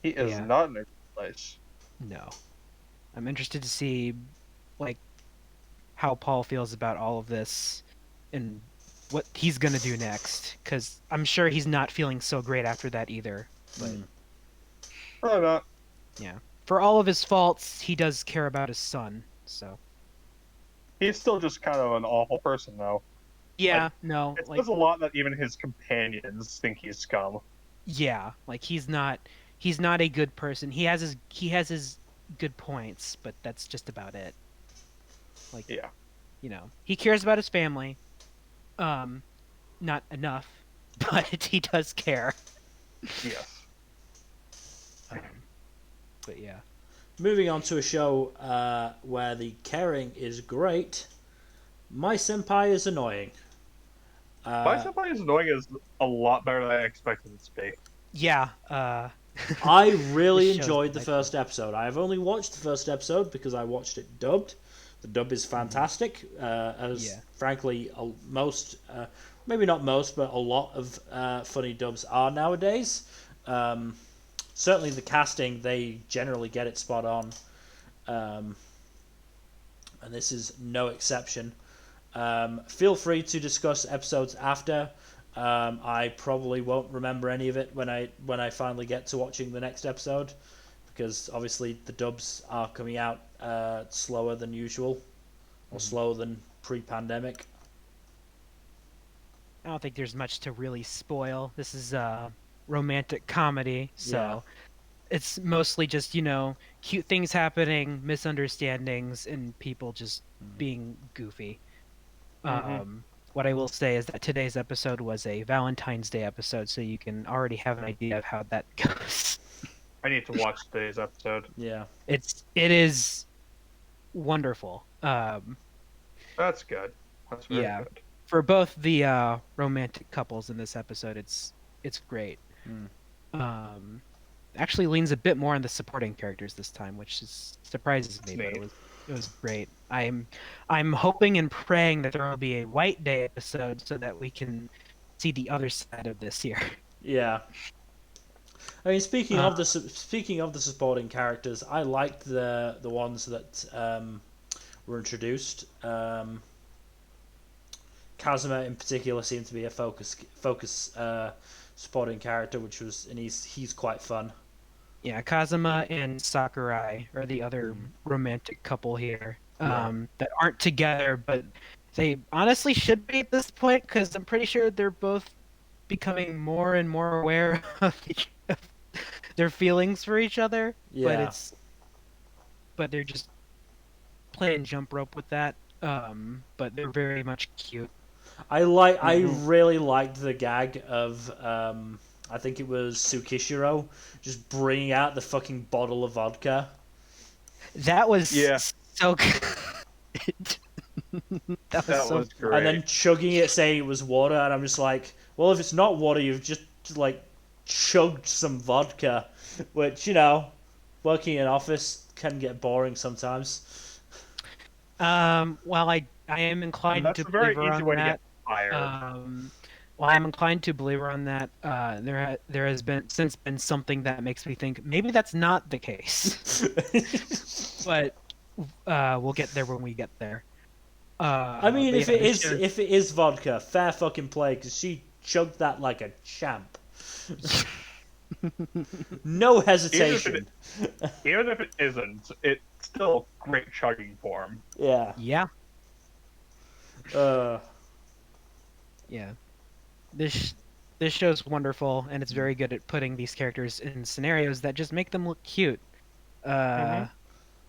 He is Yeah. not in a good place. No. I'm interested to see like how Paul feels about all of this and what he's going to do next cuz I'm sure he's not feeling so great after that either. But Hmm. Probably not. yeah. For all of his faults, he does care about his son. So He's still just kind of an awful person, though. yeah, Like, no, it like says a lot that even his companions think he's scum. yeah, like he's not a good person. He has his good points, but that's just about it. Like, Yeah. he cares about his family. Um, not enough, but he does care. Yes. Um, but yeah. Moving on to a show where the caring is great. My senpai is annoying. My Senpai is annoying is a lot better than I expected it to be. Yeah, I this really show's enjoyed the delightful. first episode. I have only watched the first episode because I watched it dubbed. The dub is fantastic, as Yeah. frankly most, maybe not most, but a lot of funny dubs are nowadays. Um, Certainly the casting, they generally get it spot on, um, and this is no exception. Feel free to discuss episodes after. I probably won't remember any of it when I finally get to watching the next episode because obviously the dubs are coming out slower than usual, or slower than pre-pandemic. I don't think there's much to really spoil. This is a romantic comedy, so it's mostly just, cute things happening, misunderstandings, and people just being goofy. What I will say is that today's episode was a Valentine's Day episode, so you can already have an idea of how that goes. I need to watch today's episode. Yeah. It is wonderful. That's good. That's very good. For both the romantic couples in this episode, it's great. Actually leans a bit more on the supporting characters this time, which surprises me, but it was great. I'm hoping and praying that there will be a White Day episode so that we can see the other side of this here. Yeah. I mean, speaking of the supporting characters, I liked the ones that were introduced. Kazuma in particular seemed to be a focus supporting character, and he's quite fun. Yeah, Kazuma and Sakurai are the other romantic couple here that aren't together, but they honestly should be at this point, because I'm pretty sure they're both becoming more and more aware of their feelings for each other. Yeah. But they're just playing jump rope with that. But they're very much cute. I really liked the gag of I think it was Tsukishiro just bringing out the fucking bottle of vodka. That was so good. that was great. And then chugging it, saying it was water, and I'm just like, well, if it's not water, you've just like chugged some vodka, which, working in an office can get boring sometimes. Well, I am inclined to believe her on that. Well, I'm inclined to believe her on that. There has been something that makes me think maybe that's not the case. But we'll get there when we get there. I mean, if it is vodka, fair fucking play, because she chugged that like a champ. No hesitation. Even if it isn't, it's still great chugging form. Yeah. Yeah. Yeah. This show's wonderful, and it's very good at putting these characters in scenarios that just make them look cute. It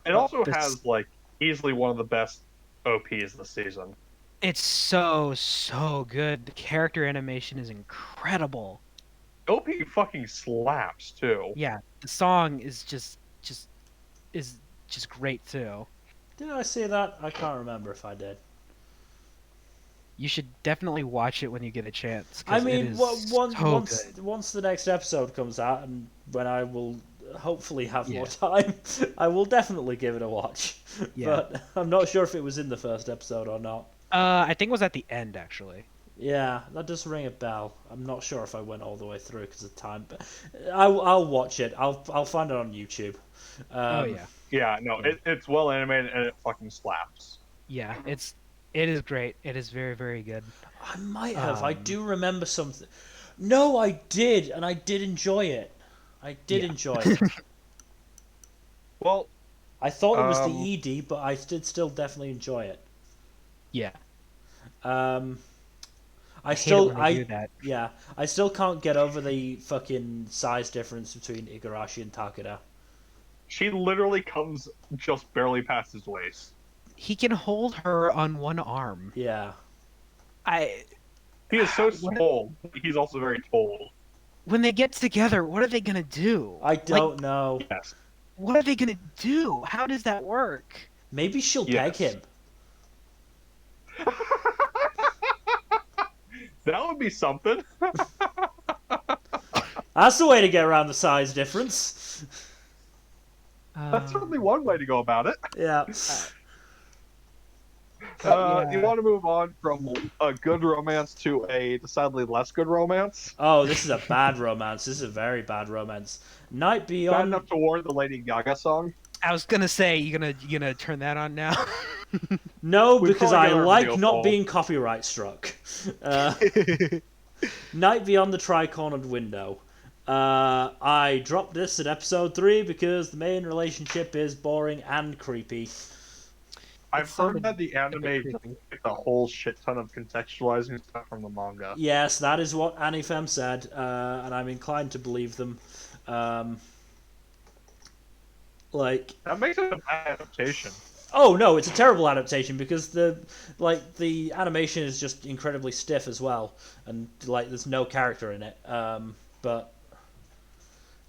also has easily one of the best OPs this season. It's so good. The character animation is incredible. OP fucking slaps too. Yeah, the song is just great too. Did I say that? I can't remember if I did. You should definitely watch it when you get a chance. I mean, once the next episode comes out, and when I will hopefully have more time, I will definitely give it a watch. Yeah. But I'm not sure if it was in the first episode or not. I think it was at the end, actually. Yeah, that does ring a bell. I'm not sure if I went all the way through because of time, but I'll watch it. I'll find it on YouTube. It's well animated and it fucking slaps. Yeah, it is great. It is very, very good. I might have. I do remember something. No, I did, and I did enjoy it. I did enjoy it. Well, I thought it was the ED, but I did still definitely enjoy it. Yeah. I still can't get over the fucking size difference between Igarashi and Takeda. She literally comes just barely past his waist. He can hold her on one arm. Yeah. He is so small. He's also very tall. When they get together, what are they gonna do? I don't know. Yes. What are they gonna do? How does that work? Maybe she'll peg him. That would be something. That's the way to get around the size difference. That's certainly one way to go about it. Yeah. You want to move on from a good romance to a decidedly less good romance? Oh, this is a bad romance. This is a very bad romance. Night Beyond. Bad enough to warrant the Lady Gaga song? I was gonna say, you gonna turn that on now? No, because I like not being copyright struck. Night Beyond the Tricornered Window. I dropped this at episode 3 because the main relationship is boring and creepy. I've heard sounded that the a bit anime just creepy. gets a whole shit ton of contextualizing stuff from the manga. Yes, that is what Anifem said, and I'm inclined to believe them. Like, That makes it a bad adaptation. oh no, it's a terrible adaptation because the animation is just incredibly stiff as well, and like there's no character in it. But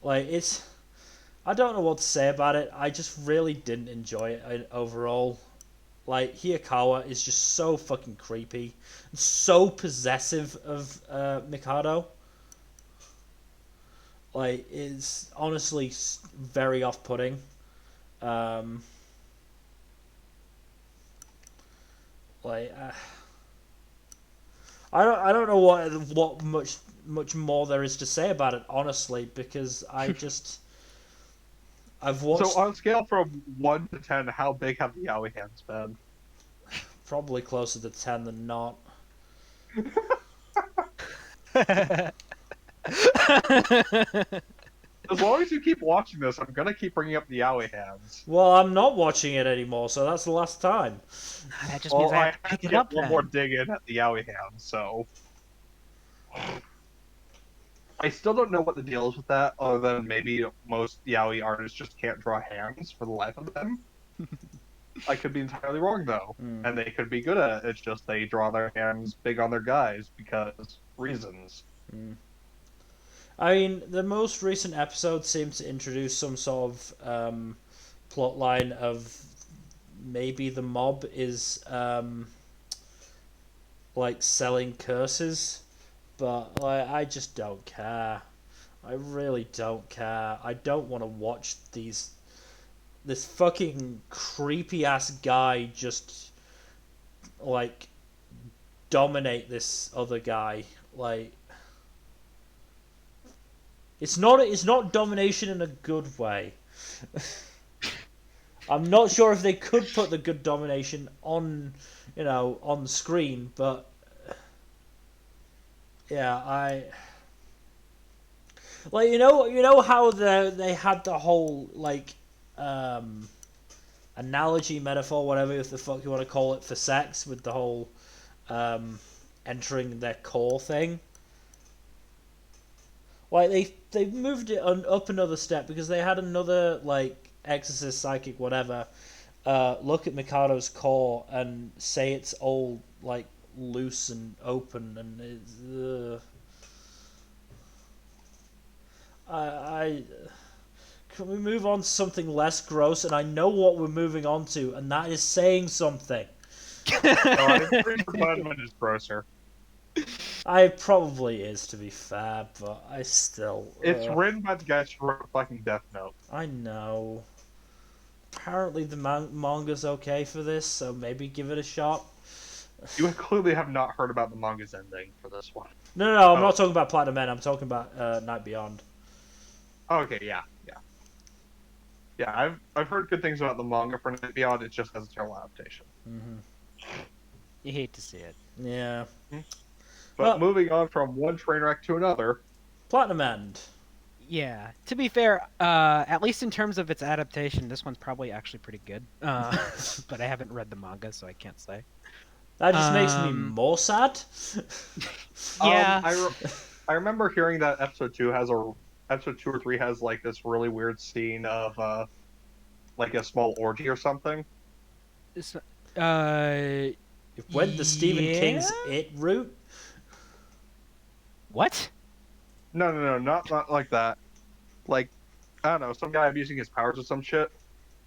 like it's, I don't know what to say about it. I just really didn't enjoy it overall. Like Hiyakawa is just so fucking creepy, and so possessive of Mikado. Like it's honestly very off-putting. Um, like I don't know what much more there is to say about it, honestly, because I've watched So on a scale from 1 to 10, how big have the yaoi hands been? probably closer to 10 than not. As long as you keep watching this, I'm gonna keep bringing up the yaoi hands. Well, I'm not watching it anymore, so that's the last time. That just Well, means I I have to have pick to it get up one then. more dig in at the yaoi hands, so... I still don't know what the deal is with that, other than maybe most yaoi artists just can't draw hands for the life of them. I could be entirely wrong, though. Mm. And they could be good at it, it's just they draw their hands big on their guys because reasons. I mean, the most recent episode seemed to introduce some sort of plot line of maybe the mob is like selling curses, but like I just don't care. I really don't care. I don't want to watch this fucking creepy ass guy just like dominate this other guy. Like it's not domination in a good way. I'm not sure if they could put the good domination on, on screen, but yeah, I like how they had the whole like analogy, metaphor, whatever the fuck you want to call it, for sex with the whole entering their core thing. Like they moved it up another step because they had another like exorcist, psychic, whatever. Look at Mikado's core and say it's all like loose and open, and it's. I can we move on to something less gross? And I know what we're moving on to, and that is saying something. No, I'm pretty sure Batman is grosser. I probably is, to be fair, but I still. It's written by the guys who wrote fucking Death Note. I know. Apparently the manga's okay for this, so maybe give it a shot. You clearly have not heard about the manga's ending for this one. No, I'm not talking about Platinum Men. I'm talking about Night Beyond. Okay, yeah. I've heard good things about the manga for Night Beyond. It just has a terrible adaptation. You hate to see it. Yeah. But Well, moving on from one train wreck to another. Platinum End. Yeah. To be fair, at least in terms of its adaptation, this one's probably actually pretty good. But I haven't read the manga, so I can't say. That just makes me more sad. Yeah. I remember hearing that episode 2 or 3 has like this really weird scene of like a small orgy or something. It's, It went the Stephen King's It route. What? No, not like that. Like, I don't know, some guy abusing his powers or some shit.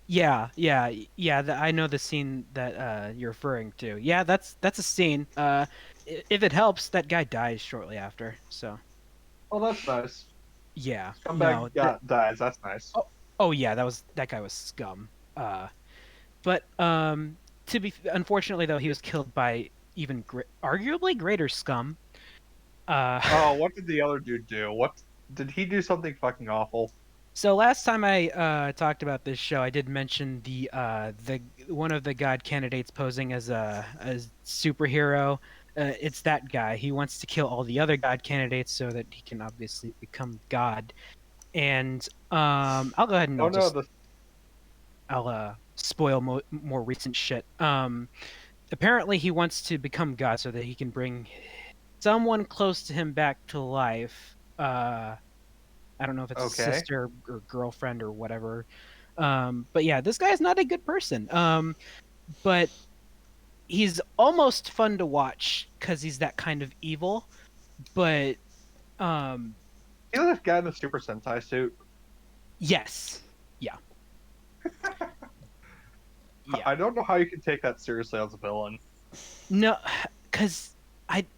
Yeah. I know the scene that you're referring to. Yeah, that's a scene. If it helps, that guy dies shortly after. So. Oh, that's nice. Yeah. Scumbag dies. That's nice. Oh yeah, that guy was scum. But unfortunately though, he was killed by even arguably greater scum. Oh, what did the other dude do? What did he do? Something fucking awful. So last time I talked about this show, I did mention the one of the god candidates posing as a superhero It's that guy. He wants to kill all the other god candidates so that he can obviously become god. And I'll go ahead and Oh no, I'll spoil more recent shit. Apparently he wants to become god so that he can bring someone close to him back to life. I don't know if it's a okay. sister or girlfriend or whatever. But yeah, this guy's not a good person. But he's almost fun to watch because he's that kind of evil. But You know this guy in the Super Sentai suit? yes, yeah, yeah. I don't know how you can take that seriously as a villain. No, because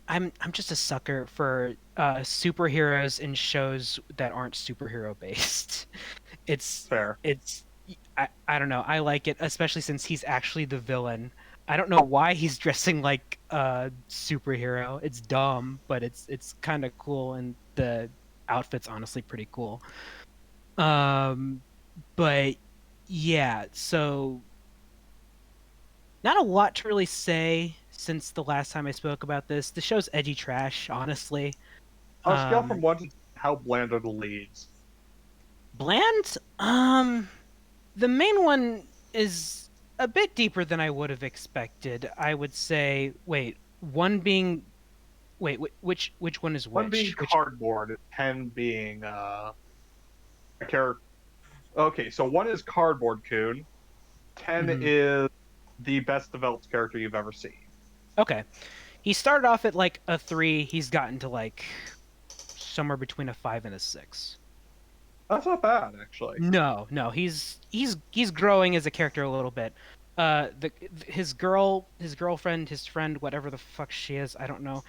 I'm just a sucker for superheroes in shows that aren't superhero based. It's Fair. it's I don't know. I like it, especially since he's actually the villain. I don't know why he's dressing like a superhero. It's dumb, but it's kind of cool, and the outfit's honestly pretty cool. Um, but yeah, so not a lot to really say since the last time I spoke about this. The show's edgy trash, honestly. On a scale from Um, 1 to 10, how bland are the leads? Bland? The main one is a bit deeper than I would have expected. I would say, wait, one being, wait, which one is 1 being which? cardboard, and 10 being a character. Okay, so 1 is Cardboard Coon, 10 Mhm. is the best developed character you've ever seen. Okay, he started off at like a 3. He's gotten to like somewhere between a 5 and a 6. That's not bad, actually. No, he's growing as a character a little bit. His girlfriend, his friend, whatever the fuck she is, I don't know.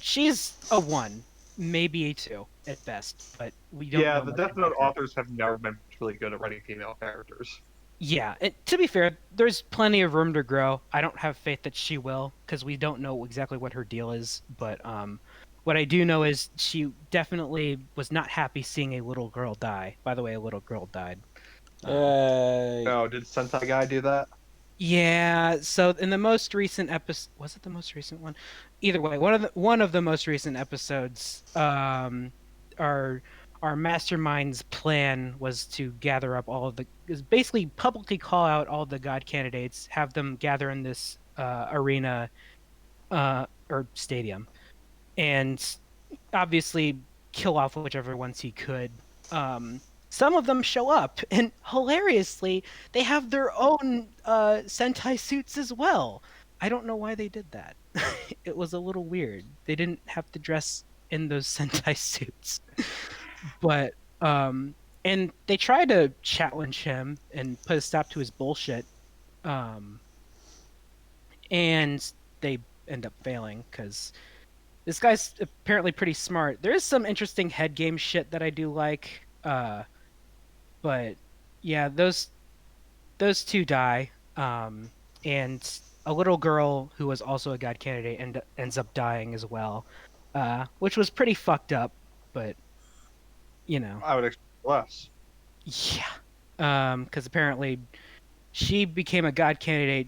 She's a 1, maybe a 2 at best, but we don't Yeah, know the much Death about Note her. authors have never been really good at writing female characters. Yeah, to be fair, there's plenty of room to grow. I don't have faith that she will, because we don't know exactly what her deal is. But what I do know is she definitely was not happy seeing a little girl die. By the way, a little girl died. Um, Yay. Oh, did Sentai Guy do that? yeah, so in the most recent episode, was it the most recent one? Either way, one of the most recent episodes, our our mastermind's plan was to gather up all of the, is basically publicly call out all the god candidates, have them gather in this arena or stadium, and obviously kill off whichever ones he could. Some of them show up, and hilariously, they have their own Sentai suits as well. I don't know why they did that. It was a little weird. They didn't have to dress in those Sentai suits, but and they try to challenge him and put a stop to his bullshit. Um, and they end up failing because this guy's apparently pretty smart. There is some interesting head game shit that I do like. But yeah, those two die. And a little girl who was also a god candidate ends up dying as well. Which was pretty fucked up, but you know. I would expect less. Yeah. Because apparently she became a god candidate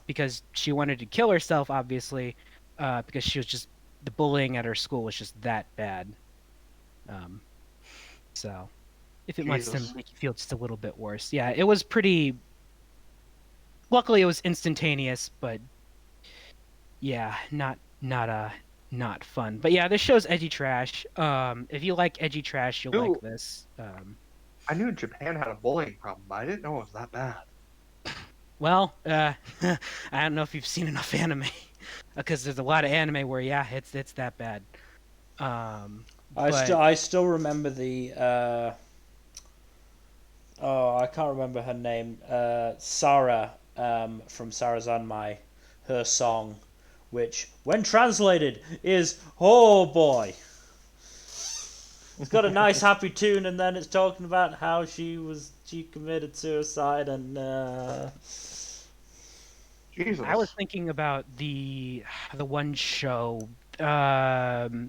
because she wanted to kill herself, obviously, because she was just, the bullying at her school was just that bad. Um, so if it wants to Jesus. make you feel just a little bit worse, yeah, it was pretty. Luckily, it was instantaneous, but yeah, not fun. But yeah, this show's edgy trash. If you like edgy trash, you'll Ooh, like this. I knew Japan had a bullying problem, but I didn't know it was that bad. Well, I don't know if you've seen enough anime, because there's a lot of anime where yeah, it's that bad. But I still remember the oh, I can't remember her name. Sarah from Sarah Zanmai, her song, which when translated is oh boy. It's got a nice happy tune, and then it's talking about how she committed suicide and Jesus. I was thinking about the one show, the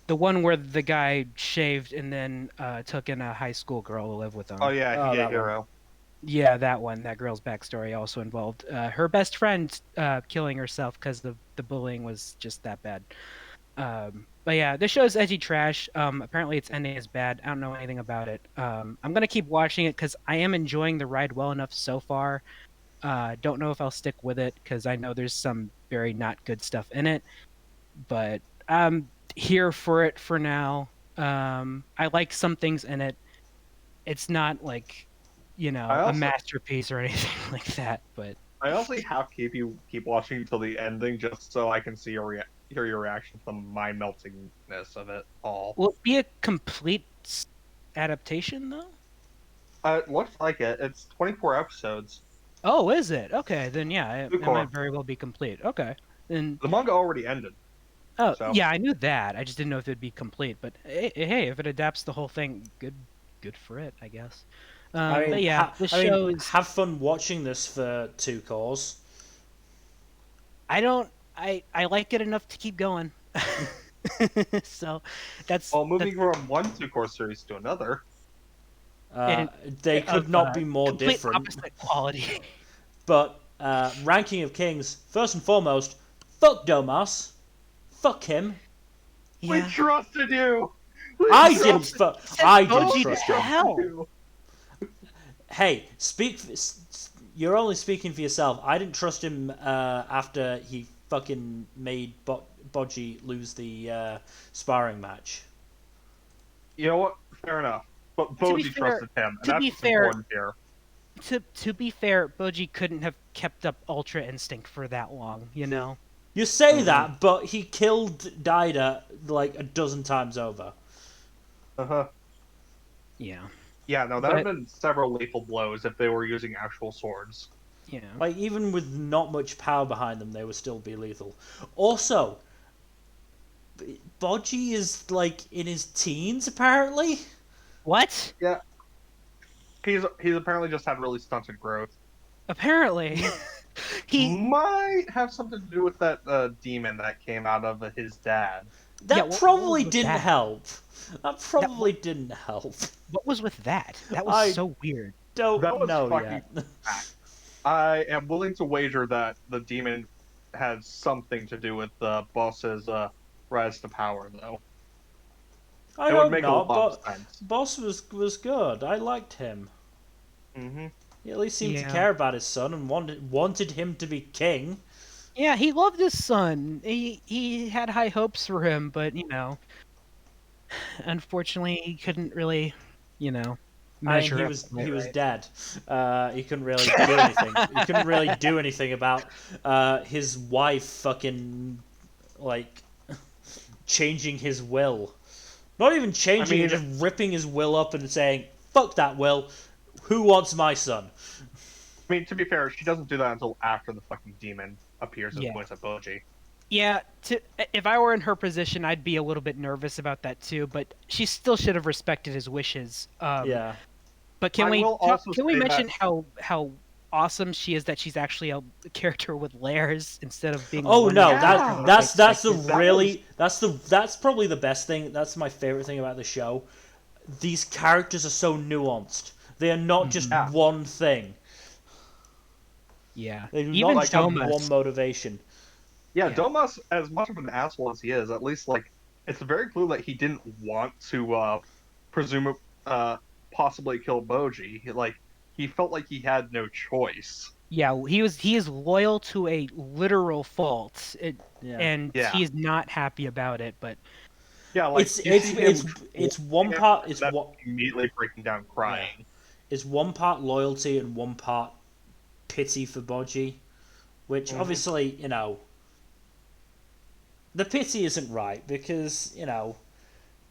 one where the guy shaved and then took in a high school girl to live with Oh him. yeah, oh, Hige that one. Hero. Yeah, that one. That girl's backstory also involved her best friend killing herself because the bullying was just that bad. But yeah, this show's edgy trash. Apparently its ending is bad. I don't know anything about it. I'm gonna keep watching it because I am enjoying the ride well enough so far. Don't know if I'll stick with it because I know there's some very not good stuff in it, but I'm here for it for now. I like some things in it. It's not like, I a also masterpiece or anything like that, but I also have to keep watching until the ending just so I can see hear your reaction to the mind meltingness of it all. will it be a complete adaptation though? It looks like it. It's 24 episodes. Oh, is it? Okay, then yeah, it Cour. might very well be complete. Okay. Then The manga already ended, oh so yeah, I knew that. I just didn't know if it'd be complete. But hey, if it adapts the whole thing, good for it, I guess. But yeah, the show is. have fun watching this for 2 cours. I don't. I like it enough to keep going. So that's well, moving from one 2 course series to another. and They could not be more complete different. opposite quality. But ranking of kings, first and foremost, fuck Domas, fuck him. We Yeah. trusted you. I didn't Boji trust to him. hell. Hey, you're only speaking for yourself. I didn't trust him after he fucking made Boji lose the sparring match. You know what? Fair enough. But To be Boji fair- trusted him, and to that's be what's fair- important here. To be fair, Boji couldn't have kept up Ultra Instinct for that long, You say that, but he killed Daida like a dozen times over. Uh-huh. Yeah. Yeah, no, that would have been several lethal blows if they were using actual swords. Yeah. Like, even with not much power behind them, they would still be lethal. Also, Boji is, like, in his teens, apparently? What? Yeah. He's apparently just had really stunted growth. Apparently. He might have something to do with that demon that came out of his dad. That what probably was didn't that? help. That probably didn't help. What was with that? That was I- so weird. Don't That was know fucking yet. I am willing to wager that the demon had something to do with the boss's rise to power, though. I It would hope make a not, lot of but sense. Boss was good. I liked him. Mm-hmm. He at least seemed to Yeah. care about his son and wanted him to be king. Yeah, he loved his son. He had high hopes for him, but unfortunately, he couldn't really, measure I mean, up. he was dead. He couldn't really do anything. He couldn't really do anything about his wife fucking like changing his will. Not even changing it, just ripping his will up and saying, "Fuck that will. Who wants my son?" I mean, to be fair, she doesn't do that until after the fucking demon appears and Yeah. points at Boji. Yeah, if I were in her position, I'd be a little bit nervous about that too. But she still should have respected his wishes. Yeah. But can I we will also can we say mention that- how awesome she is that she's actually a character with layers instead of being. Oh one no, character that's the like really that's probably the best thing. That's my favorite thing about the show. These characters are so nuanced. They are not just Yeah. one thing. Yeah, They do even not have Domas. one motivation. Yeah, Yeah. Domas, as much of an asshole as he is, at least like it's very clear that he didn't want to possibly kill Boji. Like he felt like he had no choice. Yeah, he is loyal to a literal fault, Yeah. and Yeah. he is not happy about it. But Yeah, like It's you see him it's one part it's that's what immediately breaking down crying. it's one part loyalty and one part pity for Boji, which obviously the pity isn't right because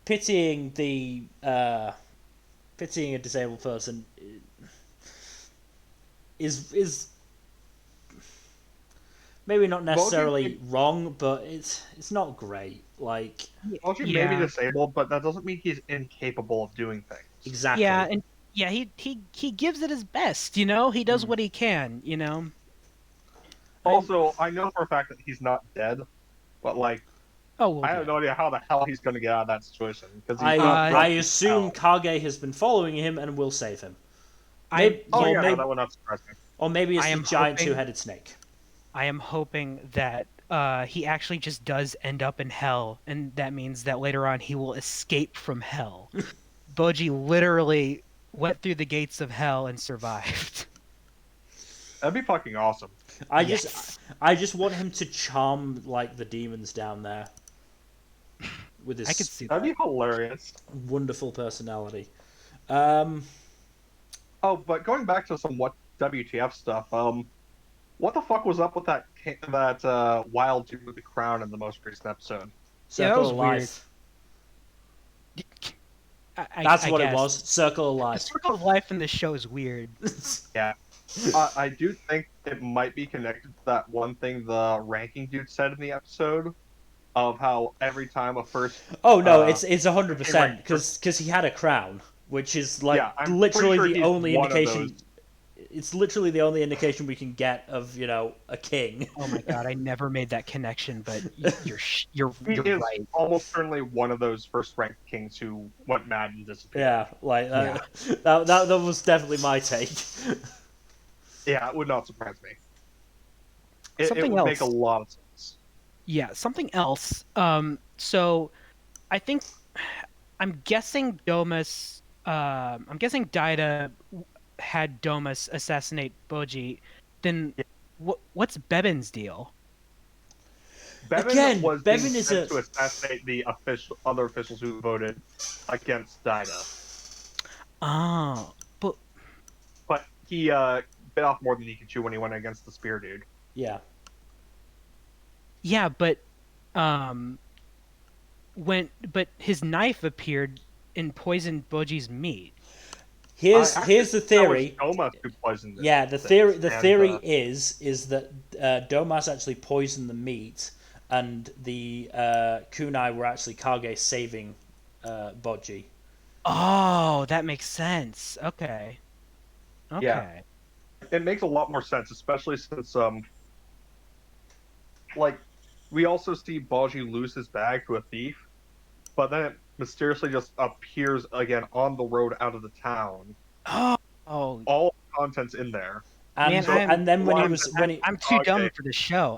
pitying pitying a disabled person is maybe not necessarily wrong, but it's not great. Like Boji may be disabled, but that doesn't mean he's incapable of doing things. exactly. yeah, and yeah, he gives it his best. He does what he can. Also, I know for a fact that he's not dead, but like Oh, well, I have no idea how the hell he's going to get out of that situation because I assume Kage has been following him and will save him. Maybe, Oh or, yeah, no, maybe, that would not surprise me. or maybe it's I the am giant hoping- two-headed snake. I am hoping that he actually just does end up in hell, and that means that later on he will escape from hell. Boji literally went through the gates of hell and survived. That'd be fucking awesome. I just want him to charm like the demons down there with I could his see That'd that. be hilarious. wonderful personality. Oh, but going back to some WTF stuff, what the fuck was up with that wild dude with the crown in the most recent episode? Yeah, that Circle was of weird. Life. That's That's what it was. Circle of The Life. circle of life in this show is weird. Yeah. I do think it might be connected to that one thing the ranking dude said in the episode of how every time a first Oh no, Uh, it's 100% because he had a crown, which is like yeah, I'm literally pretty sure the he's only one of indication. those. It's literally the only indication we can get of a king. Oh my god, I never made that connection, but you're He is right. almost certainly one of those first ranked kings who went mad and disappeared. Yeah, like that was definitely my take. Yeah, it would not surprise me. It Something would make a else. lot of sense. Yeah, something else. So I think I'm guessing Domus. I'm guessing Daida had Domus assassinate Boji. Then what's Bebin's deal? Bevin Again, was Bevin being is sent a- to assassinate the other officials who voted against Daida, Oh, but but he bit off more than he could chew when he went against the spear dude. Yeah, yeah, but but his knife appeared and poisoned Boji's meat. here's Actually, the theory. That was Domus who poisoned it. Yeah, the theory is that Domas actually poisoned the meat, and the kunai were actually Kage saving Boji. Oh, that makes sense. Okay. Okay. Yeah. It makes a lot more sense, especially since like we also see Baji lose his bag to a thief, but then it mysteriously just appears again on the road out of the town. Oh, All the contents in there. And Man, and then when he I'm- was when he I'm too dumb Okay. for the show.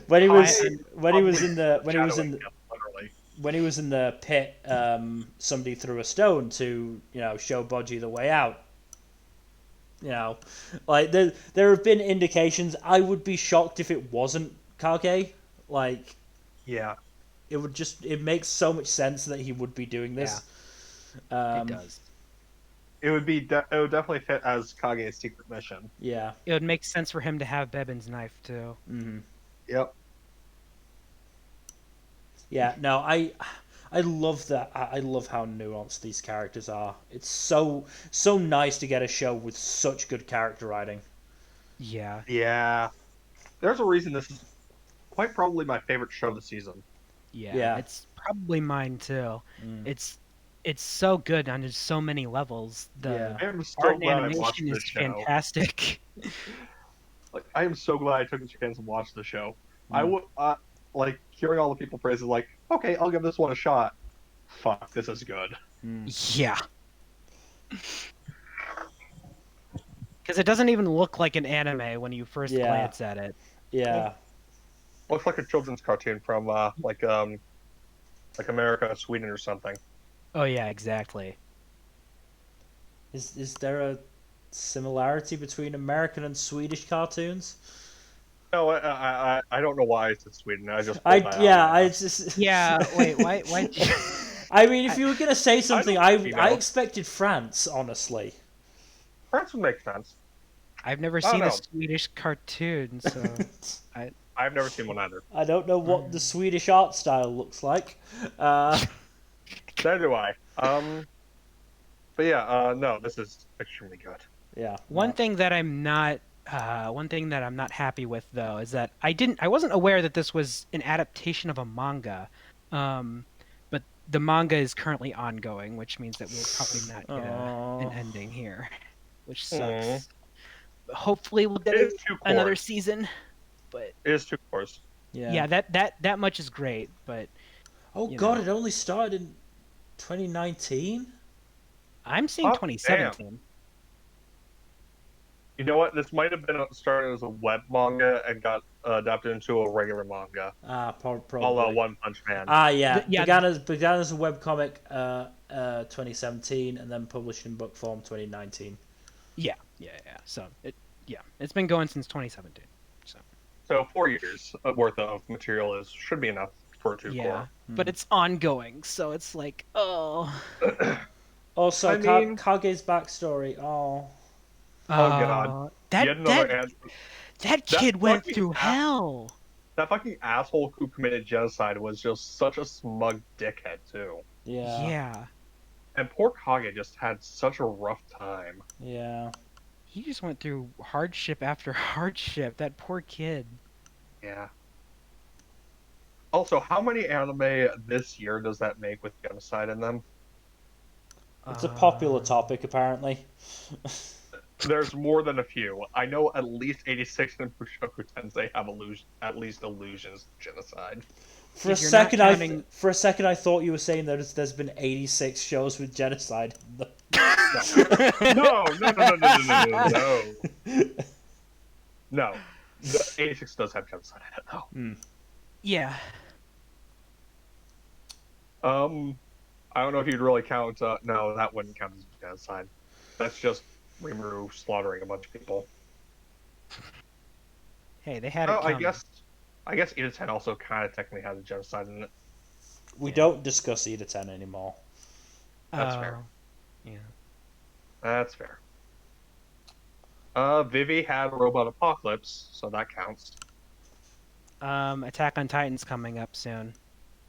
when he was I- when he was in the when he was in Shadowing him, literally. when he was in the pit, somebody threw a stone to show Boji the way out. Like there have been indications. I would be shocked if it wasn't Kage. Like Yeah. it makes so much sense that he would be doing this. it does. It would definitely fit as Kage's secret mission. Yeah. It would make sense for him to have Bebin's knife too. Hmm. Yep. Yeah. No, I love that. I love how nuanced these characters are. It's so nice to get a show with such good character writing. Yeah. Yeah. There's a reason this is quite probably my favorite show this season. Yeah. It's probably mine too. Mm. It's so good on just so many levels. The I am so art and glad I watched animation this is show. fantastic. Like, I am so glad I took the chance and watched the show. Mm. I would like hearing all the people praise it. Like, okay, I'll give this one a shot. Fuck, this is good. Mm. Yeah. Because it doesn't even look like an anime when you first Yeah. glance at it. Yeah. Looks like a children's cartoon from like America, Sweden, or something. Oh yeah, exactly. Is there a similarity between American and Swedish cartoons? No, I don't know why it's in Sweden. I just pulled that out. I just Yeah. Wait. Why? Did you... I mean, if you were gonna say something, don't I think you I know. expected France, honestly. France would make sense. I've never Oh, seen no. a Swedish cartoon, so I've never seen one either. I don't know what the Swedish art style looks like. Neither do I. But yeah, no, this is extremely good. Yeah. one thing that I'm not happy with though is that I wasn't aware that this was an adaptation of a manga, but the manga is currently ongoing, which means that we'll probably not get an ending here, which sucks. Aw. Hopefully we'll get It is 2 another cores. season, but It is 2 cores. yeah, that much is great, but Oh you God! know. It only started in 2019. I'm seeing Oh, 2017. You know what? This might have been started as a web manga and got adapted into a regular manga. A la Probably. One Punch Man. Yeah. Yeah. Began as a webcomic 2017 and then published in book form 2019. Yeah. So it's been going since 2017. So 4 years worth of material should be enough for two core. But it's ongoing, so it's like, oh. Also, I mean- Kage's backstory. Oh. Oh god. Yet another that kid went fucking through hell. That fucking asshole who committed genocide was just such a smug dickhead too. Yeah. And poor Kage just had such a rough time. Yeah. He just went through hardship after hardship. That poor kid. Yeah. Also, how many anime this year does that make with genocide in them? It's a popular topic, apparently. There's more than a few. I know at least 86 in Mushoku Tensei have at least allusions to genocide. For a second, I thought you were saying that there's been 86 shows with genocide. No. No. The 86 does have genocide in it, though. Yeah. I don't know if you'd really count. No, that wouldn't count as genocide. That's just Rimuru slaughtering a bunch of people. Hey, they had it coming. I guess Ida 10 also kind of technically has a genocide in it. We don't discuss Ida 10 anymore. That's fair. Yeah. That's fair. Vivi had Robot Apocalypse, so that counts. Attack on Titan's coming up soon,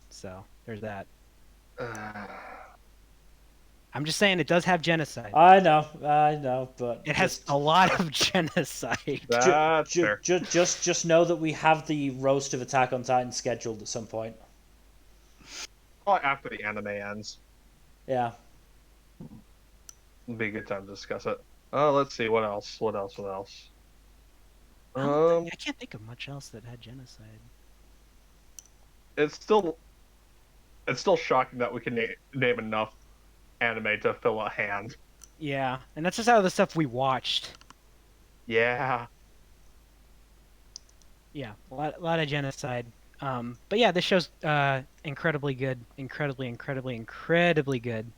so there's that. I'm just saying it does have genocide. I know, but it has a lot of genocide. That's fair. Just know that we have the roast of Attack on Titan scheduled at some point. Probably after the anime ends. Yeah. It'll be a good time to discuss it. Let's see, what else? I can't think of much else that had genocide. It's still shocking that we can name enough anime to fill a hand. Yeah, and that's just out of the stuff we watched. Yeah. Yeah, a lot of genocide. But yeah, this show's incredibly good. Incredibly good.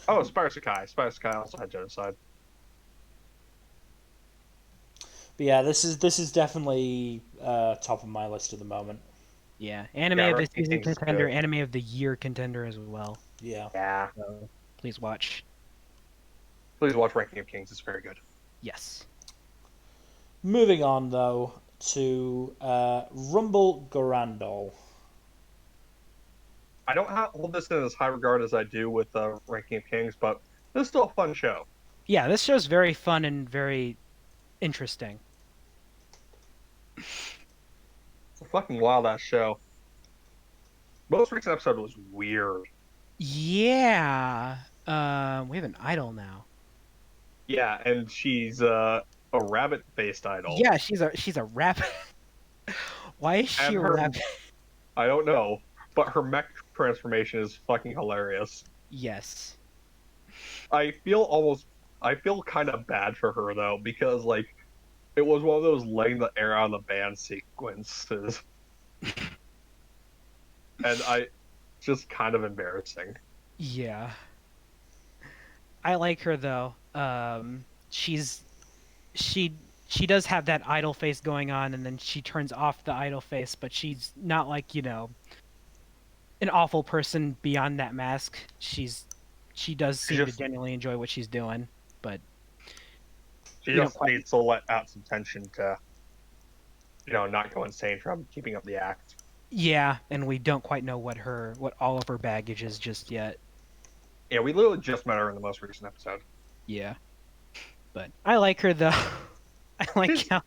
Oh, Spire Sakai. Spire Sakai also had genocide. But yeah, this is definitely top of my list at the moment. Yeah, anime of the season contender, anime of the year contender as well. Yeah. Yeah. So, please watch. Please watch Ranking of Kings. It's very good. Yes. Moving on though to Rumble Garandoll. I don't hold this in as high regard as I do with Ranking of Kings, but this is still a fun show. Yeah, this show's very fun and very interesting. It's a fucking wild ass show. Most recent episode was weird. Yeah. We have an idol now. Yeah, and she's a rabbit-based idol. Yeah, she's a rabbit. Why is she a rabbit? I don't know, but her mech transformation is fucking hilarious. Yes. I feel kind of bad for her though, because like it was one of those letting the air out of the band sequences. And just kind of embarrassing. Yeah. I like her though. She does have that idol face going on, and then she turns off the idol face, but she's not like, an awful person beyond that mask. She does seem to genuinely enjoy what she's doing, but she just needs to let out some tension to, not go insane from keeping up the act. Yeah, and we don't quite know what all of her baggage is just yet. Yeah, we literally just met her in the most recent episode. Yeah. But I like her though. I like how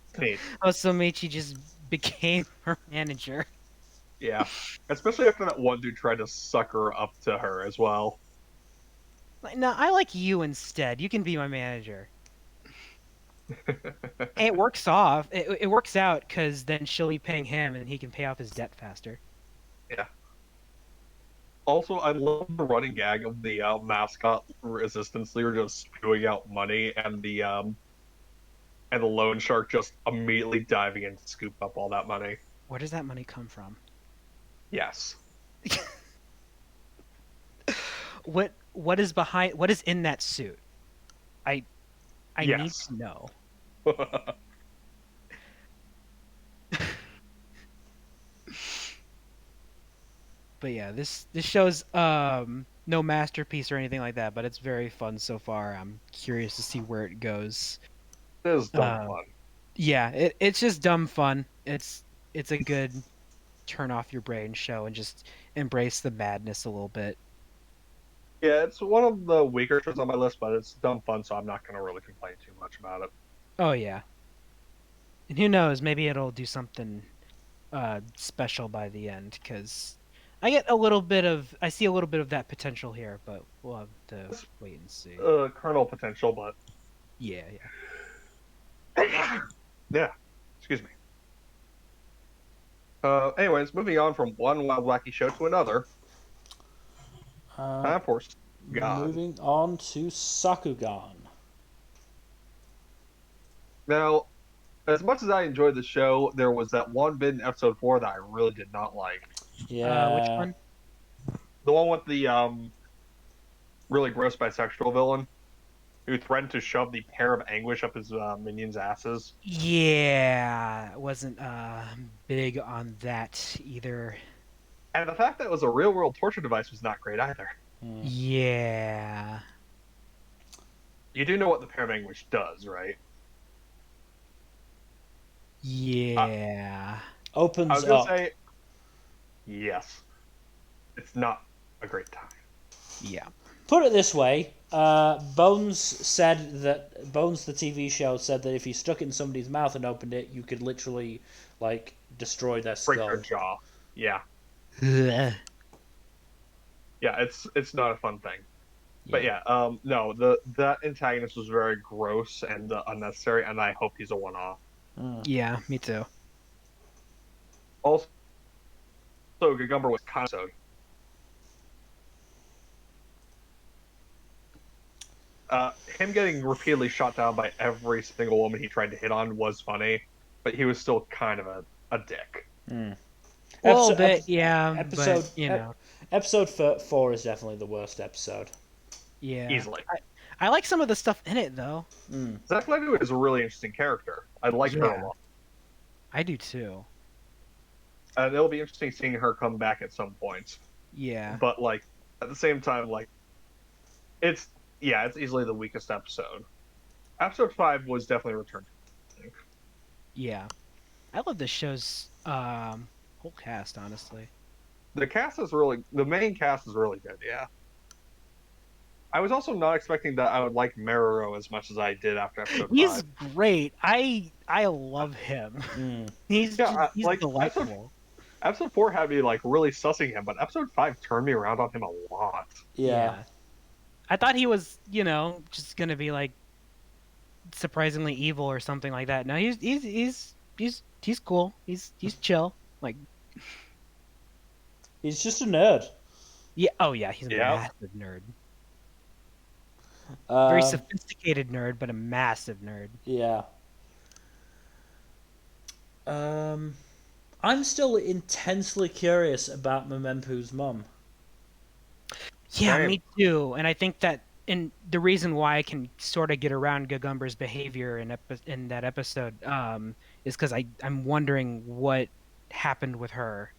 Osomichi just became her manager. Yeah. Especially after that one dude tried to suck her up to her as well. No, I like you instead. You can be my manager. It works off. It works out because then she'll be paying him and he can pay off his debt faster. Yeah. Also, I love the running gag of the mascot resistance leader just spewing out money and the and the loan shark just immediately diving in to scoop up all that money. Where does that money come from? Yes. What is behind? What is in that suit? I need Yes. to know. But yeah, this show's no masterpiece or anything like that, but it's very fun so far. I'm curious to see where it goes. It is dumb Uh, fun. yeah, it's just dumb fun. It's a good turn off your brain show and just embrace the madness a little bit. Yeah, it's one of the weaker shows on my list, but it's dumb fun, so I'm not going to really complain too much about it. Oh yeah. And who knows, maybe it'll do something special by the end, because I see a little bit of that potential here, but we'll have to wait and see. Kernel potential, but Yeah. yeah, excuse me. Anyways, moving on from one wild wacky show to another. Time for God. Moving on to Sakugan. Now, as much as I enjoyed the show, there was that one bit in episode 4 that I really did not like. Yeah. Which one? The one with the really gross bisexual villain who threatened to shove the pair of anguish up his minions' asses. Yeah, wasn't big on that either. And the fact that it was a real world torture device was not great either. Yeah. You do know what the pair of anguish does, right? Yeah. Opens I was going up. to say, yes. It's not a great time. Yeah. Put it this way, Bones the TV show, said that if you stuck it in somebody's mouth and opened it, you could literally, like, destroy their skull. Break their jaw. Yeah. Yeah. Yeah, it's not a fun thing. But yeah, no, that antagonist was very gross and unnecessary, and I hope he's a one-off. Yeah, me too. Also, Gagumber was kind of so. Him getting repeatedly shot down by every single woman he tried to hit on was funny, but he was still kind of a dick. A little bit, yeah. Episode, but, you know. Episode 4 is definitely the worst episode. Yeah. Easily. I like some of the stuff in it, though. Zach Leto is a really interesting character. I like her a lot. I do, too. And it'll be interesting seeing her come back at some point. Yeah. But, like, at the same time, like, it's easily the weakest episode. Episode 5 was definitely a return, I think. Yeah. I love this show's whole cast, honestly. The main cast is really good, yeah. I was also not expecting that I would like Mieruko as much as I did after episode 5. He's great. I love him. He's delightful. Episode 4 had me, like, really sussing him, but episode 5 turned me around on him a lot. Yeah. I thought he was, just gonna be, like, surprisingly evil or something like that. No, he's cool. He's chill. Like, he's just a nerd. Yeah. Oh yeah, he's a massive nerd. Very sophisticated nerd, but a massive nerd. Yeah. I'm still intensely curious about Memempu's mum. Yeah, me too. And I think that the reason why I can sort of get around Gagumber's behavior in that episode is because I'm wondering what happened with her.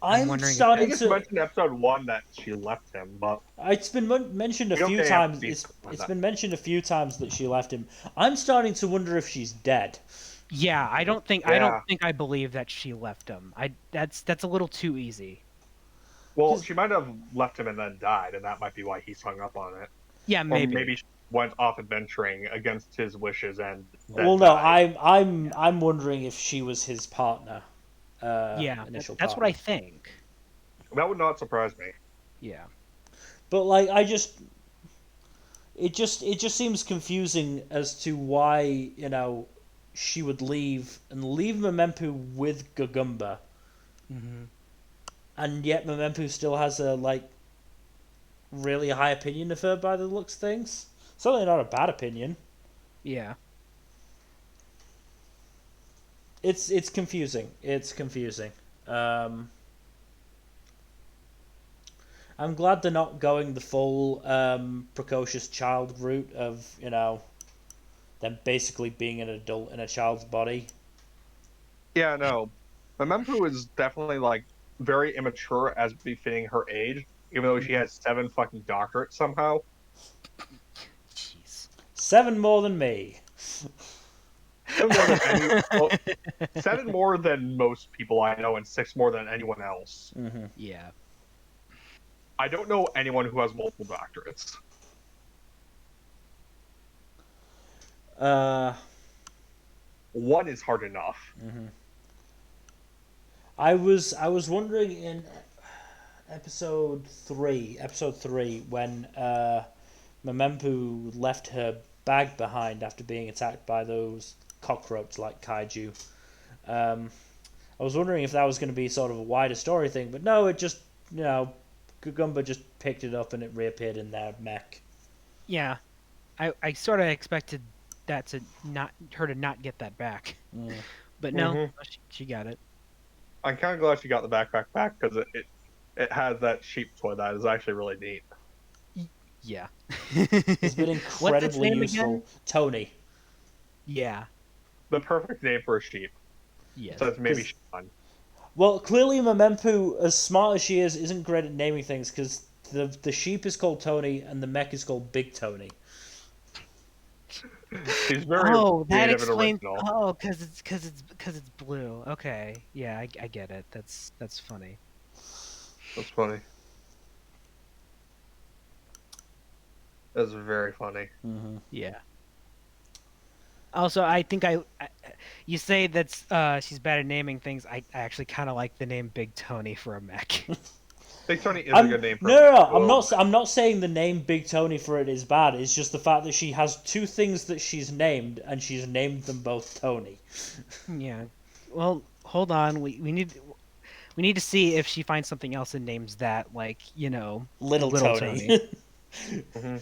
I'm starting to. I think it's mentioned in episode 1 that she left him, but it's been mentioned a few times. It's been mentioned a few times that she left him. I'm starting to wonder if she's dead. Yeah, I don't think I believe that she left him. That's a little too easy. Well, she might have left him and then died, and that might be why he's hung up on it. Yeah, maybe. Or maybe she went off adventuring against his wishes and. Well, no, I'm wondering if she was his partner. That's what I think. That would not surprise me. Yeah, but like it just seems confusing as to why she would leave Memempu with Gagumber, and yet Memempu still has a really high opinion of her by the looks of things. Certainly not a bad opinion. Yeah. It's confusing. It's confusing. I'm glad they're not going the full precocious child route of, them basically being an adult in a child's body. Yeah, no. Memento is definitely like very immature as befitting her age, even though she has 7 fucking doctorates somehow. Jeez. 7 more than me. 7 more than well, 7 more than most people I know, and 6 more than anyone else. Mm-hmm. Yeah. I don't know anyone who has multiple doctorates. One is hard enough. Mm-hmm. I was wondering in episode three when Memempu left her bag behind after being attacked by those cockroach-like kaiju. I was wondering if that was going to be sort of a wider story thing, but no, it just, Gugumba just picked it up and it reappeared in their mech. Yeah. I sort of expected that to not get that back. Mm. But no, she got it. I'm kind of glad she got the backpack back because it has that sheep toy that is actually really neat. Yeah. It's been incredibly useful. Again? Tony. Yeah. The perfect name for a sheep. Yes. So it's maybe Sean. Well, clearly Memempu, as smart as she is, isn't great at naming things because the sheep is called Tony and the mech is called Big Tony. He's very that creative and explains. original. Oh, because it's blue. Okay, yeah, I get it. That's funny. That's funny. That's very funny. Mm-hmm. Yeah. Also, I think you say that's she's bad at naming things. I actually kind of like the name Big Tony for a mech. Big Tony is a good name for No. I'm not saying the name Big Tony for it is bad. It's just the fact that she has 2 things that she's named, and she's named them both Tony. Yeah. Well, hold on. We need to see if she finds something else and names that, like, Little Tony. Mm-hmm.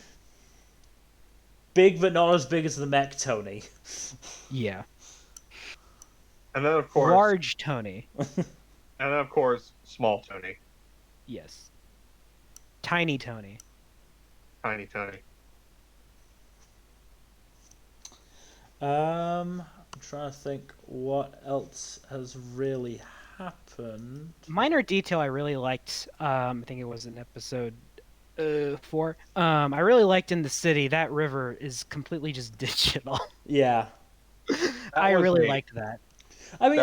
Big, but not as big as the mech Tony. Yeah. And then of course Large Tony. And then of course Small Tony. Yes. Tiny Tony. Tiny Tony. I'm trying to think what else has really happened. Minor detail I really liked. I think it was in episode 4. I really liked in the city that river is completely just digital. Yeah. I really liked that. I mean,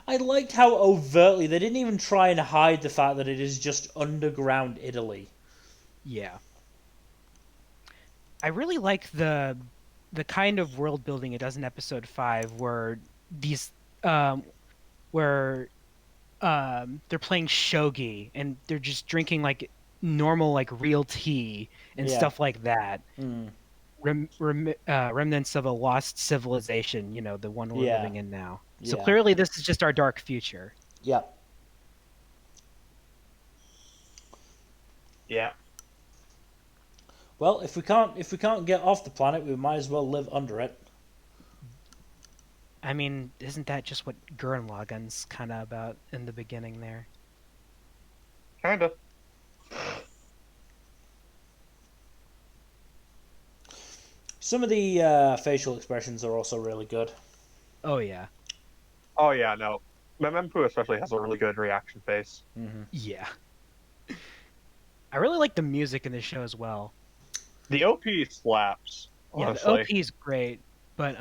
I liked how overtly they didn't even try and hide the fact that it is just underground Italy. Yeah. I really like the kind of world building it does in episode 5, where these they're playing shogi and they're just drinking like normal like real tea and stuff like that. Mm. Remnants of a lost civilization, the one we're living in now. So Yeah. clearly this is just our dark future. Yeah. Yeah. Well, if we can't get off the planet, we might as well live under it. I mean, isn't that just what Gurren Lagann's kind of about in the beginning there? Kinda. Some of the facial expressions are also really good. Oh yeah. Oh yeah, no. Memempu especially has a really good reaction face. Mm-hmm. Yeah. I really like the music in this show as well. The OP slaps. Honestly. Yeah, the OP is great, but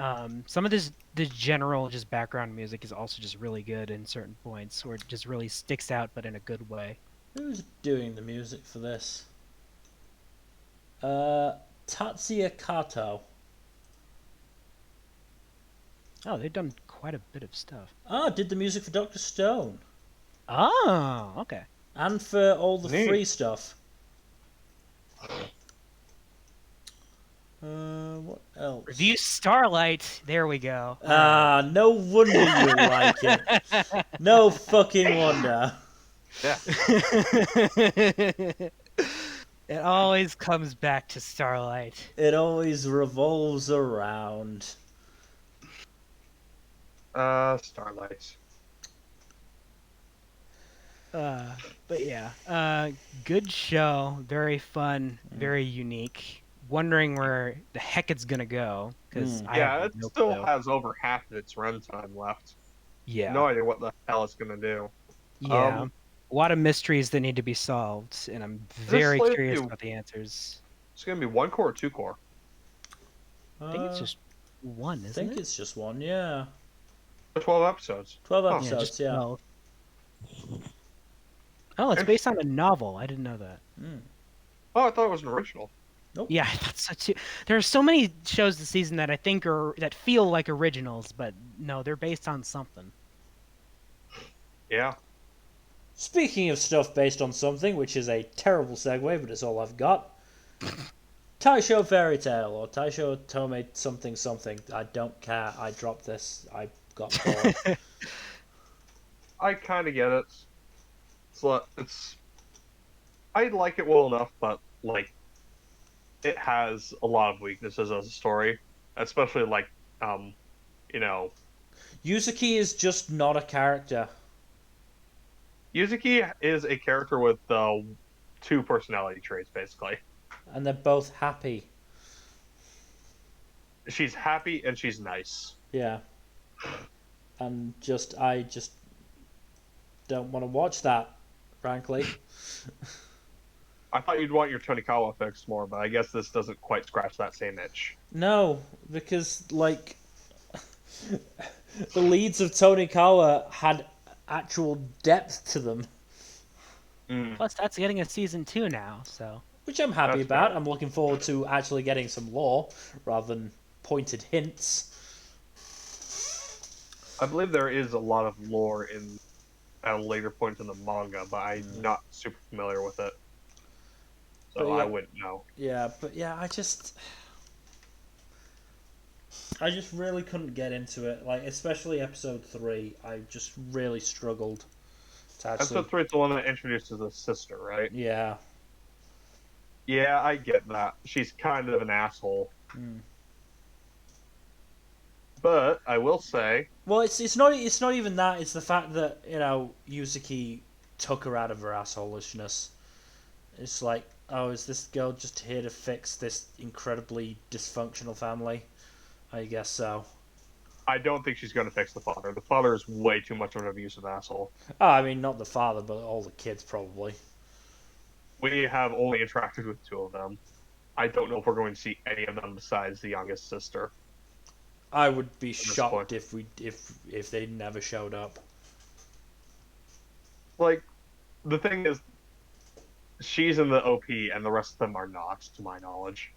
some of the general just background music is also just really good in certain points, where it just really sticks out, but in a good way. Who's doing the music for this? Tatsuya Kato. Oh, they've done quite a bit of stuff. Did the music for Dr. Stone. Oh, okay. And for all the free stuff. What else? Review Starlight. There we go. No wonder you like it. No fucking wonder. Yeah. It always comes back to Starlight. It always revolves around. Starlight. But yeah, good show, very fun, very unique. Wondering where the heck it's gonna go because I have Yeah, it no still clue. has over half of its runtime left. Yeah, No idea what the hell it's gonna do. yeah, a lot of mysteries that need to be solved, and I'm Is this very slated curious to be? about the answers. It's gonna be one core or two core? I think it's I just one, isn't think it? it's just one, yeah. 12 episodes. 12 Oh, Yeah, just episodes, yeah. 12. Oh, it's based on a novel. I didn't know that. oh, I thought it was an original. Nope. Yeah, I thought so too. There are so many shows this season that I think are that feel like originals, but no, they're based on something. Yeah. Speaking of stuff based on something, which is a terrible segue, but it's all I've got. Taisho Fairy Tale, or Taisho Otome something something. I don't care. I dropped this. I got bored. I kind of get it. It's I like it well enough, but like it has a lot of weaknesses as a story, especially like um, you know, Yuzuki is just not a character. Yuzuki is a character with two personality traits basically. And they're both happy. She's happy and she's nice. Yeah. And I just don't want to watch that, frankly. I thought you'd want your Tonikawa fixed more, but I guess this doesn't quite scratch that same itch. No, because, like, the leads of Tonikawa had actual depth to them, Plus, that's getting a season 2 now, so which I'm happy That's about. fair. I'm looking forward to actually getting some lore rather than pointed hints. I believe there is a lot of lore in at a later point in the manga, but I'm not super familiar with it, But so yeah. I wouldn't know. Yeah, but yeah, I just really couldn't get into it. Like, especially episode 3, I just really struggled to actually. Episode 3 is the one that introduces the sister, right? Yeah. Yeah, I get that. She's kind of an asshole. But I will say, Well, it's not even that. It's the fact that Yuzuki took her out of her assholishness. It's like, oh, is this girl just here to fix this incredibly dysfunctional family? I guess so. I don't think she's going to fix the father. The father is way too much of an abusive asshole. Oh, I mean, not the father, but all the kids probably. We have only interacted with two of them. I don't know if we're going to see any of them besides the youngest sister. I would be this shocked point. if they never showed up. Like, the thing is, she's in the OP and the rest of them are not, to my knowledge.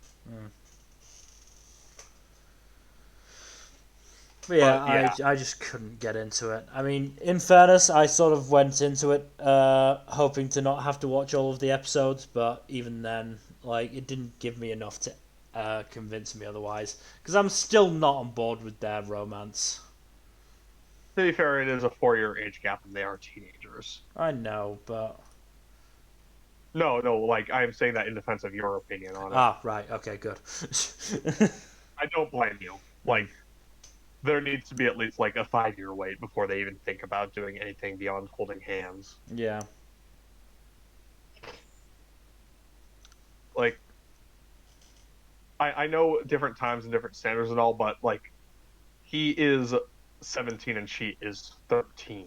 But yeah, But, yeah. I just couldn't get into it. I mean, in fairness, I sort of went into it hoping to not have to watch all of the episodes, but even then, like, it didn't give me enough to convince me otherwise. Because I'm still not on board with their romance. To be fair, it is a 4-year age gap and they are teenagers. I know, but... No, like, I'm saying that in defense of your opinion on it. Ah, right, okay, good. I don't blame you. Like, there needs to be at least, like, a 5-year wait before they even think about doing anything beyond holding hands. Yeah. Like, I know different times and different standards and all, but, like, he is 17 and she is 13.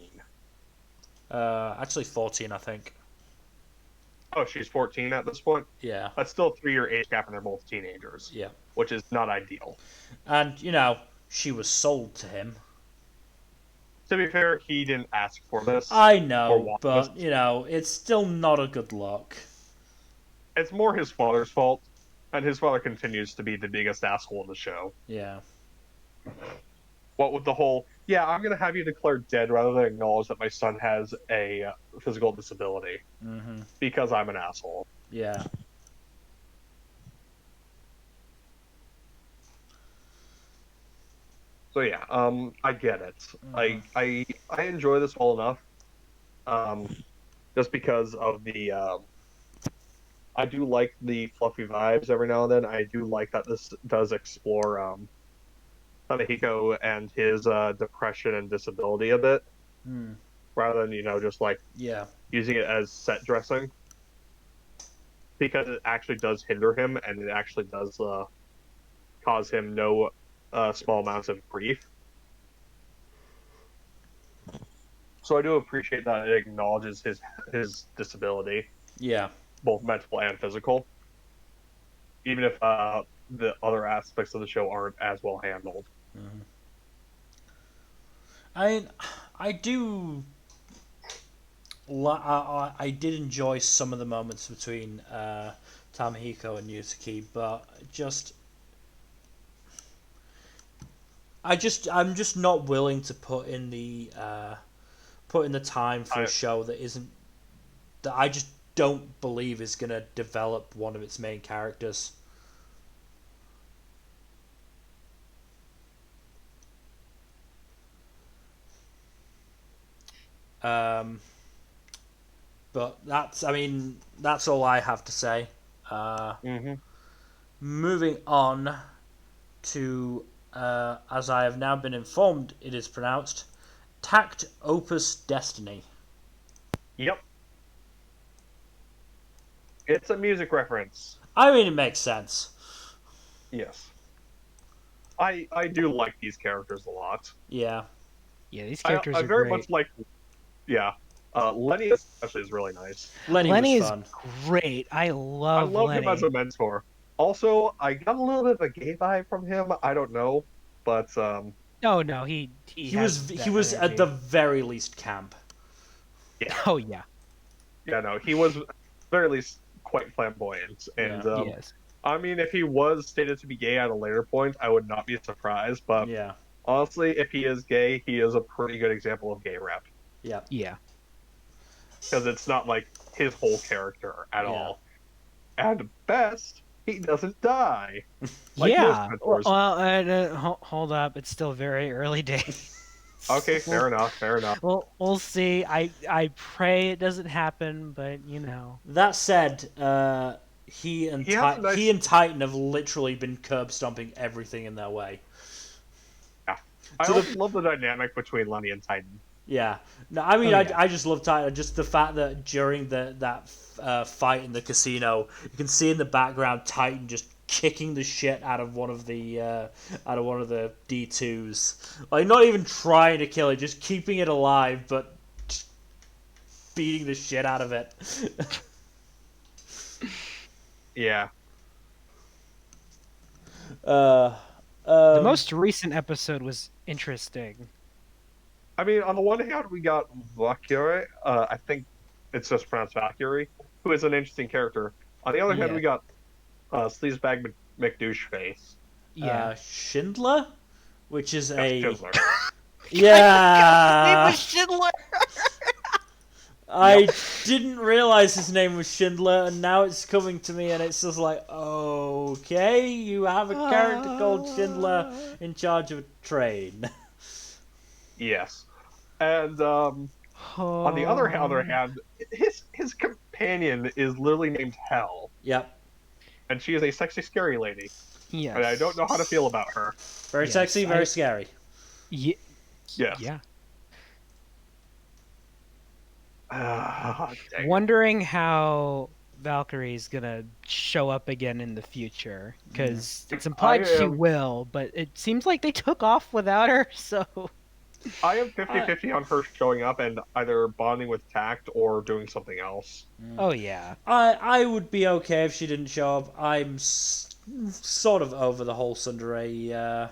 Actually 14, I think. Oh, she's 14 at this point? Yeah. That's still a 3-year age gap and they're both teenagers. Yeah. Which is not ideal. And, she was sold to him. To be fair, he didn't ask for this. I or know, want but, this. it's still not a good look. It's more his father's fault, and his father continues to be the biggest asshole in the show. Yeah. What with the whole, yeah, I'm going to have you declared dead rather than acknowledge that my son has a physical disability. Because I'm an asshole. Yeah. So yeah, I get it. I enjoy this well enough. Just because of the I do like the fluffy vibes every now and then. I do like that this does explore Tadahiko and his depression and disability a bit, Hmm. rather than just like Yeah. using it as set dressing, because it actually does hinder him and it actually does cause him no small amounts of grief. So I do appreciate that it acknowledges his disability, Yeah. both mental and physical, even if the other aspects of the show aren't as well handled. Mm-hmm. I mean, I do. I did enjoy some of the moments between Tamahiko and Yusuke, but I'm just not willing to put in the time for a show that I just don't believe is gonna develop one of its main characters. Um, but that's all I have to say. Mm-hmm. Moving on to, as I have now been informed, it is pronounced Takt.Op.Destiny. Yep. It's a music reference. I mean, it makes sense. Yes. I do like these characters a lot. Yeah. Yeah, these characters I are very great. much like, yeah. Lenny especially is really nice. Lenny was fun. Is great. I love him as a mentor. Also, I got a little bit of a gay vibe from him. I don't know, but no, he was at the very least camp. Yeah. Oh yeah. Yeah, no, he was very least quite flamboyant, and yes. I mean, if he was stated to be gay at a later point, I would not be surprised. But Yeah. honestly, if he is gay, he is a pretty good example of gay rep. Yeah. Yeah. Because it's not like his whole character at all. And best, he doesn't die. Like most mentors. Well, hold up. It's still very early days. Okay, fair enough. Well, we'll see. I pray it doesn't happen, but That said, he and Titan have literally been curb stomping everything in their way. Yeah. I also love the dynamic between Lenny and Titan. Yeah. No, I mean, I just love Titan. Just the fact that during that fight in the casino, you can see in the background Titan just kicking the shit out of one of the D2s. Like, not even trying to kill it, just keeping it alive, but just beating the shit out of it. Yeah. The most recent episode was interesting. I mean, on the one hand, we got Valkyrie. I think it's just pronounced Valkyrie, who is an interesting character. On the other hand, we got Sleazebag McDoucheface. Yeah. Schindler? Which is Schindler. Yeah! His name was Schindler! I didn't realize his name was Schindler, and now it's coming to me, and it's just like, okay, you have a character called Schindler in charge of a train. Yes. And on the other hand, his companion is literally named Hell. Yep. And she is a sexy, scary lady. Yes. And I don't know how to feel about her. Very sexy, very scary. Yeah. Yes. Yeah. Wondering how Valkyrie's gonna show up again in the future, because it's implied she will, but it seems like they took off without her, so... I am 50-50 on her showing up and either bonding with Takt or doing something else. Oh, yeah. I would be okay if she didn't show up. I'm sort of over the whole Tsundere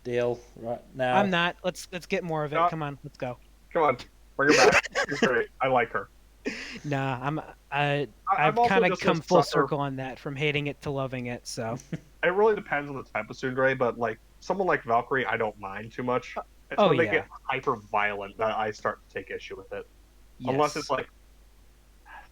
deal right now. I'm not. Let's get more of it. Come on, let's go. Come on, bring her back. She's great. I like her. Nah, I've kind of come full circle on that, from hating it to loving it, so... It really depends on the type of tsundere, but like someone like Valkyrie, I don't mind too much. It's when they get hyper violent that I start to take issue with it. Yes. Unless it's like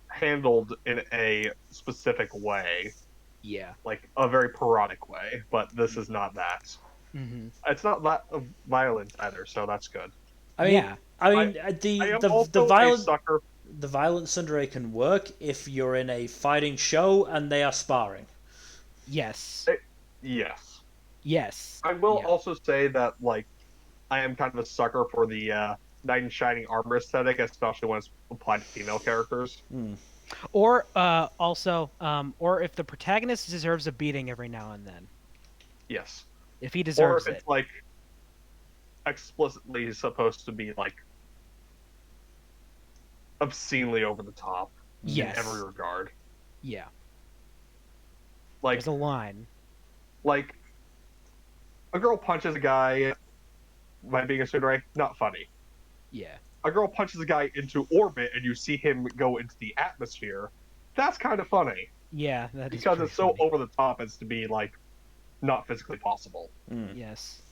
handled in a specific way. Yeah. Like a very parodic way, but this is not that. Mm-hmm. It's not that violent either, so that's good. I mean, the violent tsundere can work if you're in a fighting show and they are sparring. Yes. Yes. Yes. I will Yeah. also say that, like, I am kind of a sucker for the knight in shining armor aesthetic, especially when it's applied to female characters. Or or if the protagonist deserves a beating every now and then, Yes. if he Or if deserves it. it's, like, explicitly supposed to be, like, obscenely over the top in Yes. every regard. Yeah. Like, There's a line. like a girl punches a guy by being a tsundere, not funny. Yeah. A girl punches a guy into orbit and you see him go into the atmosphere. That's kind of funny Yeah, that is because pretty it's so funny. over the top as to be like not physically possible. Yes.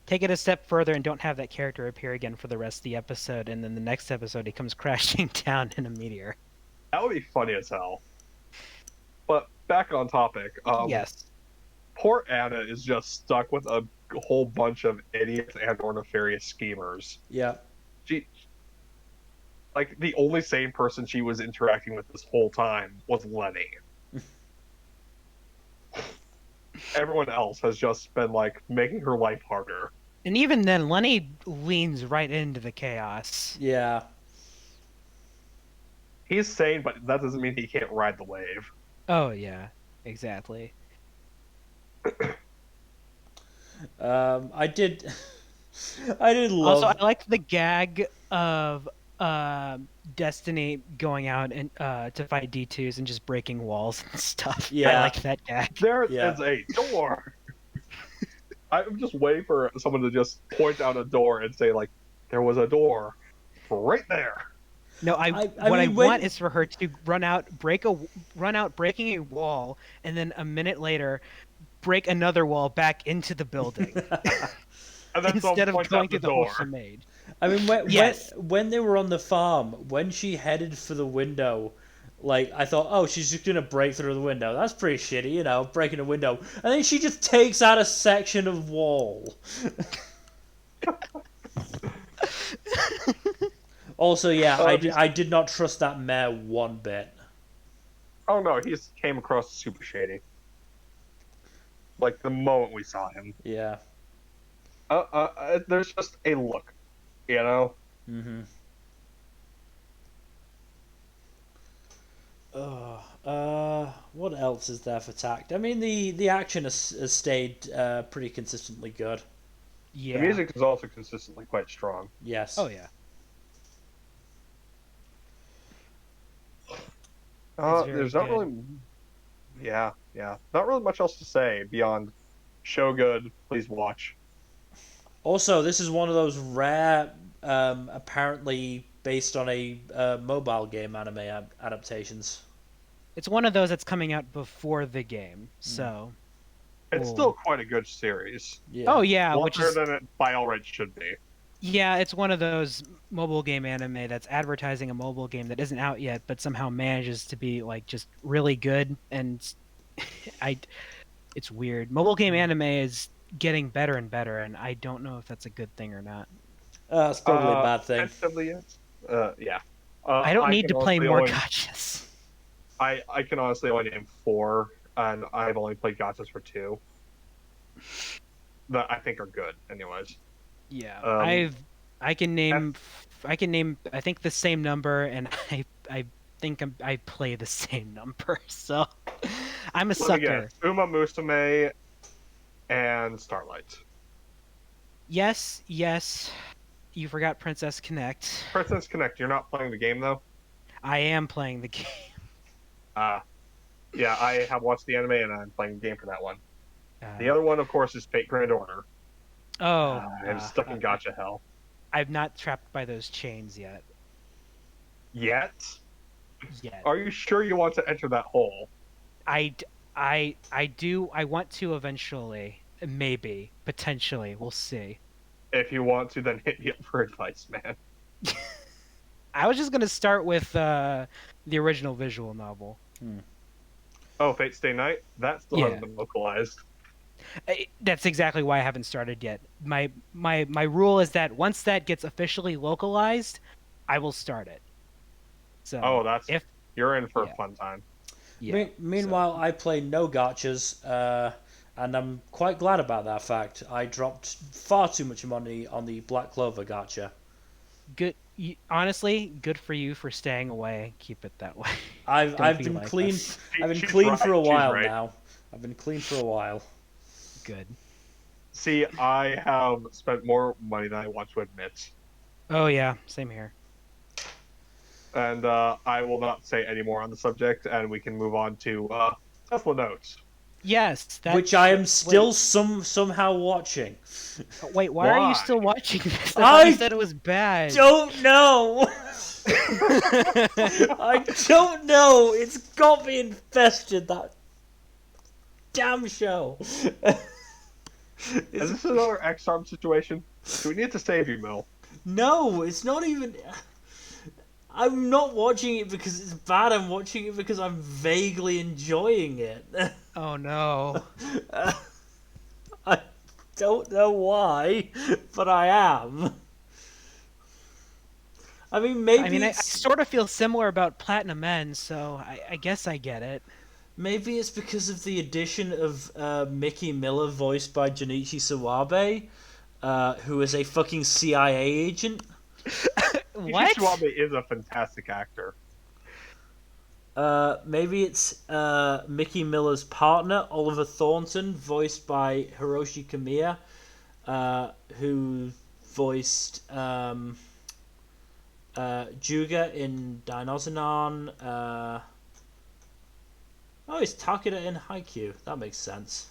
Take it a step further and don't have that character appear again for the rest of the episode, and then the next episode he comes crashing down in a meteor. That would be funny as hell. But back on topic. Yes. Poor Anna is just stuck with a whole bunch of idiots and or nefarious schemers. Yeah. She, like, the only sane person she was interacting with this whole time was Lenny. Everyone else has just been, like, making her life harder. And even then, Lenny leans right into the chaos. Yeah. He's sane, but that doesn't mean he can't ride the wave. Oh, yeah. Exactly. I did. I did love. Also, I liked the gag of Destiny going out and to fight D2s and just breaking walls and stuff. Yeah. I like that gag. There Yeah. is a door. I'm just waiting for someone to just point out a door and say, like, there was a door right there. No, I what I mean, want is for her to run out breaking a wall, and then a minute later break another wall back into the building And then instead of points going out through the the whole door. charade. I mean, Yes. when they were on the farm, when she headed for the window, like, I thought, oh, she's just gonna break through the window. That's pretty shitty, you know, breaking a window. And then she just takes out a section of wall. Also, yeah, I did not trust that mayor one bit. Oh no, he came across super shady. Like the moment we saw him. Yeah. There's just a look, you know. Mm-hmm. What else is there for Takt? I mean, the action has stayed pretty consistently good. Yeah. The music is also consistently quite strong. Yes. Oh yeah. It's very There's not good. really, yeah, not really much else to say beyond show good. Please watch. Also, this is one of those rare, apparently based on a mobile game anime adaptations. It's one of those that's coming out before the game, so. It's still quite a good series. Yeah. Oh yeah, which Longer is than it by all rights should be. yeah, it's one of those mobile game anime that's advertising a mobile game that isn't out yet, but somehow manages to be like just really good. And it's weird. Mobile game anime is getting better and better, and I don't know if that's a good thing or not. It's probably a bad thing. Tentatively, yes. Yeah. I don't need to play more only, gachas. I can honestly only name 4, and I've only played gachas for 2. That I think are good, anyways. Yeah, I can name I think the same number, and I think I play the same number. So I'm a sucker. Uma Musume and Starlight. Yes. You forgot Princess Connect. Princess Connect. You're not playing the game though. I am playing the game. Yeah, I have watched the anime and I'm playing the game for that one. The other one, of course, is Fate Grand Order. And stuck in gacha hell. I'm not trapped by those chains yet. Yet? Yet. Are you sure you want to enter that hole? I do. I want to eventually. Maybe. Potentially. We'll see. If you want to, then hit me up for advice, man. I was just going to start with the original visual novel. Oh, Fate Stay Night? That still hasn't been localized. That's exactly why I haven't started yet. My rule is that once that gets officially localized, I will start it. So you're in for a fun time. Yeah. Meanwhile, I play no gachas, and I'm quite glad about that fact. I dropped far too much money on the Black Clover gacha. Good. Honestly, good for you for staying away. Keep it that way. I've Don't I've be been like clean. us. I've been She's clean right. for a She's while right. now. I've been clean for a while. Good. See, I have spent more money than I want to admit. Oh yeah, same here. And I will not say any more on the subject, and we can move on to Tesla Notes. Yes, Which I am still somehow watching. Wait, why are you Why? still watching this? I thought you said it was bad. Don't know. I don't know. It's got me infested. That damn show. Is this another X-Arm situation? Do we need to save you, Mil? No, it's not even. I'm not watching it because it's bad. I'm watching it because I'm vaguely enjoying it. Oh no. I don't know why, but I am. I mean, maybe I sort of feel similar about Platinum End, so I guess I get it. maybe it's because of the addition of Mickey Miller, voiced by Junichi Sawabe, who is a fucking CIA agent. What? Ishizuabe is a fantastic actor. Maybe it's Mickey Miller's partner, Oliver Thornton, voiced by Hiroshi Kamiya, who voiced Juga in Dinosaur. Oh, he's Takeda in Haikyuu. That makes sense.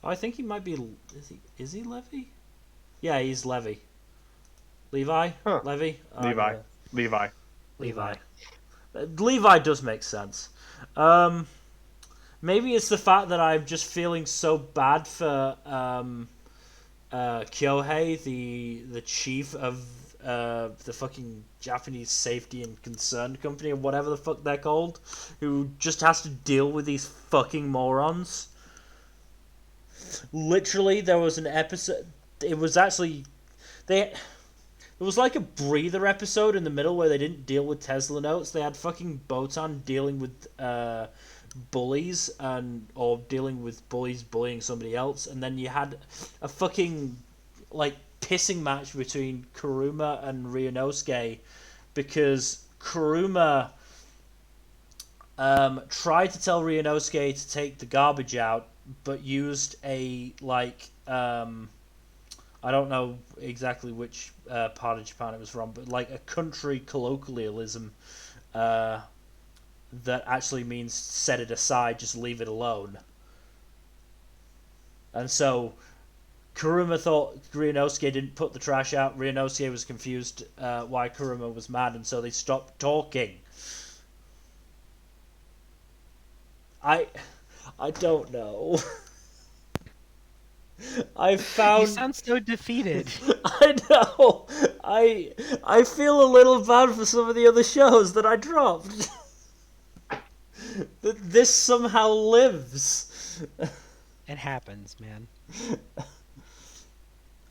Oh, I think he might be. Is he Levy? Yeah, he's Levy. Levi? Huh. Levy? Levi. Levi. Levi does make sense. Maybe it's the fact that I'm just feeling so bad for Kyohei, the chief of the fucking Japanese Safety and Concern Company, or whatever the fuck they're called, who just has to deal with these fucking morons. Literally, there was an episode. It was actually it was like a breather episode in the middle where they didn't deal with Tesla notes. They had fucking Botan dealing with bullies or dealing with bullies bullying somebody else, and then you had a fucking like pissing match between Kuruma and Ryunosuke because Kuruma tried to tell Ryunosuke to take the garbage out, but used a I don't know exactly which part of Japan it was from, but like a country colloquialism that actually means set it aside, just leave it alone. And so Kuruma thought Ryunosuke didn't put the trash out. Ryunosuke was confused why Kuruma was mad, and so they stopped talking. I don't know. I found. You sound so defeated. I know. I feel a little bad for some of the other shows that I dropped. That this somehow lives. It happens, man.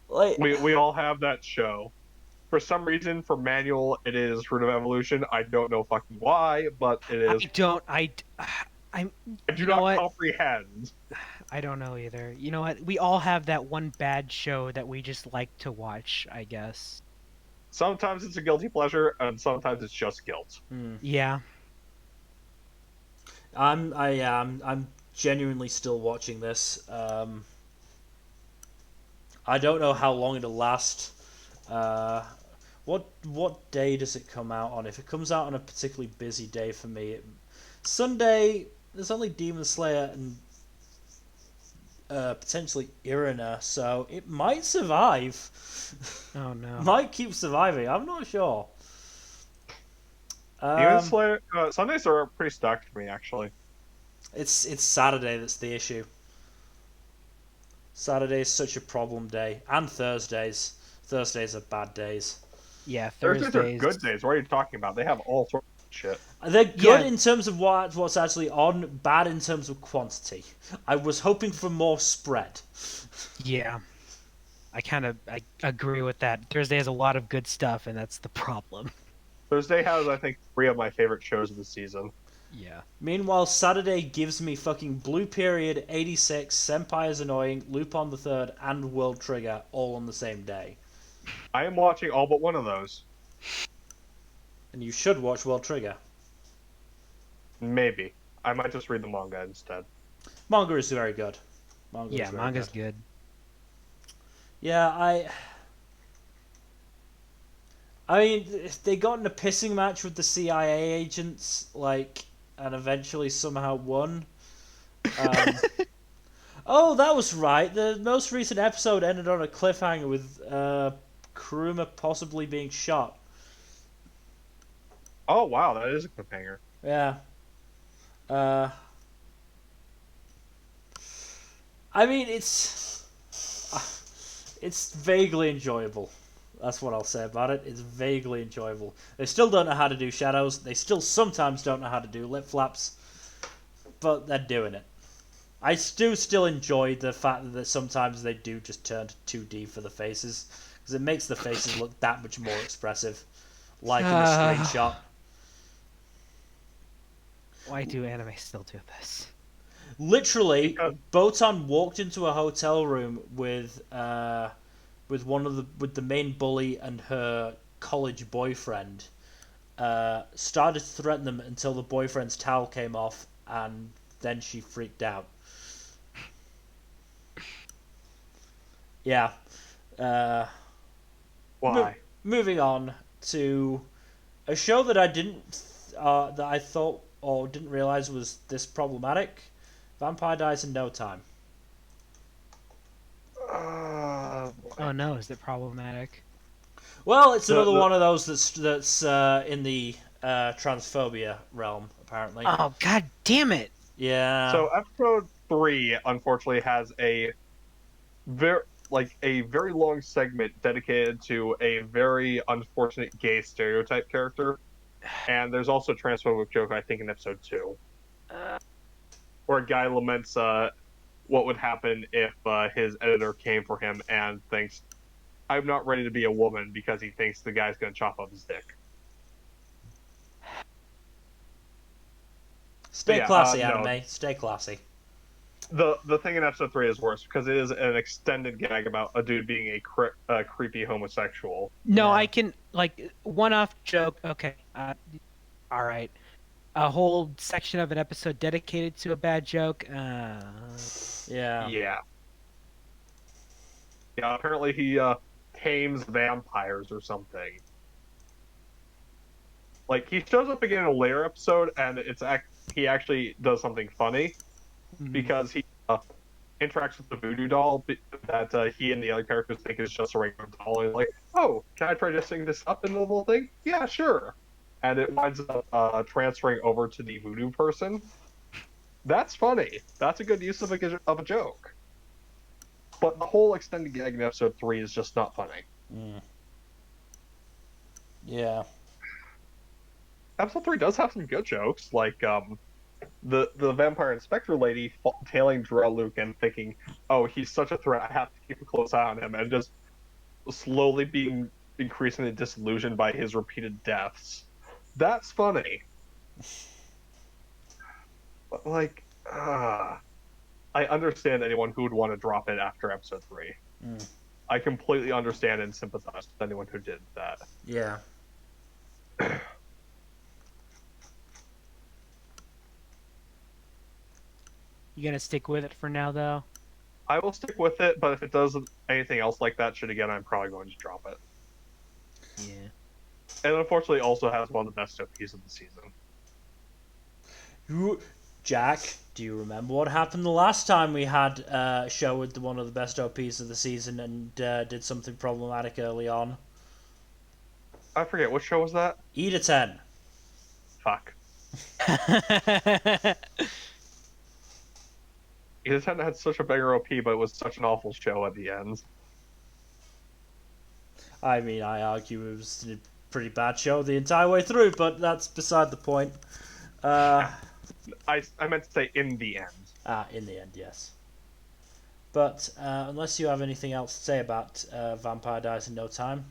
Like We all have that show. For some reason, for Manual, it is Root of Evolution. I don't know fucking why, but it is. I do not comprehend. I don't know either. You know what? We all have that one bad show that we just like to watch, I guess. Sometimes it's a guilty pleasure, and sometimes it's just guilt. Yeah. I'm genuinely still watching this. I don't know how long it'll last. What day does it come out on? If it comes out on a particularly busy day for me, Sunday there's only Demon Slayer and potentially Irina, so it might survive. Oh no. Might keep surviving. I'm not sure. Demon Slayer Sundays are pretty stacked for me, actually. It's Saturday that's the issue. Saturday is such a problem day, and Thursdays. Thursdays are bad days. Yeah, Thursdays are good days. What are you talking about? They have all sorts of shit. They're good in terms of what's actually on, bad in terms of quantity. I was hoping for more spread. Yeah. I agree with that. Thursday has a lot of good stuff, and that's the problem. Thursday has, I think, 3 of my favorite shows of the season. Yeah. Meanwhile, Saturday gives me fucking Blue Period, 86, Senpai is Annoying, Lupin III, and World Trigger all on the same day. I am watching all but one of those. And you should watch World Trigger. Maybe. I might just read the manga instead. Manga is very good. Manga's good. Yeah, I mean, they got in a pissing match with the CIA agents, like, and eventually somehow won. Oh, that was right. The most recent episode ended on a cliffhanger with Kuruma possibly being shot. Oh wow, that is a cliffhanger. Yeah. I mean, it's vaguely enjoyable. That's what I'll say about it. It's vaguely enjoyable. They still don't know how to do shadows. They still sometimes don't know how to do lip flaps, but they're doing it. I do still enjoy the fact that sometimes they do just turn to 2D for the faces, because it makes the faces look that much more expressive, like in the screenshot. Why do anime still do this? Literally, Because... Botan walked into a hotel room with the main bully and her college boyfriend. Started to threaten them until the boyfriend's towel came off, and then she freaked out. Yeah. Why? Moving on to a show that that I thought or didn't realize was this problematic. Vampire Dies in No Time. Oh no, is it problematic? Well, it's another one of those that's in the transphobia realm, apparently. Oh god damn it! Yeah. So episode 3, unfortunately, has a very long segment dedicated to a very unfortunate gay stereotype character, and there's also a transphobic joke, I think, in episode 2, where a guy laments what would happen if his editor came for him and thinks, "I'm not ready to be a woman," because he thinks the guy's going to chop off his dick. Stay classy, no. anime. Stay classy. The thing in episode 3 is worse because it is an extended gag about a dude being a creepy homosexual. No, Yeah. I can one-off joke. Okay, all right. A whole section of an episode dedicated to a bad joke. Yeah. Yeah. Apparently he tames vampires or something. Like, he shows up again in a later episode, and he actually does something funny because he interacts with the voodoo doll that he and the other characters think is just a regular doll. And like, oh, can I try dressing this up in the little thing? Yeah, sure. And it winds up transferring over to the voodoo person. That's funny. That's a good use of a joke. But the whole extended gag in episode 3 is just not funny. Yeah. Episode 3 does have some good jokes, like the vampire inspector lady tailing Luke and thinking, oh, he's such a threat, I have to keep a close eye on him, and just slowly being increasingly disillusioned by his repeated deaths. That's funny. But, like, I understand anyone who would want to drop it after episode 3. I completely understand and sympathize with anyone who did that. Yeah. You gonna stick with it for now, though? I will stick with it, but if it does anything else like that shit again, I'm probably going to drop it. Yeah. And unfortunately, it also has one of the best OPs of the season. Jack, do you remember what happened the last time we had a show with one of the best OPs of the season and did something problematic early on? I forget, what show was that? Ida 10. Fuck. Ida 10 had such a banger OP, but it was such an awful show at the end. I mean, I argue it was a pretty bad show the entire way through, but that's beside the point. I meant to say in the end. In the end, yes. But unless you have anything else to say about Vampire Dies in No Time.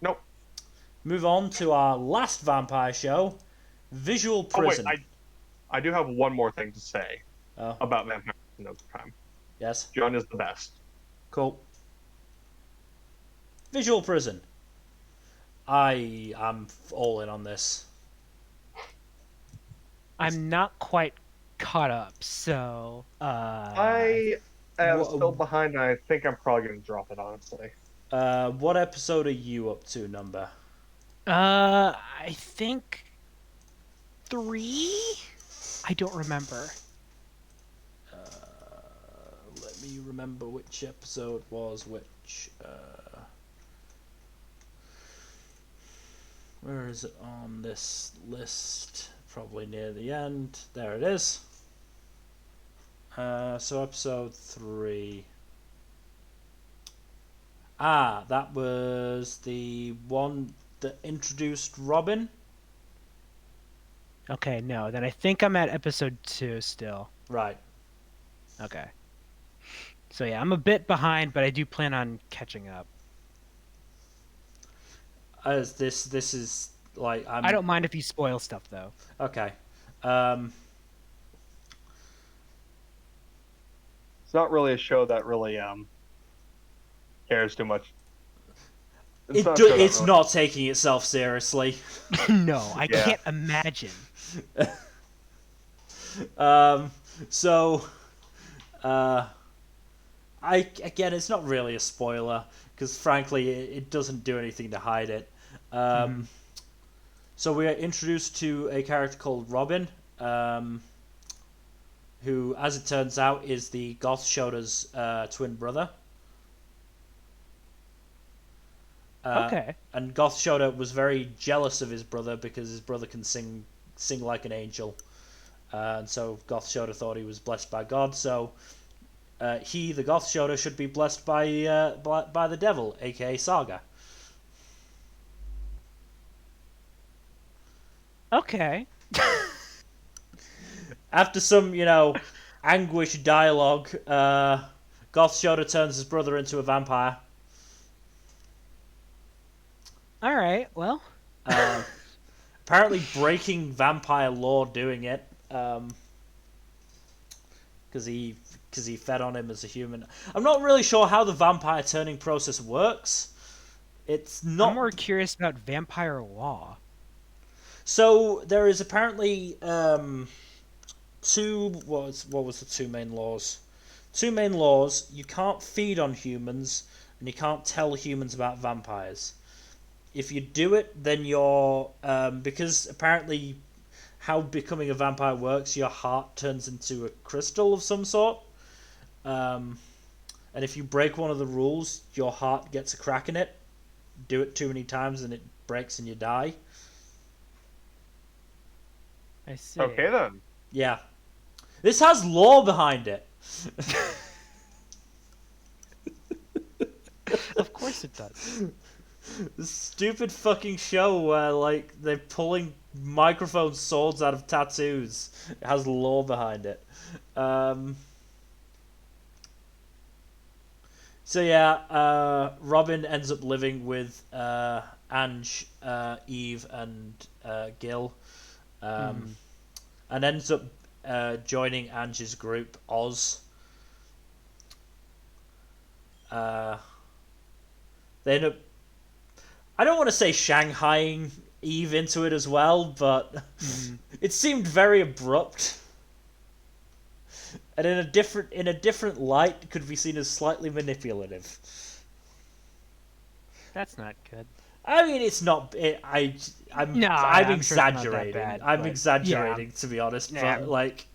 Nope. Move on to our last vampire show, Visual Oh wait, prison. I do have one more thing to say Oh, about Vampire in Overtime. yes. John is the best. Cool. Visual prison. I am all in on this. I'm not quite caught up, so I am still What, behind, and I think I'm probably going to drop it, honestly. what episode are you up to, Number? I think 3. I don't remember. Let me remember which episode was which. Where is it on this list? Probably near the end. There it is. So episode 3. That was the one that introduced Robin. Okay, no, then I think I'm at episode 2 still. Right. Okay. So yeah, I'm a bit behind, but I do plan on catching up. As this is like I don't mind if you spoil stuff though. Okay. It's not really a show that really cares too much. It's not taking itself seriously. No, I Yeah. can't imagine. So, again, it's not really a spoiler because frankly, it doesn't do anything to hide it. So we are introduced to a character called Robin, who, as it turns out, is the Goth Shoda's twin brother. Okay. And Goth Shoda was very jealous of his brother because his brother can sing like an angel. And so Goth Shoda thought he was blessed by God. So he, the Goth Shoda, should be blessed by the devil, aka Saga. Okay. After some, anguished dialogue, Goth Shoda turns his brother into a vampire. All right. Well. Apparently breaking vampire law doing it, because he fed on him as a human. I'm not really sure how the vampire turning process works. It's not. I'm more curious about vampire law. So there is apparently two. What was the two main laws? Two main laws: you can't feed on humans, and you can't tell humans about vampires. If you do it, then you're because apparently how becoming a vampire works, your heart turns into a crystal of some sort. And if you break one of the rules, your heart gets a crack in it. Do it too many times and it breaks and you die. I see. Okay then. Yeah. This has lore behind it. Of course it does. This stupid fucking show where like they're pulling microphone swords out of tattoos. It has lore behind it. So yeah, Robin ends up living with Ange, Eve, and Gil, and ends up joining Ange's group, Oz. They end up. I don't want to say Shanghaiing Eve into it as well, but it seemed very abrupt. And in a different light, could be seen as slightly manipulative. That's not good. I mean, it's not. I'm exaggerating. Sure it's not that bad, I'm but exaggerating, to be honest. Yeah. But like,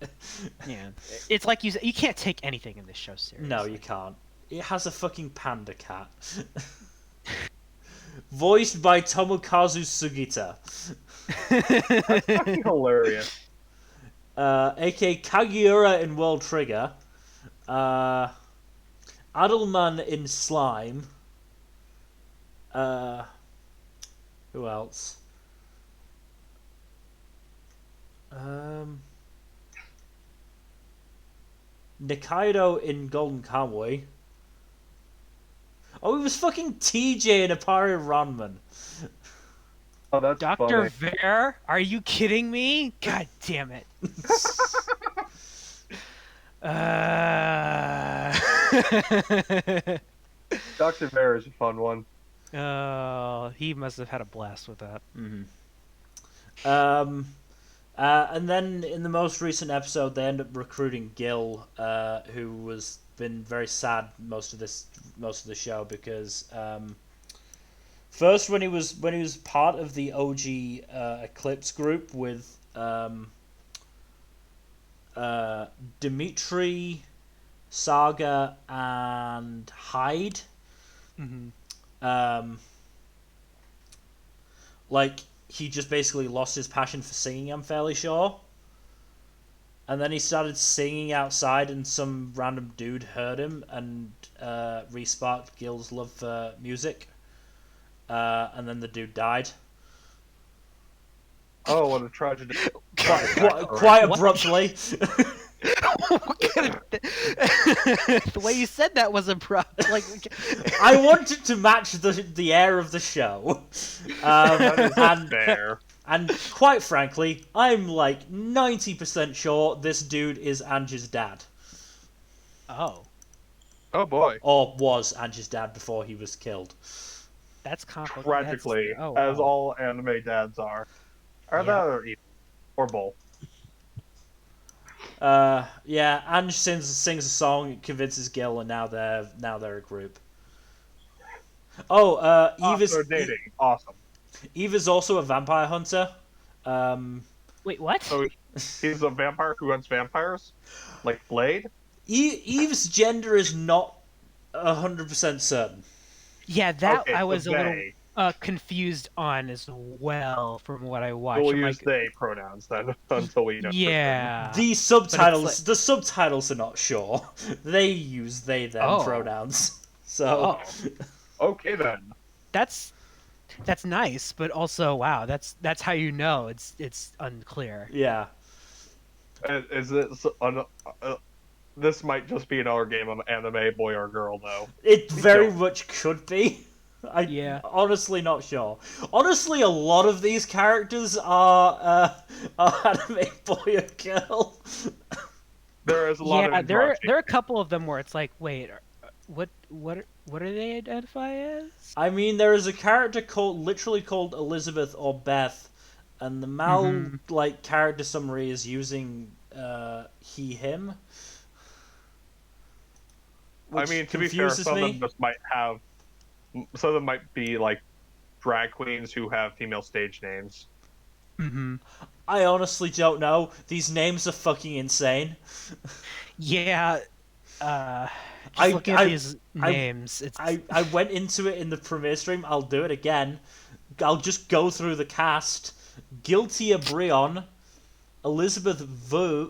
Yeah, it's like you can't take anything in this show seriously. no, you can't. It has a fucking panda cat, voiced by Tomokazu Sugita, That's fucking hilarious. aka Kagiura in World Trigger, Adelman in Slime. Who else? Nikaido in Golden Kamuy. Oh, he was fucking TJ in Apari Ranman. Oh, that's Dr. funny. Vare? Are you kidding me? God damn it. Dr. Bear is a fun one. Oh, he must have had a blast with that. And then in the most recent episode, they end up recruiting Gil, who was been very sad most of the show because first when he was part of the OG Eclipse group with Dimitri, Saga, and Hyde. Like, he just basically lost his passion for singing, I'm fairly sure. And then he started singing outside, and some random dude heard him and re-sparked Gil's love for music. And then the dude died. Oh, what a tragedy. Quite abruptly. The way you said that was abrupt. Like, I wanted to match the air of the show. And Fair. And quite frankly, I'm like 90% sure this dude is Ange's dad. oh, Oh boy. Or was Ange's dad before he was killed. that's complicated. Tragically, Oh, as wow. all anime dads are. Or that or evil. Or both. Yeah, Ange sings a song, convinces Gil, and now they're a group. Oh, Eva's They're dating. Awesome. Eva's also a vampire hunter. Wait, what? So he's a vampire who hunts vampires? Like Blade? Eve's gender is not 100% certain. Yeah, that Okay, I so was a little they. confused on as well from what I watched. We'll I'm use like, they pronouns then until we know. yeah. The subtitles are not sure. They use they them Oh. pronouns. So Okay then. That's nice, but also wow, that's how you know it's unclear. yeah. Is this this might just be another game of anime boy or girl though. It very much could be. Yeah. Honestly not sure. Honestly, a lot of these characters are anime boy or girl. There is a lot Yeah, of there are a couple of them where it's like, wait, what do they identify as? I mean, there is a character literally called Elizabeth or Beth, and the Mal character summary is using he him. I mean, to be fair, some of them just might have. Some of them might be like drag queens who have female stage names. I honestly don't know. These names are fucking insane. Yeah. Just looking at these names, I went into it in the premiere stream. I'll do it again. I'll just go through the cast. Guilty Brion, Elizabeth Verve,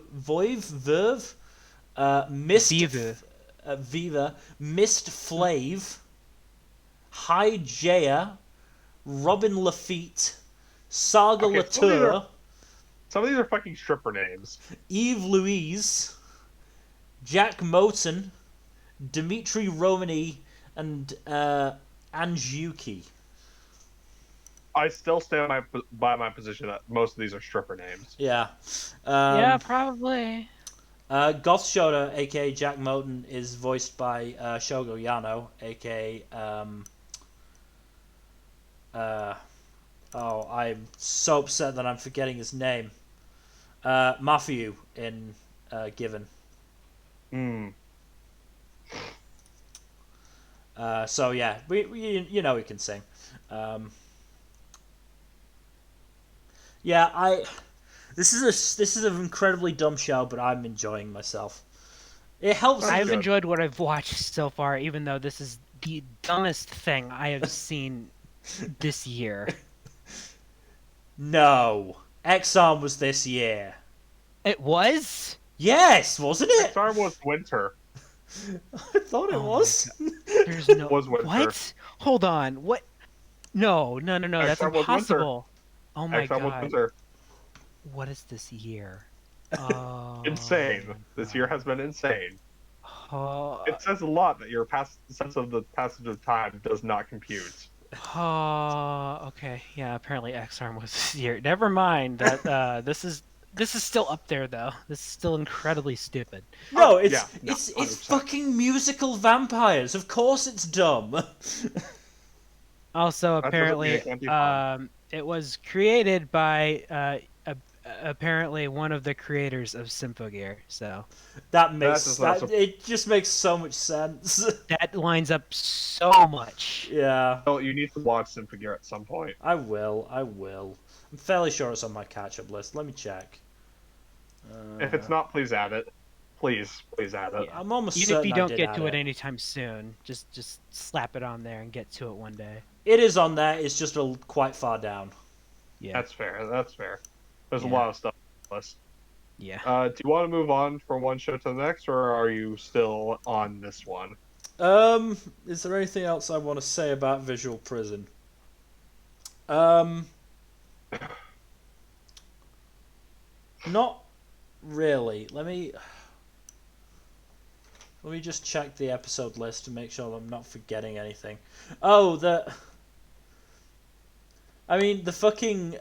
Mist Viva, Mist Flav, High Jaya, Robin Lafitte, Saga Latour, some of these are fucking stripper names. Eve Louise, Jack Moten, Dimitri Romani, and Anjuki. I still stand by my position that most of these are stripper names. Yeah. yeah, probably. Goth Shoda, aka Jack Moten, is voiced by Shogo Yano, aka I'm so upset that I'm forgetting his name. Mafiu in Given. So yeah, we you know he can sing. Yeah, this is an incredibly dumb show, but I'm enjoying myself. It helps. I've enjoyed what I've watched so far, even though this is the dumbest thing I have seen this year. No, X-Arm was this year. It was? Yes, wasn't it? X-Arm was winter. I thought it was. There's no Was winter. What? Hold on. What? No. That's X-Arm was impossible. Oh my X-Arm was god. winter. What is this year? Insane. This year has been insane. Oh, It says a lot that your sense of the passage of time does not compute. Oh, okay. Yeah, apparently X-Arm was this year. Never mind that this is still up there though. This is still incredibly stupid. No, Oh, yeah, no, it's 100%. fucking musical vampires. Of course it's dumb. Also, That doesn't mean apparently, it can't be fun. it was created by apparently one of the creators of Symphogear. So That That makes does not it just makes so much sense. that lines up so much. Yeah, So you need to watch Symphogear at some point. I will. I will. I'm fairly sure it's on my catch-up list. Let me check. If it's not, please add it. Please add it. Yeah. I'm almost Even if certain you I don't did get add to it it. anytime soon, just slap it on there and get to it one day. It is on there. It's just quite far down. Yeah. That's fair. That's fair. There's a Yeah. lot of stuff on the list. Yeah. Do you want to move on from one show to the next, or are you still on this one? Is there anything else I want to say about Visual Prison? Um, not really. Let me just check the episode list to make sure I'm not forgetting anything. Oh, I mean, the fucking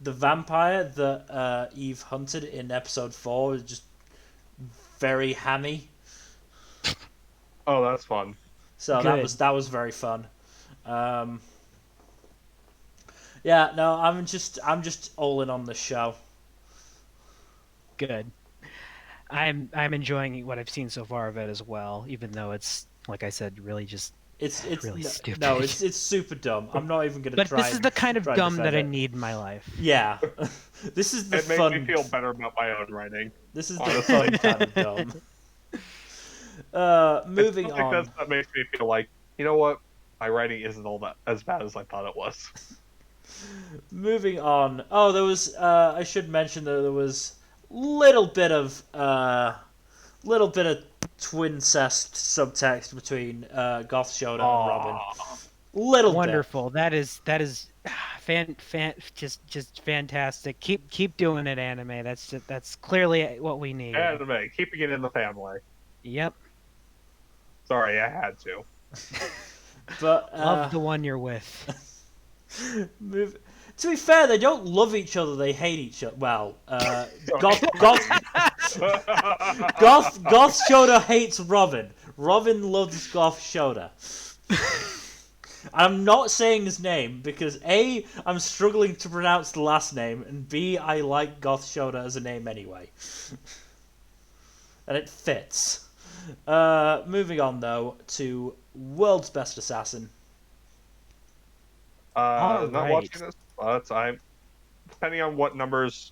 the vampire that Eve hunted in episode 4 is just very hammy. Oh, that's fun. So Good. that was very fun. Yeah, no, I'm just all in on the show. Good. I'm enjoying what I've seen so far of it as well, even though it's like I said, really just It's really stupid. No, it's super dumb. I'm not even gonna But try. this is the kind of try and dumb defend that I it. need in my life. Yeah, this is the It makes fun. me feel better about my own writing. This is the honestly. fun kind of dumb. Moving It's something on. that makes me feel like, you know what? My writing isn't all that as bad as I thought it was. Moving on. Oh, there was. I should mention that there was little bit of twincest subtext between Goth Shoda and Robin. Aw. Little Wonderful. That is just fantastic. Keep doing it, anime. That's clearly what we need. Anime, keeping it in the family. Yep. Sorry, I had to. bit. But Love the one you're with. move. To be fair, they don't love each other. They hate each other. Well, Goth Shoda hates Robin. Robin loves Goth Shoda. I'm not saying his name because A, I'm struggling to pronounce the last name, and B, I like Goth Shoda as a name anyway. And it fits. Moving on though to World's Best Assassin. Not right. watching this, but I'm depending on what numbers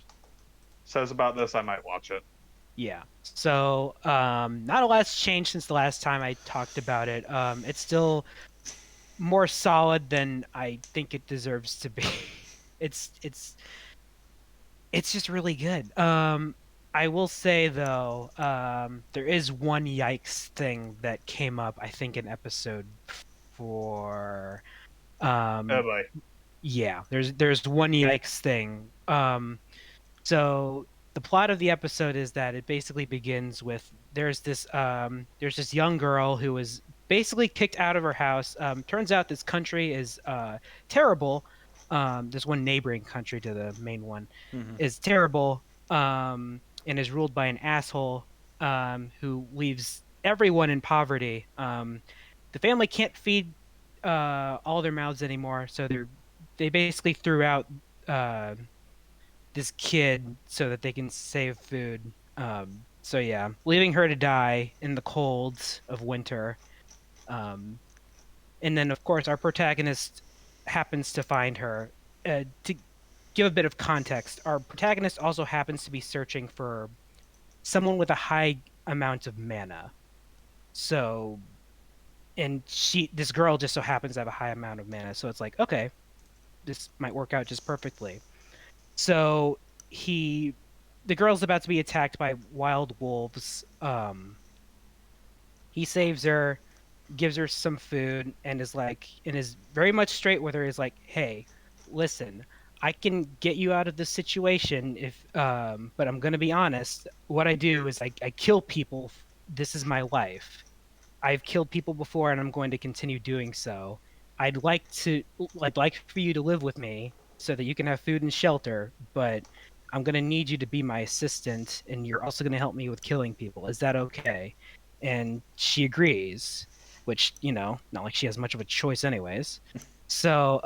says about this, I might watch it. Yeah. So, not a lot's changed since the last time I talked about it. It's still more solid than I think it deserves to be. It's just really good. I will say though, there is one yikes thing that came up, I think, in episode 4. Anyway, Yeah, there's one yikes thing. So the plot of the episode is that it basically begins with there's this young girl who was basically kicked out of her house. Turns out this country is terrible. This one neighboring country to the main one is terrible, and is ruled by an asshole who leaves everyone in poverty. The family can't feed all their mouths anymore, so they basically threw out this kid so that they can save food. So yeah, leaving her to die in the colds of winter. And then of course our protagonist happens to find her. To give a bit of context, our protagonist also happens to be searching for someone with a high amount of mana. So, and this girl just so happens to have a high amount of mana. So it's like, okay, this might work out just perfectly. So the girl's about to be attacked by wild wolves. He saves her, gives her some food, and is very much straight with her. Is like, hey, listen, I can get you out of this situation but I'm gonna be honest. What I do is I kill people. This is my life. I've killed people before, and I'm going to continue doing so. I'd like for you to live with me so that you can have food and shelter, but I'm going to need you to be my assistant, and you're also going to help me with killing people. Is that okay?" And she agrees, which, not like she has much of a choice anyways. So,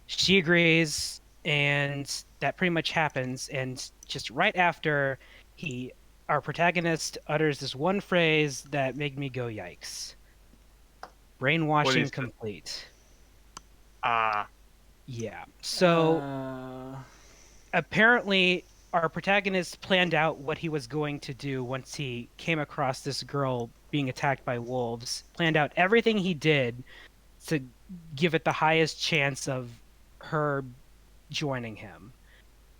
she agrees, and that pretty much happens. And just right after, he, our protagonist, utters this one phrase that made me go, "Yikes!" What Brainwashing is it? complete. Ah, Yeah. So apparently, our protagonist planned out what he was going to do once he came across this girl being attacked by wolves. Planned out everything he did to give it the highest chance of her joining him.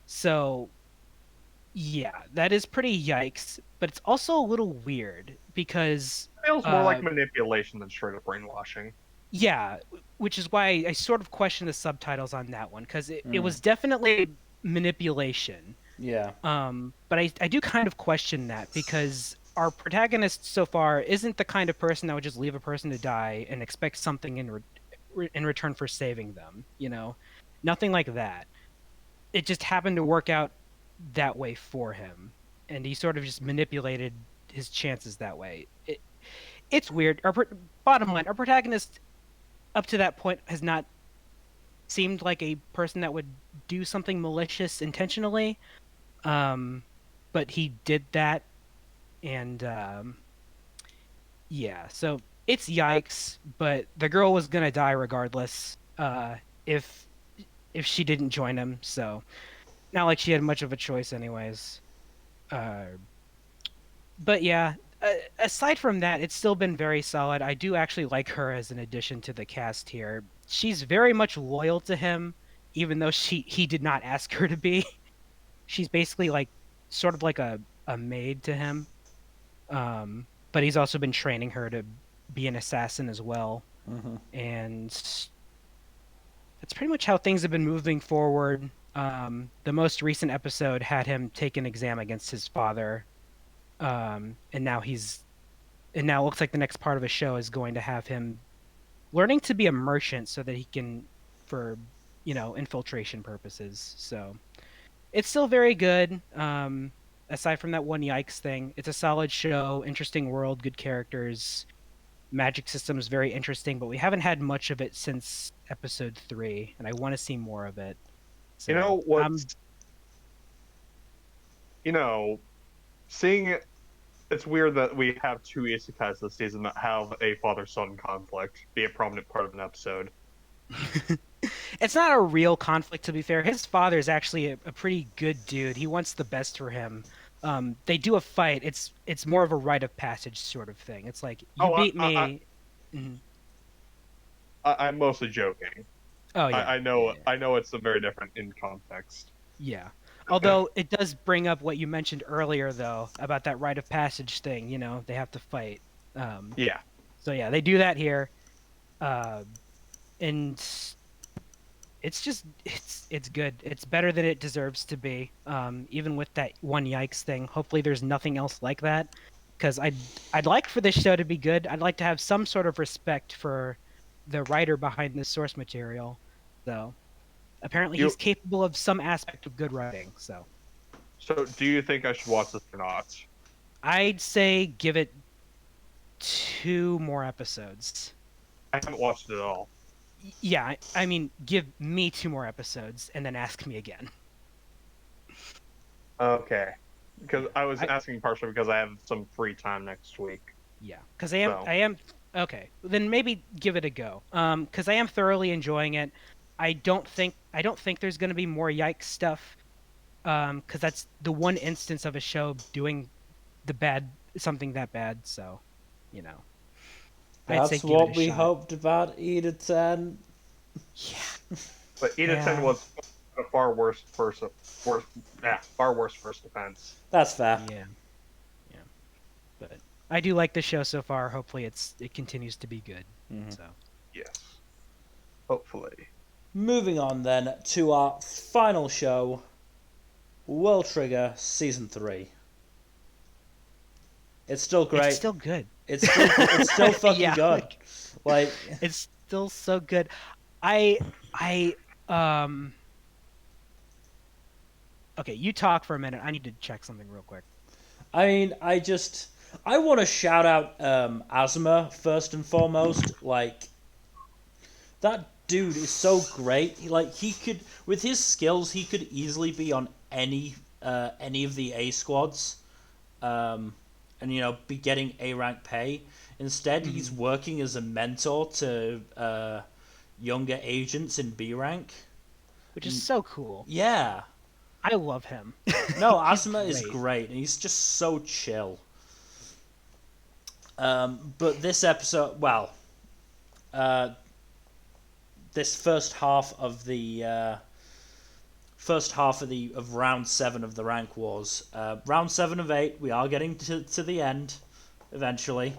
So, yeah, that is pretty yikes, but it's also a little weird because, feels more uh, like manipulation than straight up brainwashing. yeah, which is why I sort of question the subtitles on that one because it Mm. was definitely manipulation. Yeah. But I do kind of question that because our protagonist so far isn't the kind of person that would just leave a person to die and expect something in return for saving them. Nothing like that. It just happened to work out that way for him, and he sort of just manipulated his chances that way. It's weird. Bottom line, our protagonist up to that point has not seemed like a person that would do something malicious intentionally. Um, but he did that, and yeah, so it's yikes. But the girl was gonna die regardless. If she didn't join him, so not like she had much of a choice, anyways. Uh, but yeah, aside from that, it's still been very solid. I do actually like her as an addition to the cast here. She's very much loyal to him, even though he did not ask her to be. She's basically like sort of like a maid to him. But he's also been training her to be an assassin as well. Mm-hmm. And that's pretty much how things have been moving forward. The most recent episode had him take an exam against his father. And now it looks like the next part of the show is going to have him learning to be a merchant so that he can, for, infiltration purposes. So it's still very good. Aside from that one yikes thing, it's a solid show, interesting world, good characters. Magic system is very interesting, but we haven't had much of it since episode 3, and I want to see more of it. You So, know what's you know, seeing it, it's weird that we have two isekais this season that have a father-son conflict be a prominent part of an episode. it's not a real conflict, to be fair. His father is actually a pretty good dude. He wants the best for him. They do a fight. It's more of a rite of passage sort of thing. It's like, you Oh, beat me. Mhm. I'm mostly joking. Oh yeah, I know yeah, yeah. I know it's a very different in context. Yeah. Although it does bring up what you mentioned earlier, though, about that rite of passage thing. They have to fight. Um, Yeah. so yeah, they do that here, uh, and it's good. It's better than it deserves to be. Even with that one yikes thing. Hopefully, there's nothing else like that, because I'd like for this show to be good. I'd like to have some sort of respect for the writer behind the source material. So apparently, You he's capable of some aspect of good writing. So. so do you think I should watch this or not? I'd say give it 2 more episodes. I haven't watched it at all. Yeah, I mean, give me 2 more episodes and then ask me again. Okay. Because I was I, asking partially because I have some free time next week. yeah, because I am okay. Then maybe give it a go. Because I am thoroughly enjoying it. I don't think there's going to be more yikes stuff. Because that's the one instance of a show doing something that bad. So, you know, I'd say That's give it what a we shot. hoped about Eda 10. Yeah. But Eda 10 Yeah. was a far worse first defense. That's fair. Yeah. But I do like the show so far. Hopefully, it continues to be good. Mhm. So Yes. Hopefully. Moving on then to our final show, World Trigger Season 3. It's still great. it's still good. It's still fucking Yeah, good. Like it's still so good. I okay, you talk for a minute. I need to check something real quick. I mean, I want to shout out Asuma first and foremost. Like that dude is so great. He could with his skills, he could easily be on any of the A squads, and be getting A rank pay. Instead, he's working as a mentor to younger agents in B rank, Which is so cool. Yeah. I love him. No, He's Asuma is great, and he's just so chill. But this episode, well, this first half of round 7 of the rank wars, round 7 of 8, we are getting to the end eventually.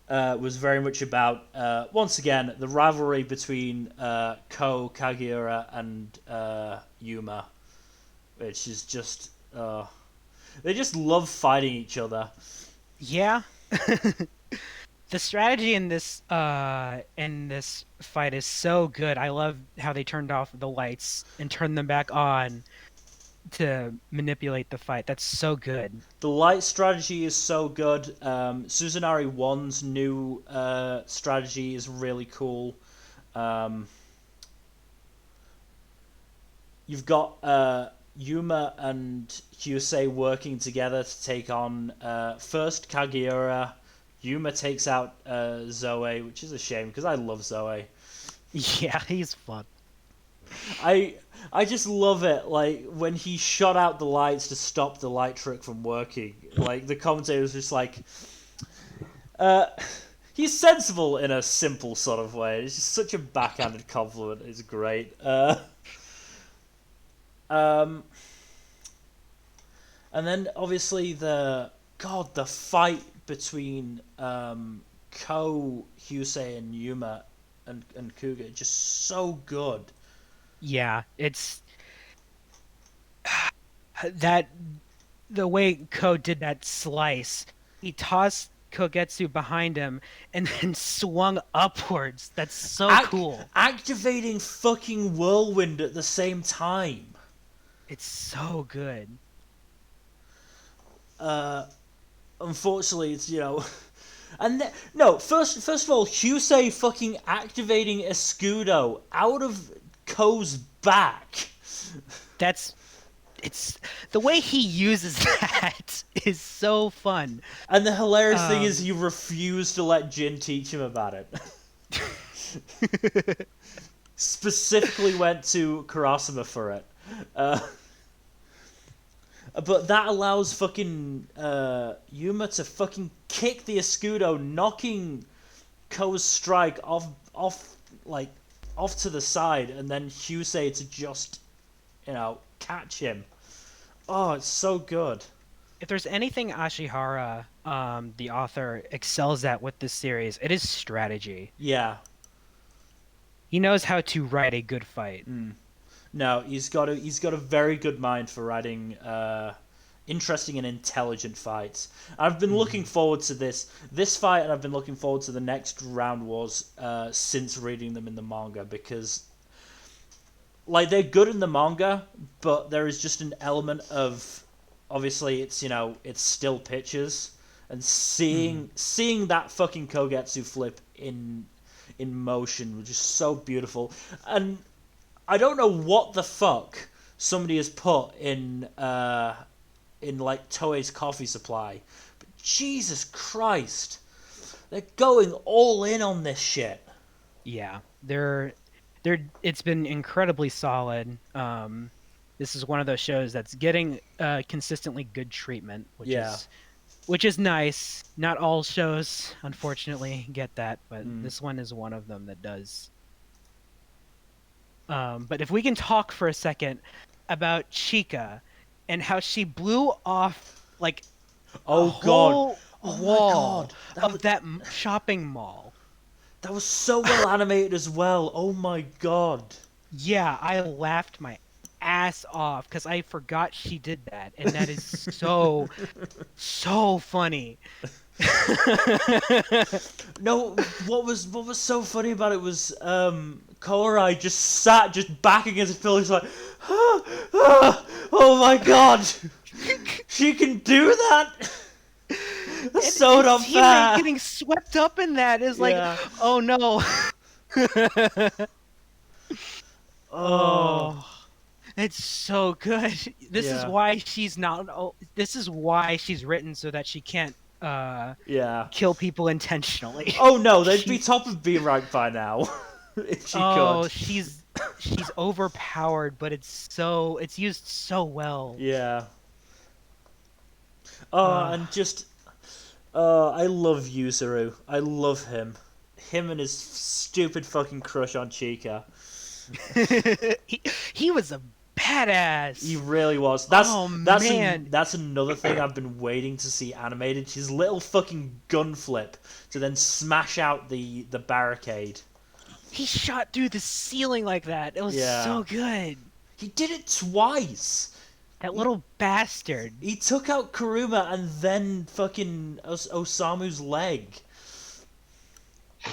Was very much about once again the rivalry between Ko, Kageura, and Yuma, which is just they just love fighting each other. Yeah. The strategy in this fight is so good. I love how they turned off the lights and turned them back on to manipulate the fight. That's so good. The light strategy is so good. Suzunari 1's new strategy is really cool. You've got Yuma and Hyusei working together to take on first Kageura. Yuma takes out Zoe, which is a shame because I love Zoe. Yeah, he's fun. I just love it, like, when he shot out the lights to stop the light trick from working. Like, the commentator was just like, he's sensible in a simple sort of way. It's just such a backhanded compliment. It's great. And then, obviously, the fight between Ko, Hyusei, and Yuma and Kuga, just so good. Yeah, it's that the way Ko did that slice. He tossed Kogetsu behind him and then swung upwards. That's so cool. Activating fucking whirlwind at the same time. It's so good. Unfortunately, it's and first of all, Hyusei fucking activating Escudo out of Ko's back. It's the way he uses that is so fun. And the hilarious thing is he refused to let Jin teach him about it. Specifically went to Kurasama for it. But that allows fucking Yuma to fucking kick the Escudo, knocking Ko's strike off to the side, and then Hyusei to just, catch him. Oh, it's so good. If there's anything Ashihara, the author, excels at with this series, it is strategy. Yeah. He knows how to write a good fight. No, he's got a very good mind for writing interesting and intelligent fights. I've been looking forward to this fight, and I've been looking forward to the next round wars since reading them in the manga, because they're good in the manga, but there is just an element of, obviously it's still pictures, and seeing that fucking Kogetsu flip in motion was just so beautiful. And I don't know what the fuck somebody has put in Toei's coffee supply, but Jesus Christ, they're going all in on this shit. Yeah, it's been incredibly solid. This is one of those shows that's getting consistently good treatment, which is nice. Not all shows, unfortunately, get that, but this one is one of them that does. But if we can talk for a second about Chika and how she blew off whole wall of that shopping mall. That was so well animated as well. Oh my god. Yeah, I laughed my ass off because I forgot she did that, and that is so funny. No, what was so funny about it was Korai just sat back against the pillar. He's like, oh my god, she can do that. That's so not fair. Teammate getting swept up in that is like, oh no. Oh, it's so good. This is why she's not. Oh, this is why she's written so that she can't. Kill people intentionally. Oh no, they'd be top of B rank by now if she could. She's overpowered, but it's used so well. Yeah. And just I love Yuzuru. I love him. Him and his stupid fucking crush on Chica. he was a badass. He really was. That's another thing I've been waiting to see animated. His little fucking gun flip to then smash out the barricade. He shot through the ceiling like that. It was so good. He did it twice. That little bastard. He took out Kuruma and then fucking Osamu's leg. It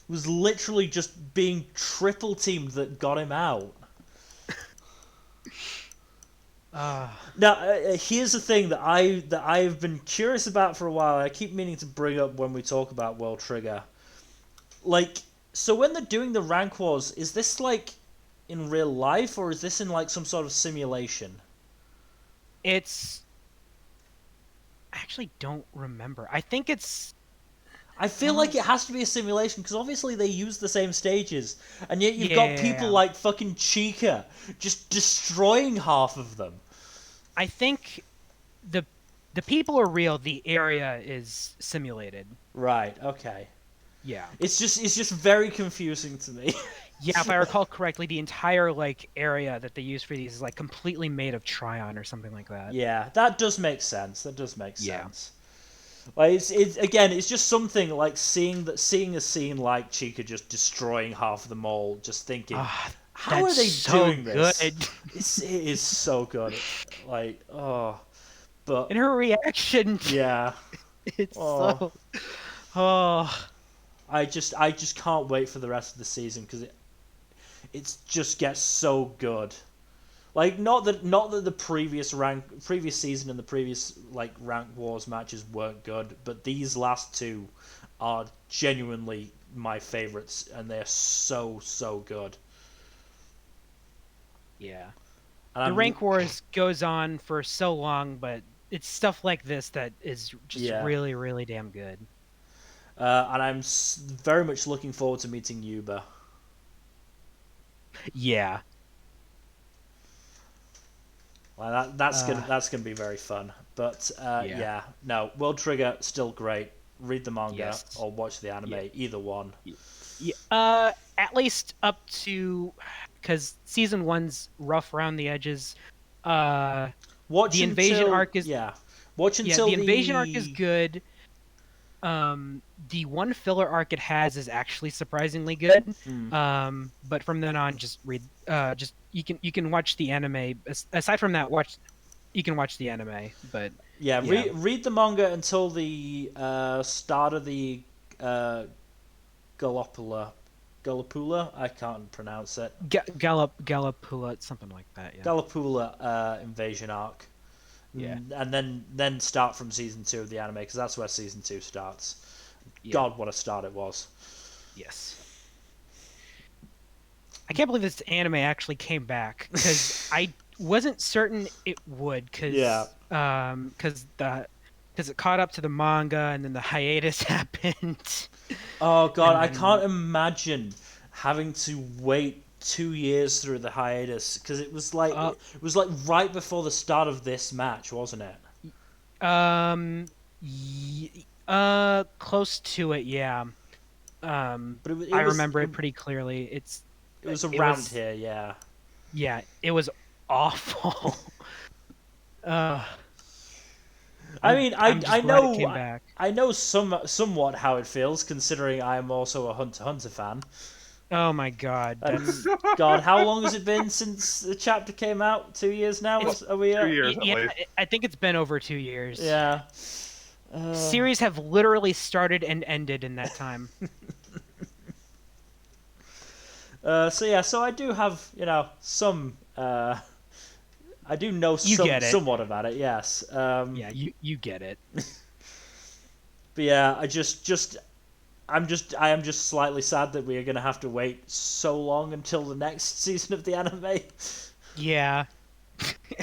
was literally just being triple teamed that got him out. Now, here's the thing that I've been curious about for a while. I keep meaning to bring up when we talk about World Trigger. Like, so when they're doing the rank wars, is this like in real life or is this in like some sort of simulation? I actually don't remember. I think it's. I feel like it has to be a simulation because obviously they use the same stages, and yet you've got people like fucking Chica just destroying half of them. I think the people are real. The area is simulated. Right. Okay. Yeah. It's just very confusing to me. Yeah, if I recall correctly, the entire like area that they use for these is like completely made of Trion or something like that. Yeah, that does make sense. Sense. Like it's just something like seeing a scene like Chica just destroying half of them all, just thinking, how are they doing this? It is so good. Like, but and her reaction, it's so. I just can't wait for the rest of the season because it just gets so good. Like not that the previous season and the previous like rank wars matches weren't good, but these last two are genuinely my favorites, and they're so good. Yeah, and the rank wars goes on for so long, but it's stuff like this that is just really, really damn good. And I'm very much looking forward to meeting Yuba. Yeah. Well, that's gonna be very fun. But no, World Trigger still great. Read the manga or watch the anime, either one. Yeah. At least up to because season 1's rough around the edges. The invasion arc is the invasion arc is good. The one filler arc it has is actually surprisingly good. But from then on, just read. You can watch the anime. Aside from that, you can watch the anime. But read the manga until the start of the Galapula. I can't pronounce it. Galapula, something like that. Yeah. Galapula invasion arc. Yeah. And then start from season 2 of the anime because that's where season 2 starts. Yeah. God, what a start it was. Yes. I can't believe this anime actually came back because I wasn't certain it would because it caught up to the manga and then the hiatus happened. Oh God, I can't imagine having to wait 2 years through the hiatus because it was like right before the start of this match, wasn't it? Close to it, yeah. But I remember it pretty clearly. It was around here, yeah. Yeah, it was awful. I mean, I know somewhat how it feels, considering I am also a Hunter x Hunter fan. Oh my god, that's God, how long has it been since the chapter came out? 2 years now? Are we 2 years at yeah. least. I think it's been over 2 years. Yeah. Series have literally started and ended in that time. So I do have, some. I do know You get it. somewhat about it. Yes. Yeah, you get it. But yeah, I am just slightly sad that we are going to have to wait so long until the next season of the anime. Yeah,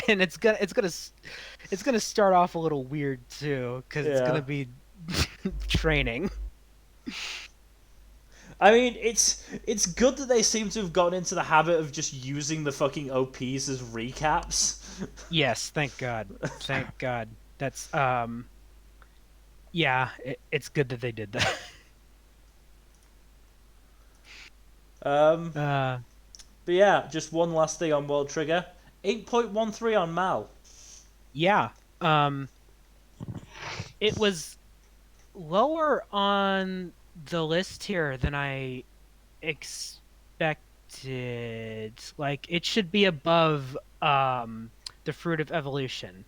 and it's gonna start off a little weird too, because it's Yeah. gonna be training. I mean, it's good that they seem to have gotten into the habit of just using the fucking OPs as recaps. Yes, thank God. Thank God. That's yeah, it's good that they did that. But yeah, just one last thing on World Trigger. 8.13 on Mal. Yeah. It was lower on the list here than I expected. Like it should be above the Fruit of Evolution.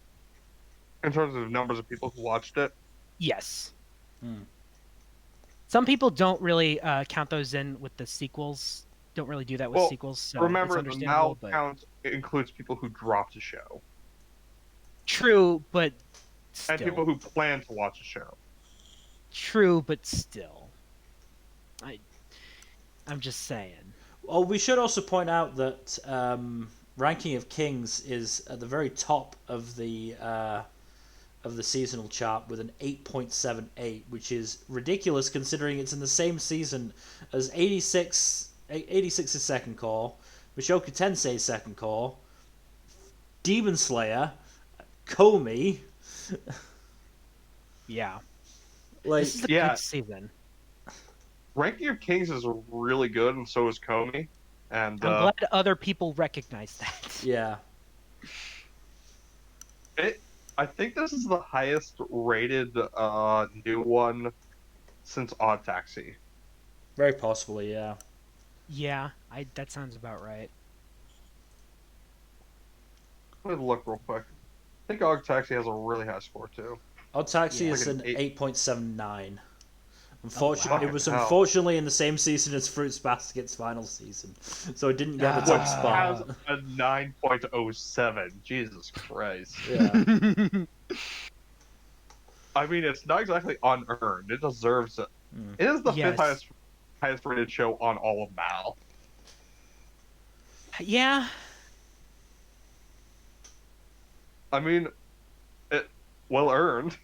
In terms of numbers of people who watched it. Yes. Hmm. Some people don't really count those in with the sequels. Don't really do that with sequels. So remember, it's the understandable, Mal count includes people who dropped a show. True, but still. And people who plan to watch a show. True, but still. I'm just saying. Well, we should also point out that Ranking of Kings is at the very top of the seasonal chart with an 8.78, which is ridiculous considering it's in the same season as 86's second core, Mushoku Tensei's second core, Demon Slayer, Komi. Yeah. Like, this is a good season. Ranking of Kings is really good, and so is Komi. And I'm glad other people recognize that. Yeah. I think this is the highest rated new one since Odd Taxi. Very possibly, yeah. Yeah, that sounds about right. Let me look real quick. I think Odd Taxi has a really high score too. Odd Taxi is Like an an 8.79. wow. It was unfortunately in the same season as Fruits Basket's final season, so it didn't get the top spot. It has a 9.07. Jesus Christ. Yeah. I mean, it's not exactly unearned. It deserves it. It is the fifth highest rated show on all of Mal. Yeah. I mean, it well earned.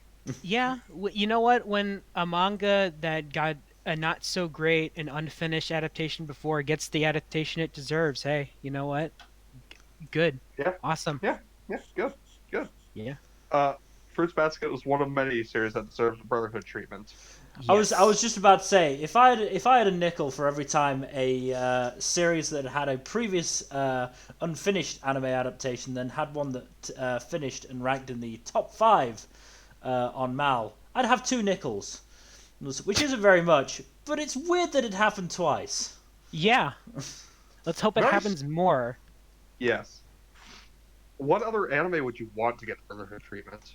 Yeah, you know what? When a manga that got a not so great and unfinished adaptation before gets the adaptation it deserves, hey, you know what? Good. Yeah. Awesome. Yeah. Good. Yeah. Fruits Basket was one of many series that deserved the Brotherhood treatment. Yes. I was just about to say, if I had a nickel for every time a series that had a previous unfinished anime adaptation then had one that finished and ranked in the top 5 on Mal, I'd have 2 nickels, which isn't very much, but it's weird that it happened twice. Yeah. Let's hope it happens more. Yes. What other anime would you want to get Brotherhood treatment?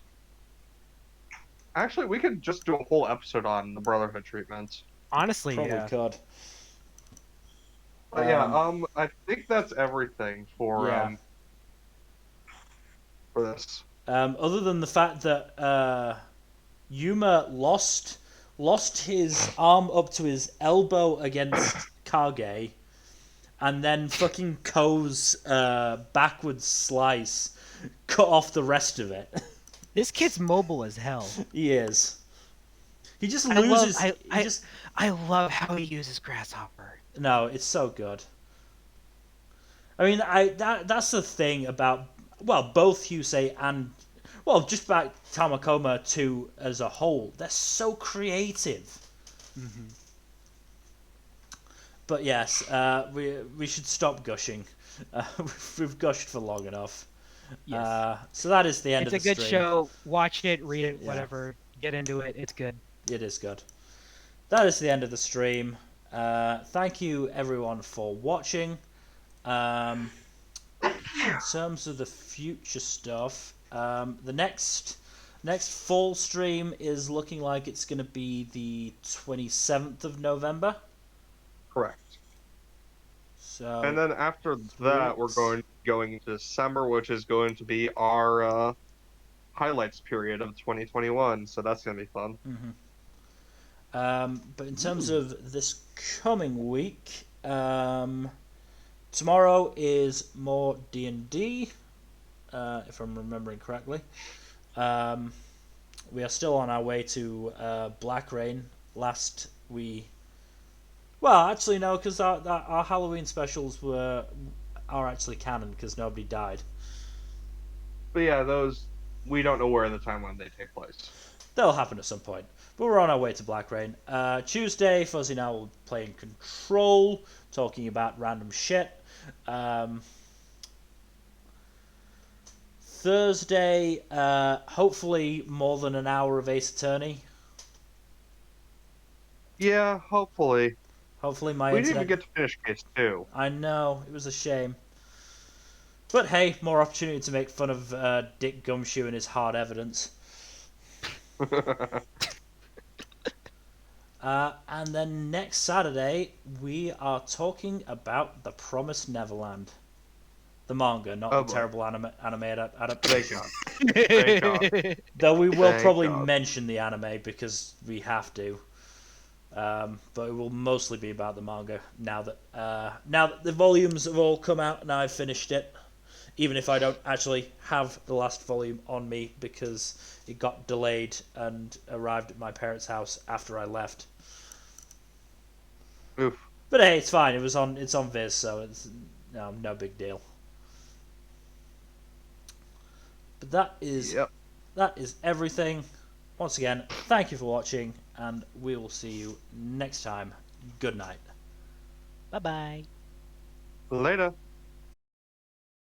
Actually, we could just do a whole episode on the Brotherhood treatment. Honestly, Probably yeah. could. I think that's everything for this. Other than the fact that Yuma lost his arm up to his elbow against Kage, and then fucking Ko's backwards slice cut off the rest of it. This kid's mobile as hell. He is. He just loses. I love how he uses Grasshopper. No, it's so good. I mean, that's the thing about both Hyusei and just about Tamakoma 2 as a whole. They're so creative. Mm-hmm. But yes, we should stop gushing. We've gushed for long enough. Yes. So that is the end of the stream. It's a good show. Watch it, read it, whatever. Get into it. It's good. It is good. That is the end of the stream. Thank you everyone for watching. In terms of the future stuff, the next full stream is looking like it's going to be the 27th of November. Correct. So, and then after that, we're going into December, which is going to be our highlights period of 2021. So that's going to be fun. But in terms of this coming week, tomorrow is more D&D, if I'm remembering correctly. We are still on our way to Black Rain. Well, actually no, because our Halloween specials are actually canon because nobody died. But yeah, those we don't know where in the timeline they take place. They'll happen at some point. But we're on our way to Black Rain. Tuesday, Fuzzy and I will play in Control, talking about random shit. Thursday, hopefully more than an hour of Ace Attorney. Yeah, hopefully. Hopefully my We internet... didn't even get to finish case 2. I know, it was a shame. But hey, more opportunity to make fun of Dick Gumshoe and his hard evidence. And then next Saturday, we are talking about The Promised Neverland. The manga, not the terrible anime adaptation. Thank God. Though we will probably mention the anime because we have to. But it will mostly be about the manga now that the volumes have all come out and I've finished it. Even if I don't actually have the last volume on me because it got delayed and arrived at my parents' house after I left. Oof. But hey, it's fine. It's on Viz, so it's no big deal. But that is everything. Once again, thank you for watching, and we will see you next time. Good night. Bye-bye. Later.